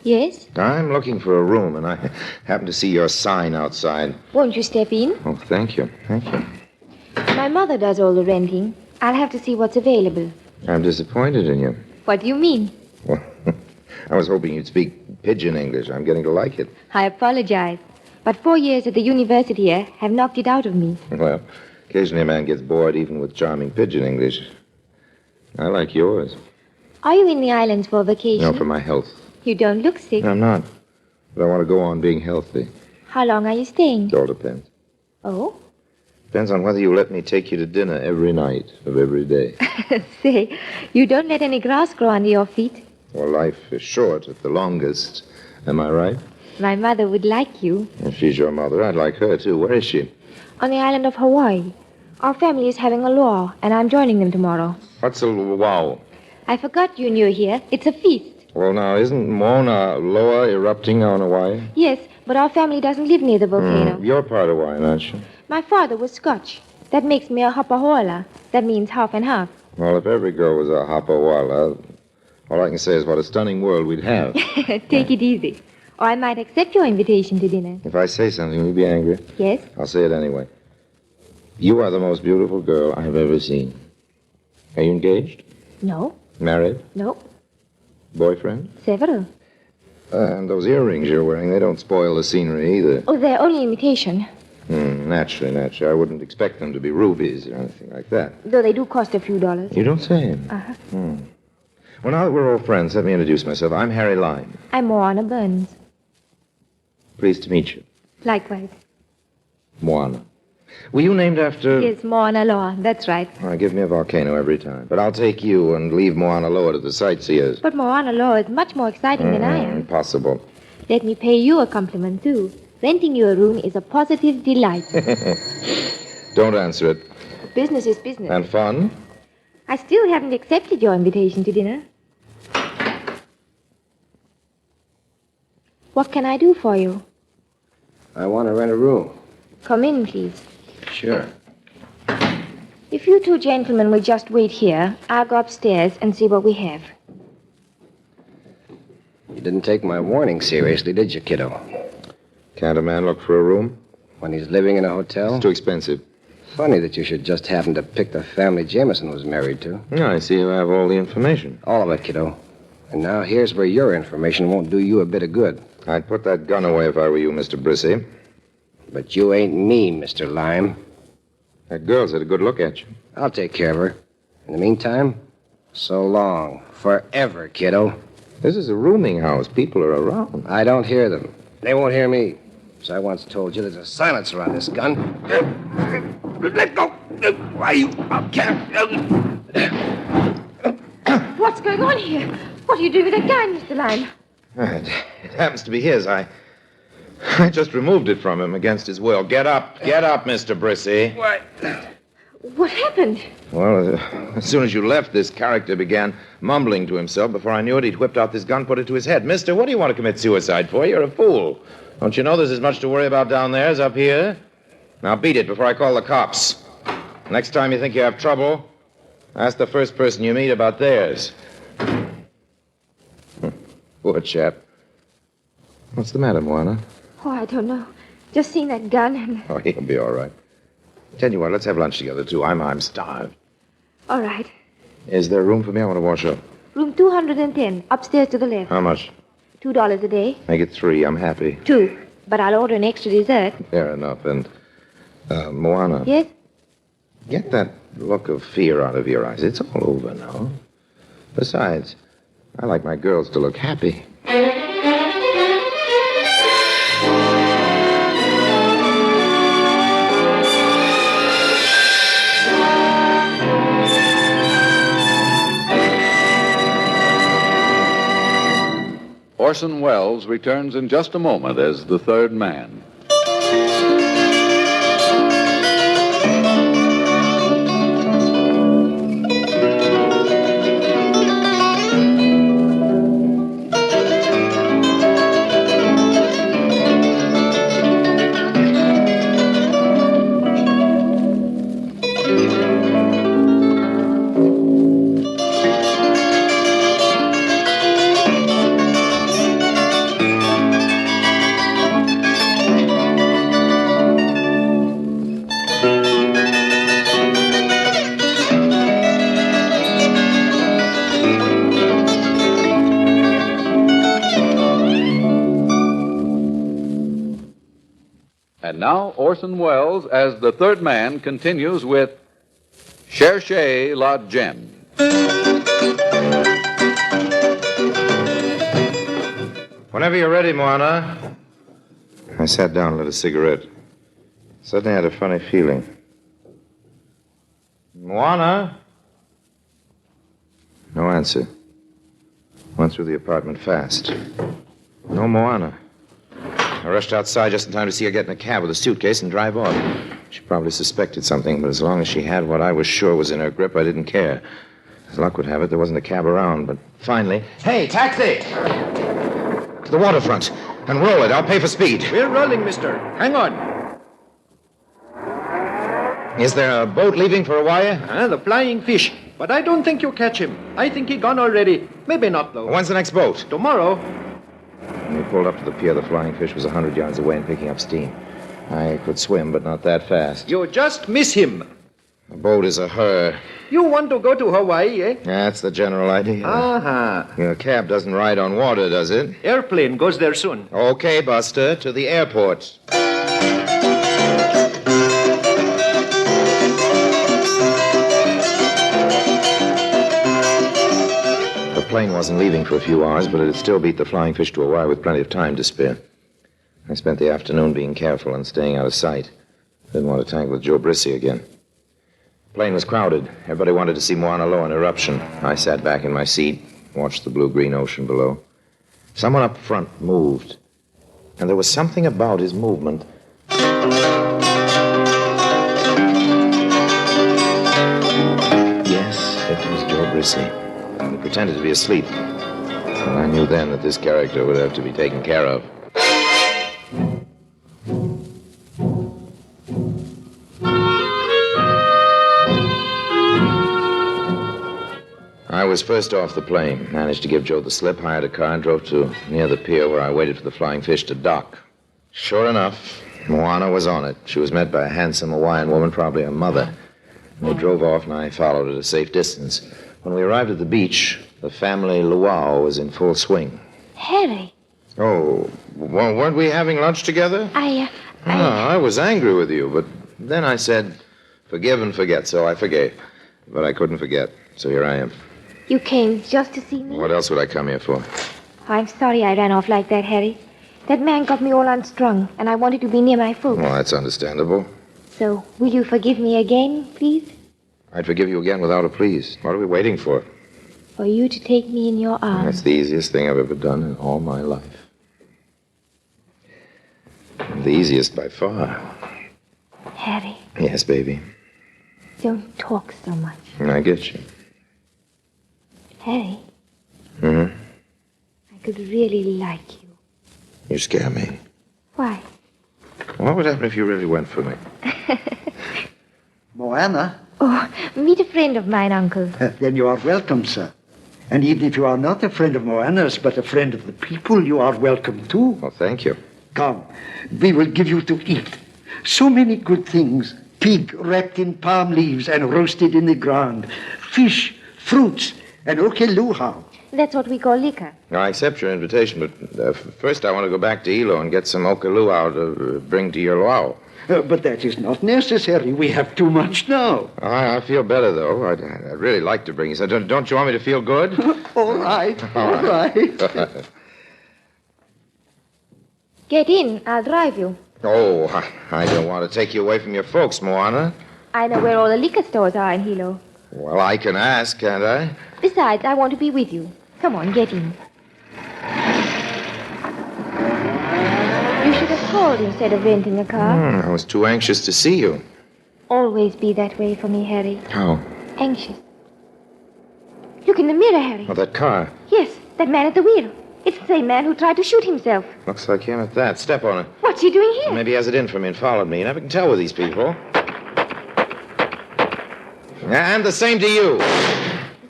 Yes? I'm looking for a room, and I happen to see your sign outside. Won't you step in? Oh, thank you. My mother does all the renting. I'll have to see what's available. I'm disappointed in you. What do you mean? Well, I was hoping you'd speak pidgin English. I'm getting to like it. I apologize. But 4 years at the university here have knocked it out of me. Well, occasionally a man gets bored even with charming pidgin English. I like yours. Are you in the islands for vacation? No, for my health. You don't look sick. I'm not. But I want to go on being healthy. How long are you staying? It all depends. Oh? Depends on whether you let me take you to dinner every night of every day. Say, you don't let any grass grow under your feet. Well, life is short at the longest. Am I right? My mother would like you. If she's your mother, I'd like her, too. Where is she? On the island of Hawaii. Our family is having a luau, and I'm joining them tomorrow. What's a luau? I forgot you knew here. It's a feast. Well, now, isn't Mauna Loa erupting on Hawaii? Yes, but our family doesn't live near the volcano. You're part of Hawaii, aren't you? My father was Scotch. That makes me a hapahoala. That means half and half. Well, if every girl was a hapawala, all I can say is what a stunning world we'd have. Take it easy. Or I might accept your invitation to dinner. If I say something, will you be angry? Yes? I'll say it anyway. You are the most beautiful girl I have ever seen. Are you engaged? No. Married? No. Boyfriend? Several. And those earrings you're wearing, they don't spoil the scenery either. Oh, they're only imitation. Naturally. I wouldn't expect them to be rubies or anything like that. Though they do cost a few dollars. You don't say. Uh-huh. Well, now that we're all friends, let me introduce myself. I'm Harry Lime. I'm Moana Burns. Pleased to meet you. Likewise. Moana. Were you named after... Yes, Moana Loa. That's right. All right, give me a volcano every time. But I'll take you and leave Moana Loa to the sightseers. But Moana Loa is much more exciting than I am. Impossible. Let me pay you a compliment, too. Renting you a room is a positive delight. Don't answer it. Business is business. And fun? I still haven't accepted your invitation to dinner. What can I do for you? I want to rent a room. Come in, please. Sure. If you two gentlemen will just wait here, I'll go upstairs and see what we have. You didn't take my warning seriously, did you, kiddo? Can't a man look for a room? When he's living in a hotel? It's too expensive. Funny that you should just happen to pick the family Jameson was married to. Yeah, I see you have all the information. All of it, kiddo. And now here's where your information won't do you a bit of good. I'd put that gun away if I were you, Mr. Brissy. But you ain't me, Mr. Lime. That girl's had a good look at you. I'll take care of her. In the meantime, so long. Forever, kiddo. This is a rooming house. People are around. I don't hear them. They won't hear me. As I once told you, there's a silencer on this gun. Let go. Why, you can't. What's going on here? What are you doing with that gun, Mr. Lime? It happens to be his. I just removed it from him against his will. Get up, Mr. Brissy. What? What happened? Well, as soon as you left, this character began mumbling to himself. Before I knew it, he'd whipped out this gun, put it to his head. Mister, what do you want to commit suicide for? You're a fool. Don't you know there's as much to worry about down there as up here? Now beat it before I call the cops. Next time you think you have trouble, ask the first person you meet about theirs. Poor chap. What's the matter, Moana? Oh, I don't know. Just seen that gun and... Oh, he'll be all right. Tell you what, let's have lunch together, too. I'm starved. All right. Is there room for me? I want to wash up. Room 210, upstairs to the left. How much? $2 a day. Make it 3. I'm happy. 2. But I'll order an extra dessert. Fair enough. And, Moana. Yes? Get that look of fear out of your eyes. It's all over now. Besides, I like my girls to look happy. Orson Welles returns in just a moment as the third man. And now Orson Welles as the third man continues with Cherchez la Gemme. Whenever you're ready, Moana. I sat down and lit a cigarette. Suddenly I had a funny feeling. Moana? No answer. Went through the apartment fast. No Moana. I rushed outside just in time to see her get in a cab with a suitcase and drive off. She probably suspected something, but as long as she had what I was sure was in her grip, I didn't care. As luck would have it, there wasn't a cab around, but finally... Hey, taxi! To the waterfront. And roll it. I'll pay for speed. We're rolling, mister. Hang on. Is there a boat leaving for Hawaii? The Flying Fish. But I don't think you'll catch him. I think he gone already. Maybe not, though. When's the next boat? Tomorrow. When we pulled up to the pier, the Flying Fish was 100 yards away and picking up steam. I could swim, but not that fast. You just miss him. A boat is a her. You want to go to Hawaii, eh? That's the general idea. A cab doesn't ride on water, does it? Airplane goes there soon. Okay, Buster, to the airport. The plane wasn't leaving for a few hours, but it had still beat the Flying Fish to a wire with plenty of time to spare. I spent the afternoon being careful and staying out of sight. Didn't want to tangle with Joe Brissy again. The plane was crowded. Everybody wanted to see Mauna Loa in eruption. I sat back in my seat, watched the blue-green ocean below. Someone up front moved, and there was something about his movement. Yes, it was Joe Brissy. He pretended to be asleep. And I knew then that this character would have to be taken care of. I was first off the plane, managed to give Joe the slip, hired a car, and drove to near the pier where I waited for the Flying Fish to dock. Sure enough, Moana was on it. She was met by a handsome Hawaiian woman, probably her mother. They drove off, and I followed at a safe distance. When we arrived at the beach, the family luau was in full swing. Harry. Oh, weren't we having lunch together? I was angry with you, but then I said, forgive and forget, so I forgave. But I couldn't forget, so here I am. You came just to see me? What else would I come here for? I'm sorry I ran off like that, Harry. That man got me all unstrung, and I wanted to be near my folks. Well, that's understandable. So, will you forgive me again, please? I'd forgive you again without a please. What are we waiting for? For you to take me in your arms. That's the easiest thing I've ever done in all my life. The easiest by far. Harry. Yes, baby. Don't talk so much. I get you. Harry. Mm-hmm. I could really like you. You scare me. Why? What would happen if you really went for me? Moana? Oh, meet a friend of mine, Uncle. Then you are welcome, sir. And even if you are not a friend of Moana's, but a friend of the people, you are welcome too. Well, thank you. Come, we will give you to eat. So many good things. Pig wrapped in palm leaves and roasted in the ground. Fish, fruits, and okeluha. That's what we call liquor. I accept your invitation, but first I want to go back to Ilo and get some okeluha to bring to your luau. But that is not necessary. We have too much now. I feel better, though. I'd really like to bring you some. Don't you want me to feel good? All right. All right. Get in. I'll drive you. Oh, I don't want to take you away from your folks, Moana. I know where all the liquor stores are in Hilo. Well, I can ask, can't I? Besides, I want to be with you. Come on, get in. You should have called instead of renting a car. I was too anxious to see you. Always be that way for me, Harry. How? Anxious. Look in the mirror, Harry. Oh, that car. Yes, that man at the wheel. It's the same man who tried to shoot himself. Looks like him at that. Step on it. What's he doing here? Maybe he has it in for me and followed me. You never can tell with these people. And the same to you.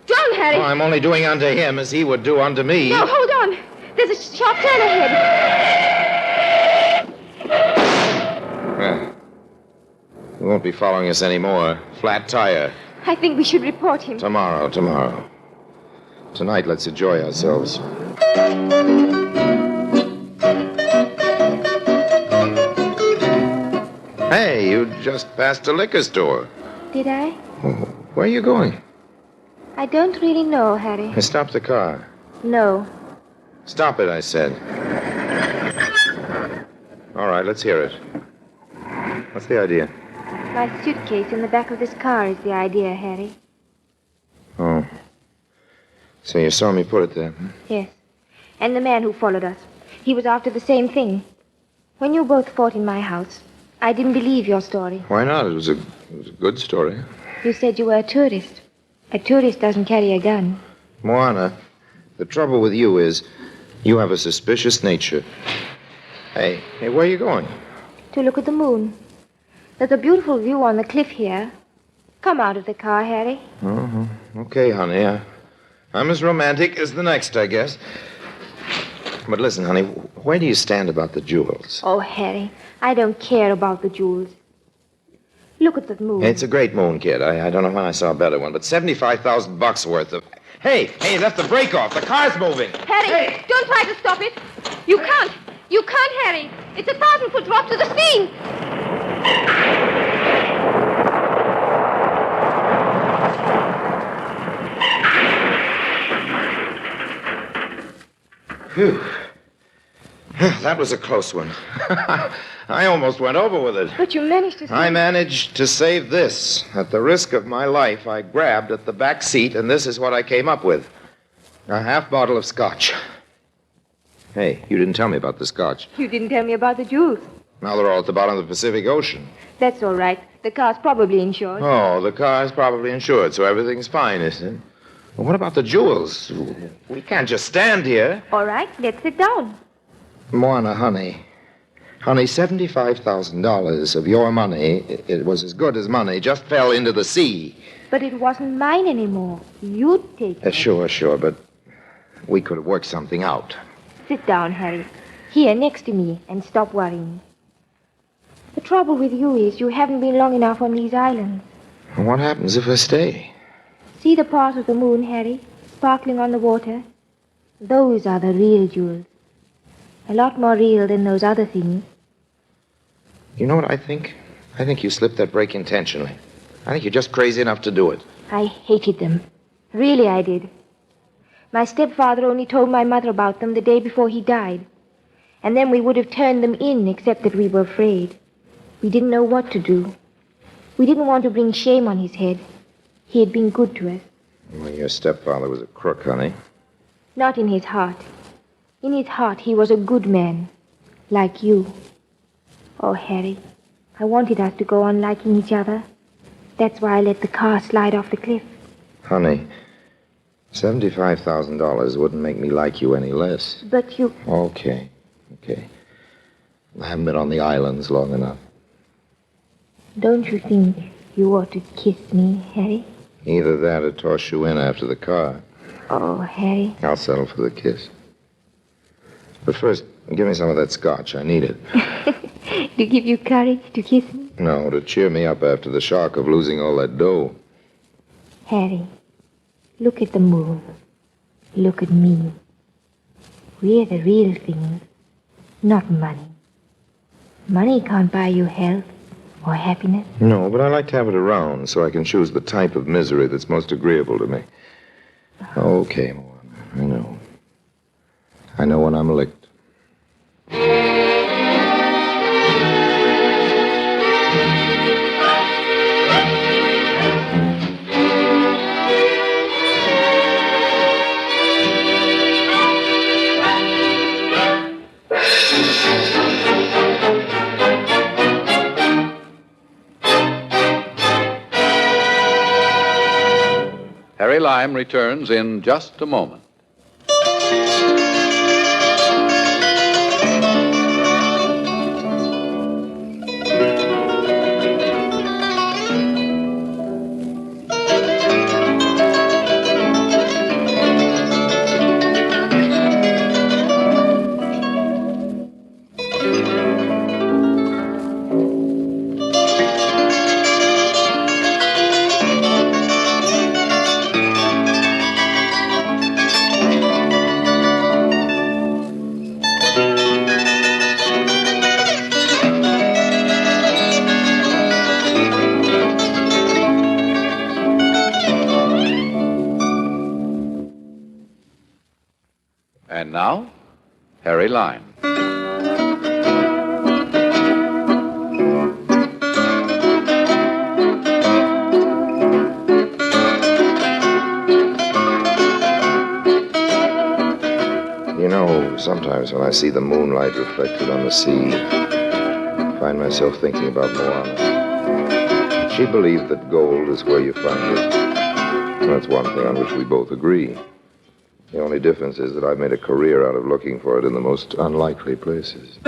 Don't, Harry. Oh, I'm only doing unto him as he would do unto me. No, hold on. There's a sharp turn ahead. He won't be following us anymore. Flat tire. I think we should report him. Tomorrow. Tonight, let's enjoy ourselves. Hey, you just passed a liquor store. Did I? Where are you going? I don't really know, Harry. Stop the car. No. Stop it, I said. All right, let's hear it. What's the idea? My suitcase in the back of this car is the idea, Harry. Oh. So you saw me put it there? Yes. And the man who followed us. He was after the same thing. When you both fought in my house, I didn't believe your story. Why not? It was a good story. You said you were a tourist. A tourist doesn't carry a gun. Moana, the trouble with you is you have a suspicious nature. Hey, where are you going? To look at the moon. There's a beautiful view on the cliff here. Come out of the car, Harry. Okay, honey. I'm as romantic as the next, I guess. But listen, honey, where do you stand about the jewels? Oh, Harry, I don't care about the jewels. Look at the moon. It's a great moon, kid. I don't know when I saw a better one, but $75,000 worth of... Hey, you left the brake off. The car's moving. Harry, don't try to stop it. You can't. You can't, Harry. It's a 1,000-foot drop to the sea. Phew. That was a close one. I almost went over with it. But you managed to save... I managed to save this. At the risk of my life, I grabbed at the back seat, and this is what I came up with. A half bottle of scotch. Hey, you didn't tell me about the scotch. You didn't tell me about the jewels. Now they're all at the bottom of the Pacific Ocean. That's all right. The car's probably insured. Oh, the car's probably insured, so everything's fine, isn't it? Well, what about the jewels? We can't just stand here. All right, let's sit down. Moana, honey. Honey, $75,000 of your money, it was as good as money, just fell into the sea. But it wasn't mine anymore. You'd take it. Sure, but we could have worked something out. Sit down, Harry. Here, next to me, and stop worrying. The trouble with you is you haven't been long enough on these islands. What happens if I stay? See the part of the moon, Harry, sparkling on the water? Those are the real jewels. A lot more real than those other things. You know what I think? I think you slipped that brake intentionally. I think you're just crazy enough to do it. I hated them. Really, I did. My stepfather only told my mother about them the day before he died. And then we would have turned them in, except that we were afraid. We didn't know what to do. We didn't want to bring shame on his head. He had been good to us. Well, your stepfather was a crook, honey. Not in his heart. In his heart, he was a good man. Like you. Oh, Harry, I wanted us to go on liking each other. That's why I let the car slide off the cliff. Honey, $75,000 wouldn't make me like you any less. But you... Okay. I haven't been on the islands long enough. Don't you think you ought to kiss me, Harry? Either that or toss you in after the car. Oh, Harry. I'll settle for the kiss. But first, give me some of that scotch. I need it. To give you courage to kiss me? No, to cheer me up after the shock of losing all that dough. Harry, look at the moon. Look at me. We're the real things, not money. Money can't buy you health or happiness. No, but I like to have it around so I can choose the type of misery that's most agreeable to me. Okay, Moana, I know when I'm licked. Harry Lime returns in just a moment. And now, Harry Lime. You know, sometimes when I see the moonlight reflected on the sea, I find myself thinking about Moana. She believed that gold is where you find it. That's one thing on which we both agree. The only difference is that I've made a career out of looking for it in the most unlikely places.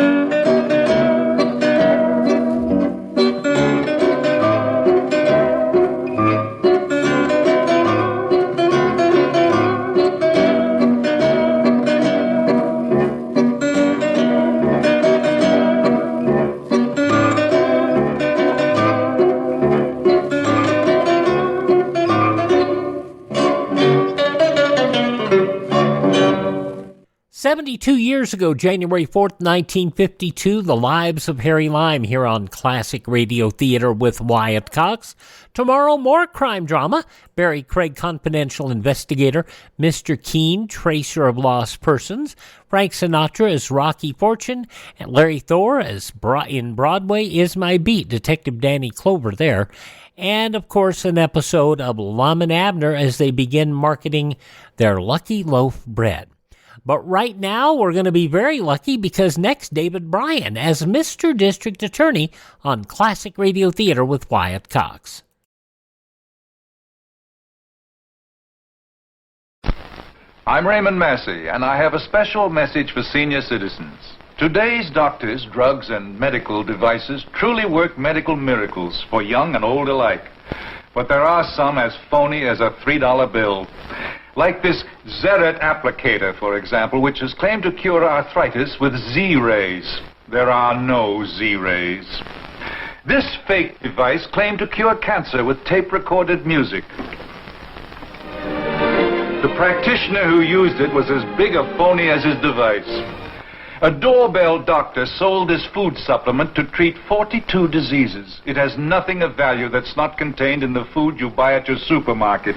72 years ago, January 4th, 1952, The Lives of Harry Lime here on Classic Radio Theater with Wyatt Cox. Tomorrow, more crime drama. Barry Craig, confidential investigator. Mr. Keene, tracer of lost persons. Frank Sinatra as Rocky Fortune. And Larry Thor as in Broadway Is My Beat, Detective Danny Clover there. And, of course, an episode of Lum and Abner as they begin marketing their Lucky Loaf bread. But right now, we're going to be very lucky because next, David Bryan as Mr. District Attorney on Classic Radio Theater with Wyatt Cox. I'm Raymond Massey, and I have a special message for senior citizens. Today's doctors, drugs, and medical devices truly work medical miracles for young and old alike. But there are some as phony as a $3 bill. Like this Zeret applicator, for example, which is claimed to cure arthritis with Z-rays. There are no Z-rays. This fake device claimed to cure cancer with tape-recorded music. The practitioner who used it was as big a phony as his device. A doorbell doctor sold this food supplement to treat 42 diseases. It has nothing of value that's not contained in the food you buy at your supermarket.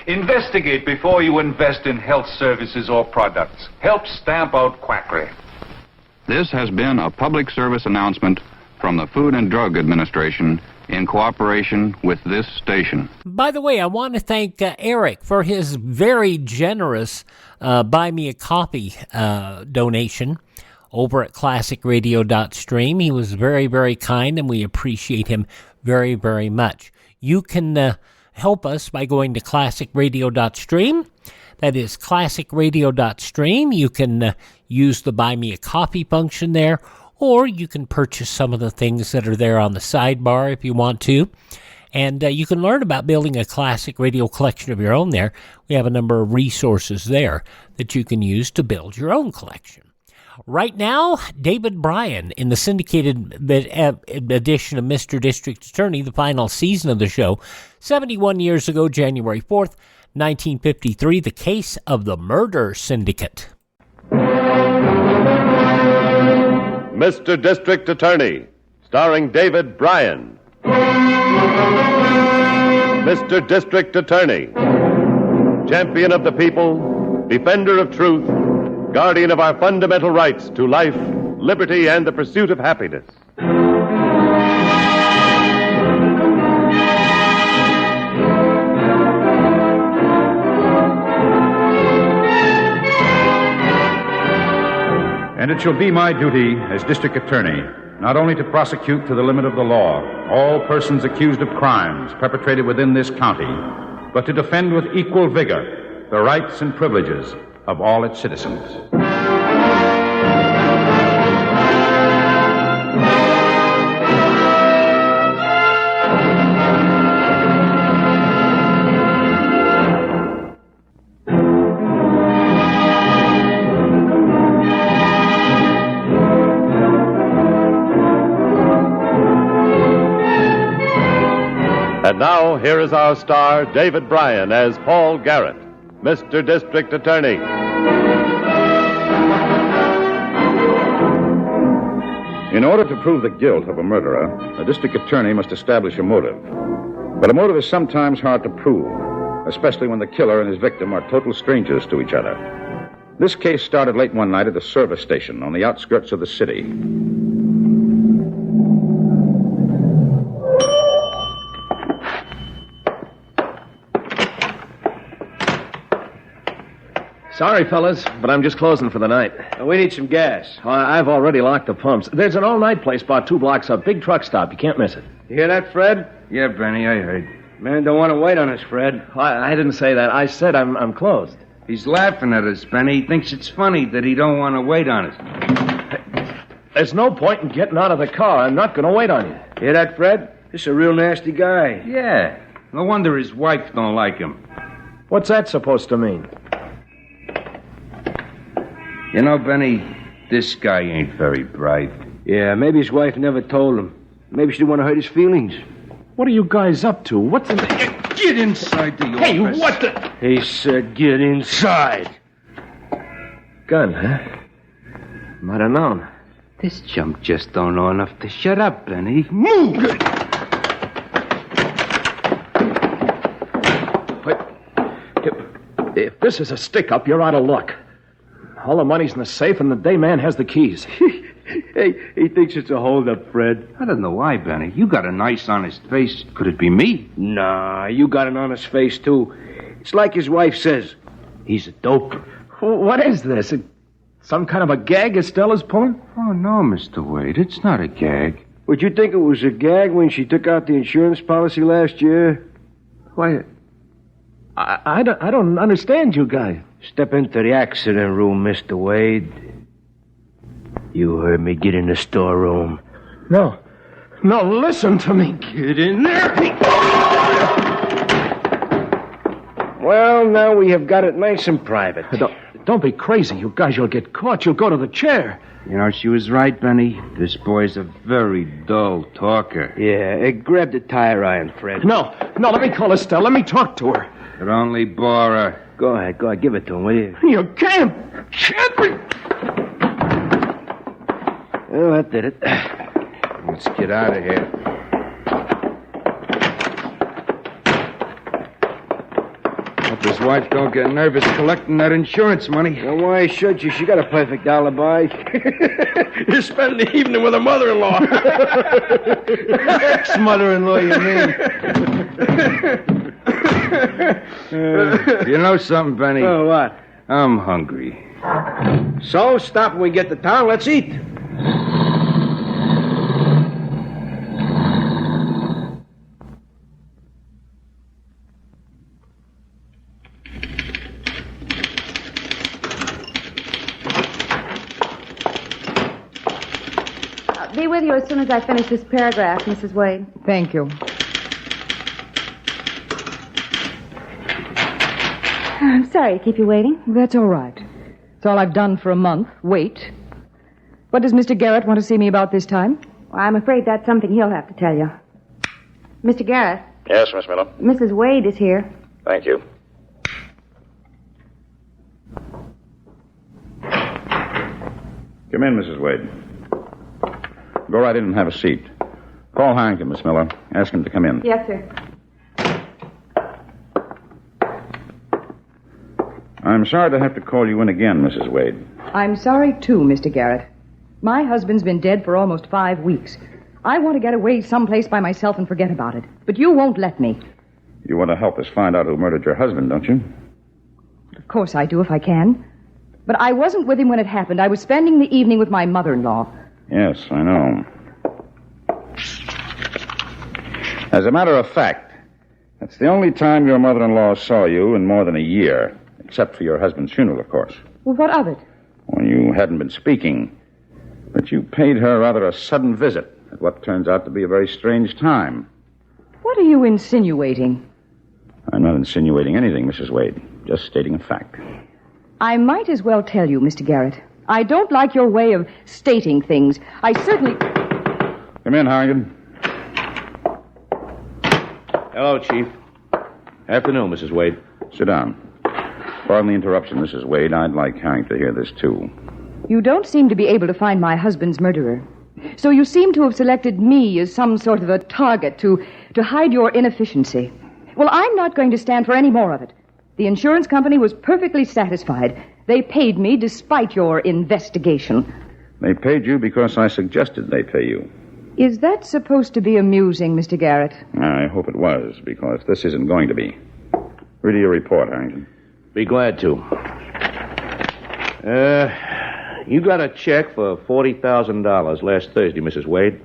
Investigate before you invest in health services or products. Help stamp out quackery. This has been a public service announcement from the Food and Drug Administration in cooperation with this station. By the way, I want to thank Eric for his very generous Buy Me a Coffee donation over at classicradio.stream. He was very, very kind, and we appreciate him very, very much. You can help us by going to classicradio.stream. That is classicradio.stream. You can use the Buy Me a Coffee function there, or you can purchase some of the things that are there on the sidebar if you want to. And you can learn about building a classic radio collection of your own there. We have a number of resources there that you can use to build your own collection. Right now, David Bryan in the syndicated edition of Mr. District Attorney, the final season of the show. 71 years ago, January 4th, 1953, the case of the murder syndicate. Mr. District Attorney, starring David Bryan. Mr. District Attorney, champion of the people, defender of truth, guardian of our fundamental rights to life, liberty, and the pursuit of happiness. And it shall be my duty as district attorney not only to prosecute to the limit of the law all persons accused of crimes perpetrated within this county, but to defend with equal vigor the rights and privileges of all its citizens. And now, here is our star, David Bryan, as Paul Garrett, Mr. District Attorney. In order to prove the guilt of a murderer, a district attorney must establish a motive. But a motive is sometimes hard to prove, especially when the killer and his victim are total strangers to each other. This case started late one night at a service station on the outskirts of the city. Sorry, fellas, but I'm just closing for the night. We need some gas. I've already locked the pumps. There's an all-night place about 2 blocks up. Big truck stop. You can't miss it. You hear that, Fred? Yeah, Benny, I heard. Man don't want to wait on us, Fred. I didn't say that. I said I'm closed. He's laughing at us, Benny. He thinks it's funny that he don't want to wait on us. There's no point in getting out of the car. I'm not going to wait on you. Hear that, Fred? This is a real nasty guy. Yeah. No wonder his wife don't like him. What's that supposed to mean? You know, Benny, this guy ain't very bright. Yeah, maybe his wife never told him. Maybe she didn't want to hurt his feelings. What are you guys up to? What's in the... Get inside the office. Hey, what the... He said get inside. Gun, huh? Might have known. This chump just don't know enough to shut up, Benny. Move! If this is a stick-up, you're out of luck. All the money's in the safe, and the day man has the keys. Hey, he thinks it's a hold-up, Fred. I don't know why, Benny. You got a nice, honest face. Could it be me? Nah, you got an honest face, too. It's like his wife says. He's a dope. What is this? Some kind of a gag Estella's pulling? Oh, no, Mr. Wade. It's not a gag. Would you think it was a gag when she took out the insurance policy last year? Why, I don't understand you guys. Step into the accident room, Mr. Wade. You heard me. Get in the storeroom. No, listen to me. Get in there. Well, now we have got it nice and private. Don't be crazy, you guys. You'll get caught. You'll go to the chair. You know, she was right, Benny. This boy's a very dull talker. Yeah, grab the tire iron, Fred. No, let me call Estelle. Let me talk to her. It'll only bore her. Go ahead. Give it to him, will you? You can't be... Well, that did it. Let's get out of here. Hope his wife don't get nervous collecting that insurance money. Well, why should you? She got a perfect alibi. You're spending the evening with a mother-in-law. Ex-mother-in-law, you mean? You know something, Benny? Oh, what? I'm hungry. So, stop when we get to town. Let's eat. Be with you as soon as I finish this paragraph, Mrs. Wade. Thank you. I'm sorry to keep you waiting. That's all right. It's all I've done for a month. Wait. What does Mr. Garrett want to see me about this time? Well, I'm afraid that's something he'll have to tell you. Mr. Garrett. Yes, Miss Miller. Mrs. Wade is here. Thank you. Come in, Mrs. Wade. Go right in and have a seat. Call Harrington, Miss Miller. Ask him to come in. Yes, sir. I'm sorry to have to call you in again, Mrs. Wade. I'm sorry, too, Mr. Garrett. My husband's been dead for almost 5 weeks. I want to get away someplace by myself and forget about it. But you won't let me. You want to help us find out who murdered your husband, don't you? Of course I do, if I can. But I wasn't with him when it happened. I was spending the evening with my mother-in-law. Yes, I know. As a matter of fact, that's the only time your mother-in-law saw you in more than a year, except for your husband's funeral, of course. Well, what of it? Well, you hadn't been speaking, but you paid her rather a sudden visit at what turns out to be a very strange time. What are you insinuating? I'm not insinuating anything, Mrs. Wade, just stating a fact. I might as well tell you, Mr. Garrett. I don't like your way of stating things. I certainly... Come in, Harrington. Hello, Chief. Afternoon, Mrs. Wade. Sit down. Pardon the interruption, Mrs. Wade. I'd like Harrington to hear this, too. You don't seem to be able to find my husband's murderer. So you seem to have selected me as some sort of a target to hide your inefficiency. Well, I'm not going to stand for any more of it. The insurance company was perfectly satisfied. They paid me despite your investigation. They paid you because I suggested they pay you. Is that supposed to be amusing, Mr. Garrett? I hope it was, because this isn't going to be. Read your report, Harrington. Be glad to. You got a check for $40,000 last Thursday, Mrs. Wade.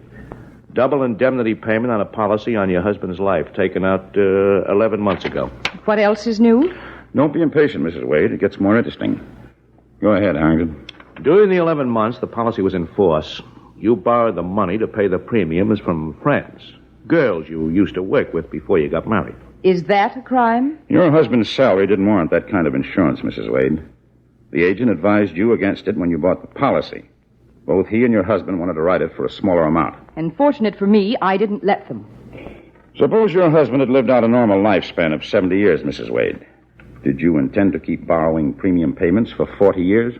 Double indemnity payment on a policy on your husband's life, taken out 11 months ago. What else is new? Don't be impatient, Mrs. Wade. It gets more interesting. Go ahead, Harrington. During the 11 months the policy was in force, you borrowed the money to pay the premiums from friends, girls you used to work with before you got married. Is that a crime? Your husband's salary didn't warrant that kind of insurance, Mrs. Wade. The agent advised you against it when you bought the policy. Both he and your husband wanted to write it for a smaller amount. And fortunate for me, I didn't let them. Suppose your husband had lived out a normal lifespan of 70 years, Mrs. Wade. Did you intend to keep borrowing premium payments for 40 years?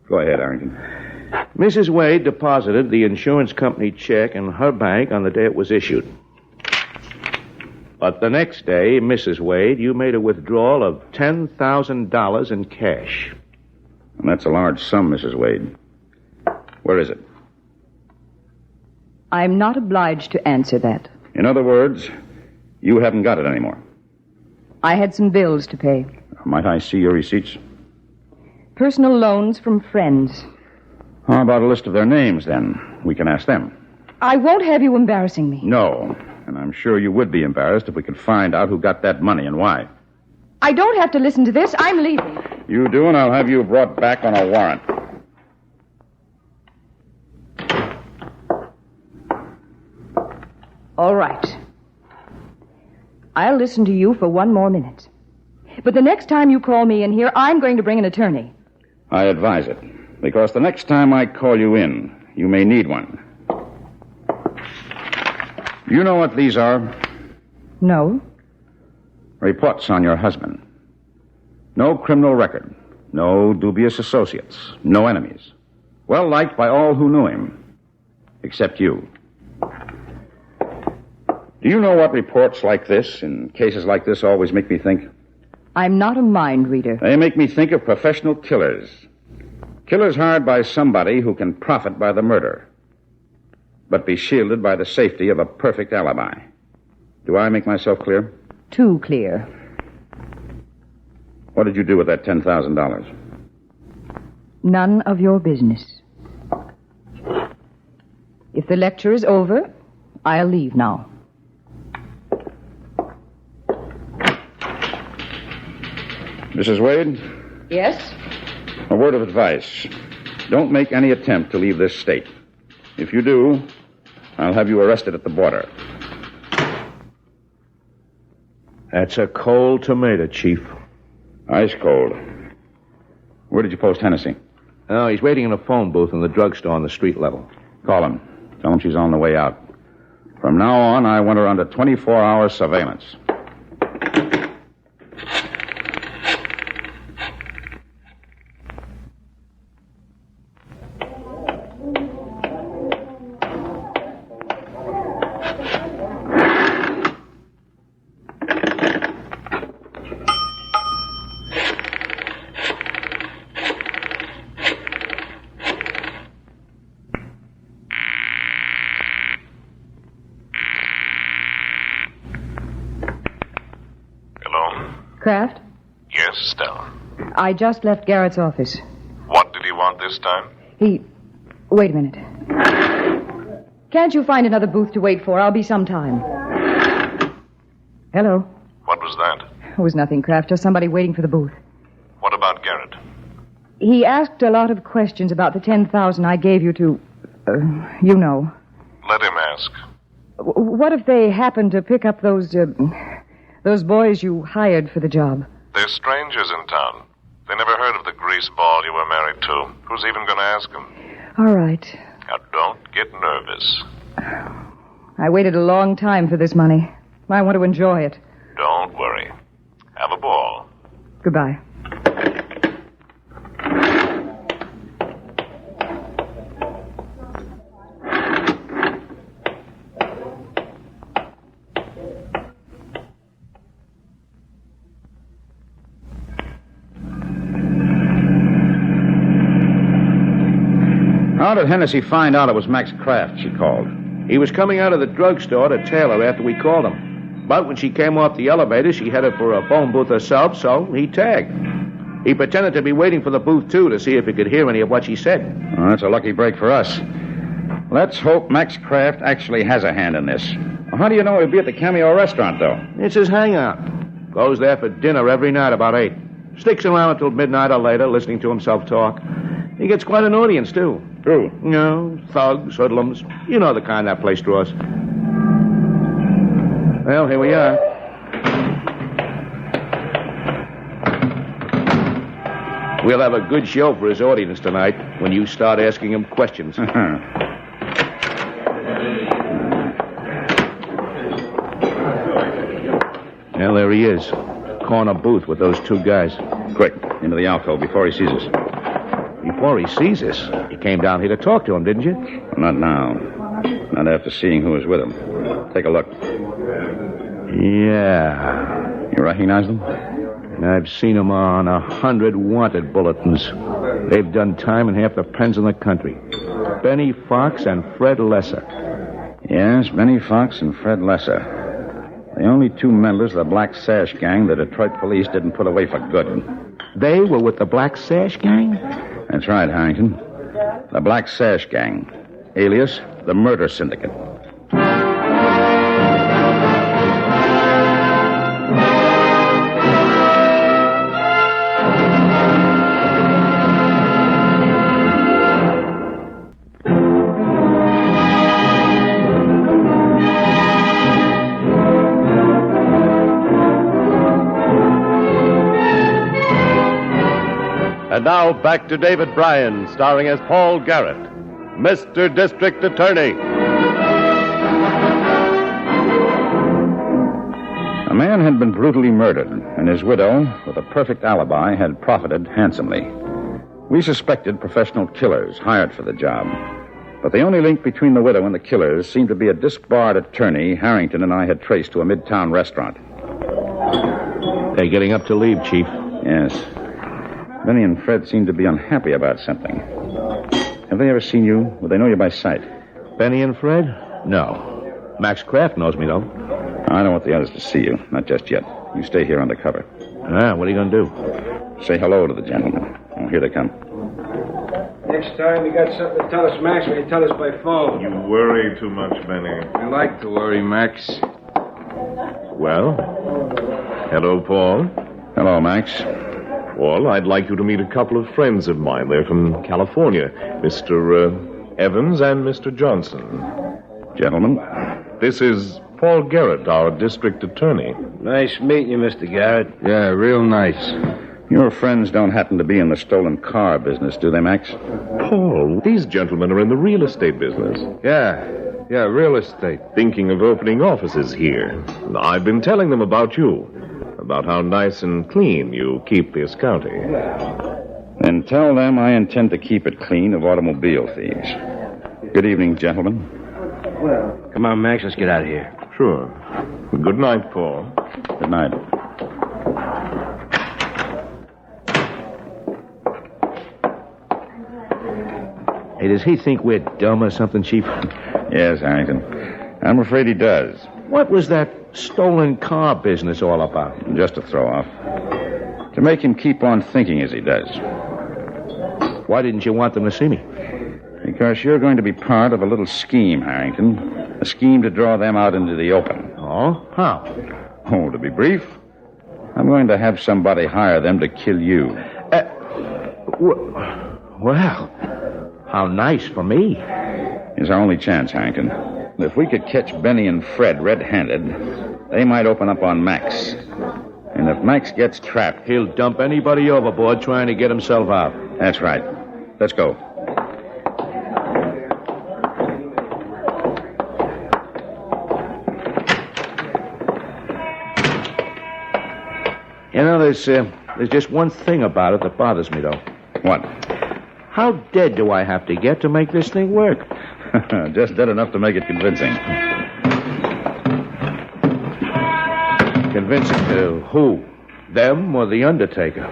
Go ahead, Arrington. Mrs. Wade deposited the insurance company check in her bank on the day it was issued. But the next day, Mrs. Wade, you made a withdrawal of $10,000 in cash. And that's a large sum, Mrs. Wade. Where is it? I'm not obliged to answer that. In other words, you haven't got it anymore. I had some bills to pay. Might I see your receipts? Personal loans from friends. How about a list of their names, then? We can ask them. I won't have you embarrassing me. No. And I'm sure you would be embarrassed if we could find out who got that money and why. I don't have to listen to this. I'm leaving. You do, and I'll have you brought back on a warrant. All right. I'll listen to you for one more minute. But the next time you call me in here, I'm going to bring an attorney. I advise it, because the next time I call you in, you may need one. You know what these are? No. Reports on your husband. No criminal record. No dubious associates. No enemies. Well liked by all who knew him. Except you. Do you know what reports like this, in cases like this, always make me think? I'm not a mind reader. They make me think of professional killers. Killers hired by somebody who can profit by the murder, but be shielded by the safety of a perfect alibi. Do I make myself clear? Too clear. What did you do with that $10,000? None of your business. If the lecture is over, I'll leave now. Mrs. Wade? Yes? A word of advice. Don't make any attempt to leave this state. If you do, I'll have you arrested at the border. That's a cold tomato, Chief. Ice cold. Where did you post Hennessy? Oh, he's waiting in a phone booth in the drugstore on the street level. Call him. Tell him she's on the way out. From now on, I want her under 24-hour surveillance. Kraft? Yes, Stella. I just left Garrett's office. What did he want this time? Wait a minute. Can't you find another booth to wait for? I'll be some time. Hello? What was that? It was nothing, Kraft. Just somebody waiting for the booth. What about Garrett? He asked a lot of questions about the $10,000 I gave you to... you know. Let him ask. What if they happen to pick up those boys you hired for the job? They're strangers in town. They never heard of the grease ball you were married to. Who's even going to ask them? All right. Now, don't get nervous. I waited a long time for this money. I want to enjoy it. Don't worry. Have a ball. Goodbye. How did Hennessy find out it was Max Kraft, she called? He was coming out of the drugstore to Taylor after we called him. But when she came off the elevator, she headed for a phone booth herself, so he tagged. He pretended to be waiting for the booth, too, to see if he could hear any of what she said. Oh, that's a lucky break for us. Let's hope Max Kraft actually has a hand in this. Well, how do you know he'll be at the Cameo restaurant, though? It's his hangout. Goes there for dinner every night about 8. Sticks around until midnight or later, listening to himself talk. He gets quite an audience, too. True. You know, thugs, hoodlums. You know the kind that place draws. Well, here we are. We'll have a good show for his audience tonight when you start asking him questions. Well, there he is. Corner booth with those two guys. Quick, into the alcove before he sees us. Before he sees us, you came down here to talk to him, didn't you? Not now. Not after seeing who was with him. Take a look. Yeah. You recognize them? I've seen them on 100 wanted bulletins. They've done time in half the pens in the country. Benny Fox and Fred Lesser. Yes, Benny Fox and Fred Lesser. The only two members of the Black Sash gang the Detroit police didn't put away for good. They were with the Black Sash gang? That's right, Harrington. The Black Sash gang, alias the Murder Syndicate. And now back to David Bryan, starring as Paul Garrett, Mr. District Attorney. A man had been brutally murdered, and his widow, with a perfect alibi, had profited handsomely. We suspected professional killers hired for the job. But the only link between the widow and the killers seemed to be a disbarred attorney Harrington and I had traced to a midtown restaurant. They're getting up to leave, Chief. Yes. Benny and Fred seem to be unhappy about something. Have they ever seen you? Would they know you by sight? Benny and Fred? No. Max Kraft knows me, though. I don't want the others to see you. Not just yet. You stay here undercover. What are you going to do? Say hello to the gentlemen. Oh, here they come. Next time you got something to tell us, Max, will you tell us by phone? You worry too much, Benny. You like to worry, Max. Well, hello, Paul. Hello, Max. Paul, I'd like you to meet a couple of friends of mine. They're from California. Mr. Evans and Mr. Johnson. Gentlemen. This is Paul Garrett, our district attorney. Nice meeting you, Mr. Garrett. Yeah, real nice. Your friends don't happen to be in the stolen car business, do they, Max? Paul, these gentlemen are in the real estate business. Yeah, real estate. Thinking of opening offices here. I've been telling them about you. About how nice and clean you keep this county. Then tell them I intend to keep it clean of automobile thieves. Good evening, gentlemen. Well, come on, Max, let's get out of here. Sure. Good night, Paul. Good night. Hey, does he think we're dumb or something, Chief? Yes, Harrington. I'm afraid he does. What was that stolen car business all about? Just a throw-off. To make him keep on thinking as he does. Why didn't you want them to see me? Because you're going to be part of a little scheme, Harrington. A scheme to draw them out into the open. Oh? How? Oh, to be brief, I'm going to have somebody hire them to kill you. Well, how nice for me. It's our only chance, Harrington. If we could catch Benny and Fred red-handed, they might open up on Max. And if Max gets trapped... He'll dump anybody overboard trying to get himself out. That's right. Let's go. You know, there's just one thing about it that bothers me, though. What? How dead do I have to get to make this thing work? Just dead enough to make it convincing. Convincing to who? Them or the Undertaker?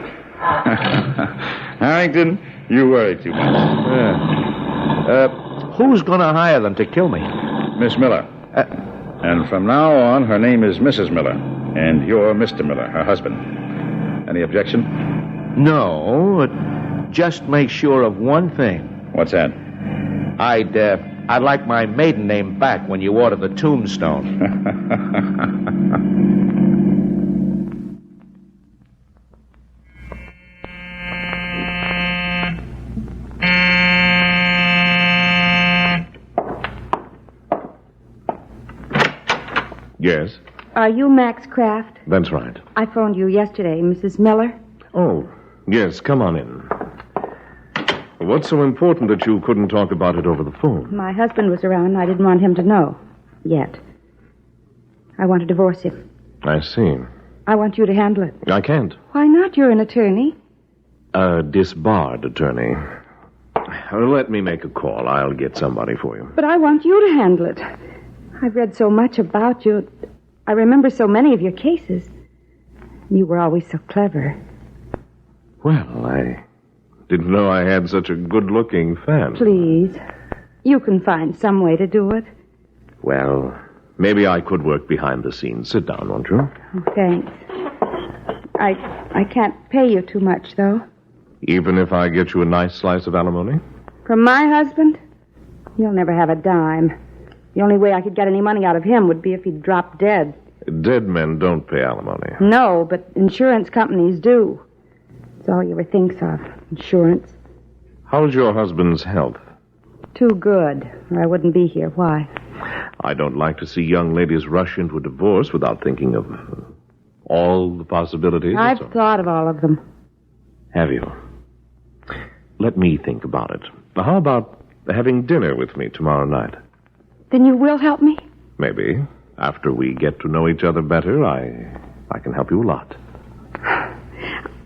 Harrington, you worry too much. Who's going to hire them to kill me? Miss Miller. And from now on, her name is Mrs. Miller. And you're Mr. Miller, her husband. Any objection? No, just make sure of one thing. What's that? I'd like my maiden name back when you order the tombstone. Yes? Are you Max Kraft? That's right. I phoned you yesterday, Mrs. Miller. Oh, yes, come on in. What's so important that you couldn't talk about it over the phone? My husband was around and I didn't want him to know. Yet. I want to divorce him. I see. I want you to handle it. I can't. Why not? You're an attorney. A disbarred attorney. Let me make a call. I'll get somebody for you. But I want you to handle it. I've read so much about you. I remember so many of your cases. You were always so clever. Well, I didn't know I had such a good-looking fan. Please. You can find some way to do it. Well, maybe I could work behind the scenes. Sit down, won't you? Oh, thanks. I can't pay you too much, though. Even if I get you a nice slice of alimony? From my husband? You'll never have a dime. The only way I could get any money out of him would be if he dropped dead. Dead men don't pay alimony. No, but insurance companies do. It's all you ever thinks of, insurance. How's your husband's health? Too good, or I wouldn't be here. Why? I don't like to see young ladies rush into a divorce without thinking of all the possibilities. I've thought of all of them. Have you? Let me think about it. Now, how about having dinner with me tomorrow night? Then you will help me? Maybe. After we get to know each other better, I can help you a lot.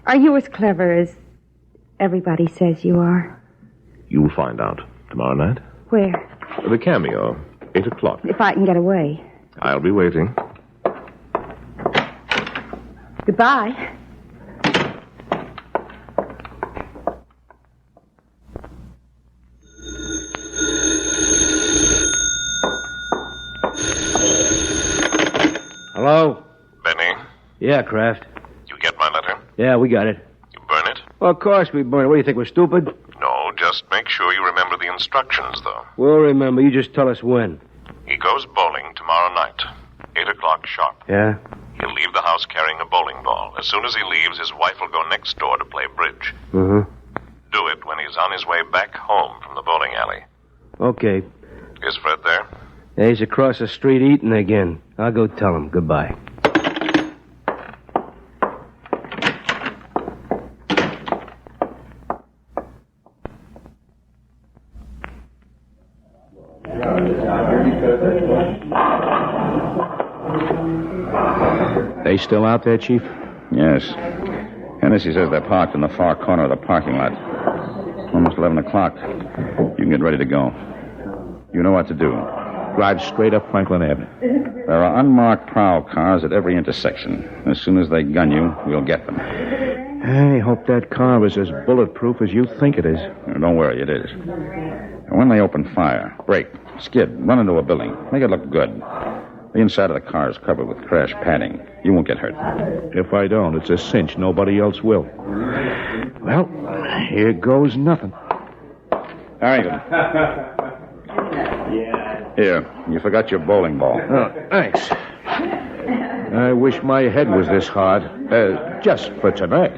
Are you as clever as everybody says you are? You'll find out tomorrow night. Where? The Cameo, 8 o'clock. If I can get away. I'll be waiting. Goodbye. Hello? Benny, Yeah, Kraft. you get my letter? Yeah, we got it. You burn it? Well, of course we burn it. What do you think, we're stupid? No, just make sure you remember the instructions, though. We'll remember. You just tell us when. He goes bowling tomorrow night, 8 o'clock sharp. Yeah? He'll leave the house carrying a bowling ball. As soon as he leaves, his wife will go next door to play bridge. Mm-hmm. Do it when he's on his way back home from the bowling alley. Okay. Is Fred there? Yeah, he's across the street eating again. I'll go tell him. Goodbye. They still out there, Chief? Yes. Hennessy says they're parked in the far corner of the parking lot. Almost 11 o'clock. You can get ready to go. You know what to do. Drive straight up Franklin Avenue. There are unmarked prowl cars at every intersection. As soon as they gun you, we'll get them. I hope that car is as bulletproof as you think it is. Don't worry, it is. And when they open fire, brake, skid, run into a building. Make it look good. The inside of the car is covered with crash padding. You won't get hurt. If I don't, it's a cinch. Nobody else will. Well, here goes nothing. Very good. Here, you forgot your bowling ball. Oh, thanks. I wish my head was this hard. Just for tonight.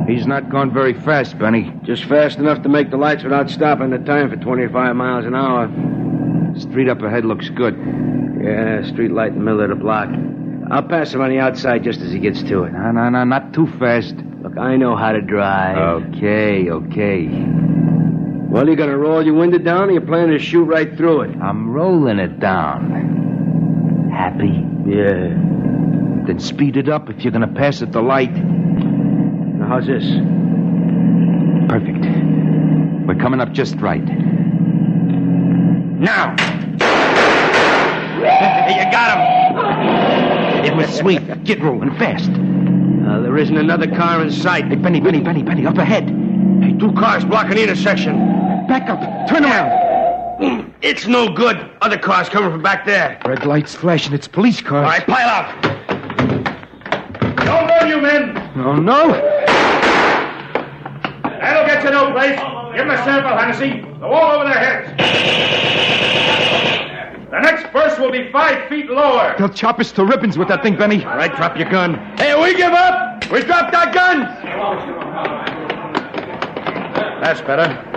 He's not gone very fast, Benny. Just fast enough to make the lights without stopping the time for 25 miles an hour. Street up ahead looks good. Yeah, street light in the middle of the block. I'll pass him on the outside just as he gets to it. No, not too fast. Look, I know how to drive. Okay. Well, you gonna roll your window down or you planning to shoot right through it? I'm rolling it down. Happy? Yeah. Then speed it up if you're gonna pass at the light. Now, how's this? Perfect. We're coming up just right. Now! You got him! It was sweet. Get rolling fast. There isn't another car in sight. Hey, Benny, up ahead. Hey, 2 cars blocking the intersection. Back up. Turn around. It's no good. Other cars coming from back there. Red lights flashing. It's police cars. All right, pile out. Don't move, you men. Oh, no. That'll get you no place. Give them a sample, Hennessy. Go all over their heads. The next burst will be 5 feet lower. They'll chop us to ribbons with that thing, Benny. All right, drop your gun. Hey, we give up. We dropped our guns. That's better.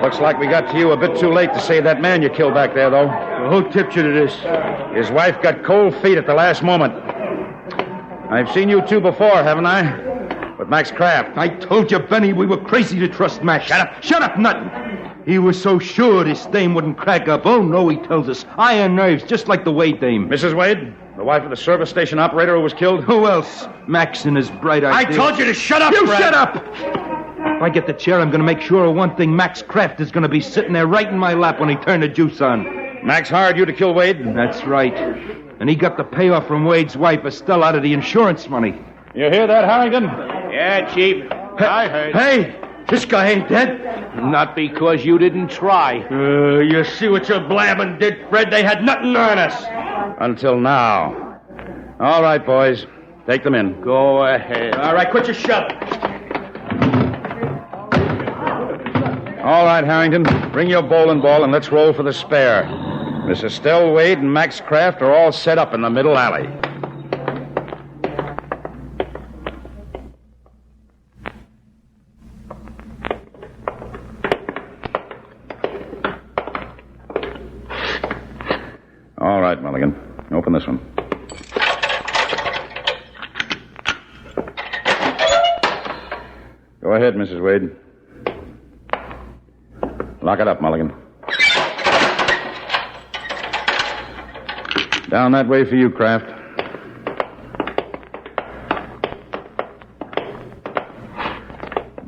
Looks like we got to you a bit too late to save that man you killed back there, though. Well, who tipped you to this? His wife got cold feet at the last moment. I've seen you two before, haven't I? With Max Kraft. I told you, Benny, we were crazy to trust Max. Shut up. Shut up, Nut. He was so sure this dame wouldn't crack up. Oh, no, he tells us. Iron nerves, just like the Wade dame. Mrs. Wade, the wife of the service station operator who was killed? Who else? Max and his bright idea. I told you to shut up, You Brad. shut up! If I get the chair, I'm going to make sure of one thing. Max Kraft is going to be sitting there right in my lap when he turned the juice on. Max hired you to kill Wade? That's right. And he got the payoff from Wade's wife, Estelle, out of the insurance money. You hear that, Harrington? Yeah, Chief. I heard. Hey, this guy ain't dead. Not because you didn't try. You see what your blabbing did, Fred? They had nothing on us. Until now. All right, boys. Take them in. Go ahead. All right, quit your shoving. All right, Harrington. Bring your bowling ball and let's roll for the spare. Miss Estelle Wade and Max Kraft are all set up in the middle alley. All right, Mulligan. Open this one. Go ahead, Mrs. Wade. Lock it up, Mulligan. Down that way for you, Kraft.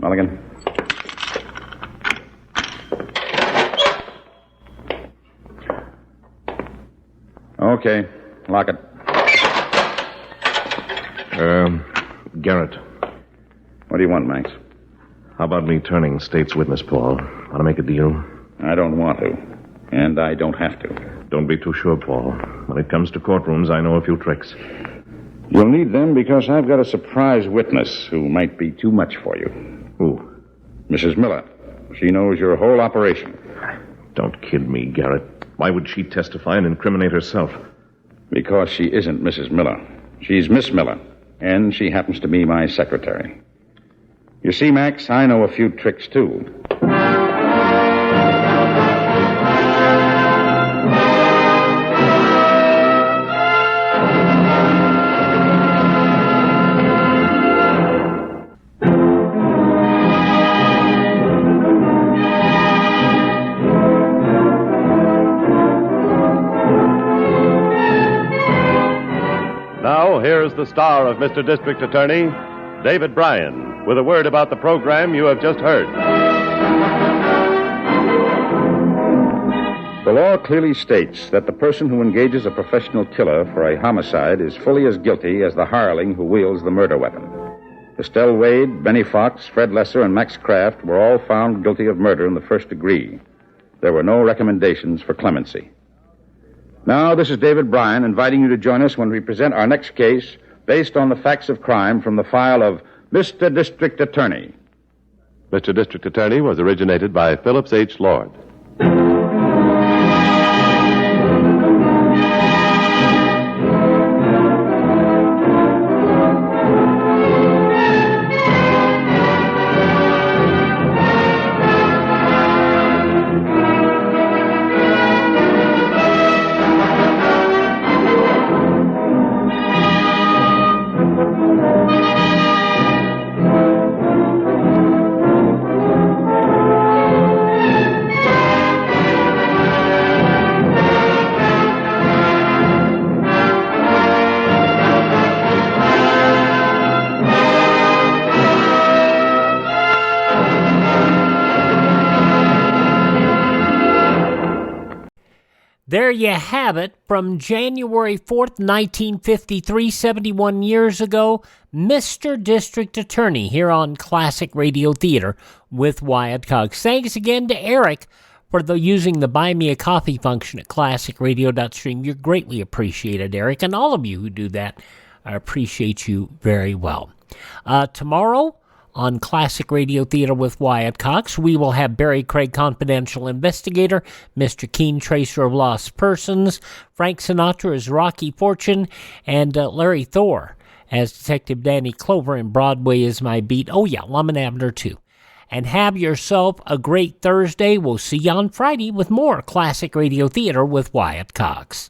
Mulligan. Okay, lock it. Garrett. What do you want, Max? How about me turning state's witness, Paul? Want to make a deal? I don't want to. And I don't have to. Don't be too sure, Paul. When it comes to courtrooms, I know a few tricks. You'll need them because I've got a surprise witness who might be too much for you. Who? Mrs. Miller. She knows your whole operation. Don't kid me, Garrett. Why would she testify and incriminate herself? Because she isn't Mrs. Miller. She's Miss Miller. And she happens to be my secretary. You see, Max, I know a few tricks, too. Now, here's the star of Mr. District Attorney, David Bryan, with a word about the program you have just heard. The law clearly states that the person who engages a professional killer for a homicide is fully as guilty as the hireling who wields the murder weapon. Estelle Wade, Benny Fox, Fred Lesser, and Max Kraft were all found guilty of murder in the first degree. There were no recommendations for clemency. Now, this is David Bryan inviting you to join us when we present our next case based on the facts of crime from the file of Mr. District Attorney. Mr. District Attorney was originated by Phillips H. Lord. There you have it. From January 4th, 1953, 71 years ago, Mr. District Attorney here on Classic Radio Theater with Wyatt Cox. Thanks again to Eric for using the Buy Me a Coffee function at classicradio.stream. You're greatly appreciated, Eric, and all of you who do that, I appreciate you very well. Tomorrow, on Classic Radio Theater with Wyatt Cox, we will have Barry Craig, Confidential Investigator, Mr. Keen, Tracer of Lost Persons, Frank Sinatra as Rocky Fortune, and Larry Thor as Detective Danny Clover in Broadway Is My Beat. Oh yeah, Lum and Abner too. And have yourself a great Thursday. We'll see you on Friday with more Classic Radio Theater with Wyatt Cox.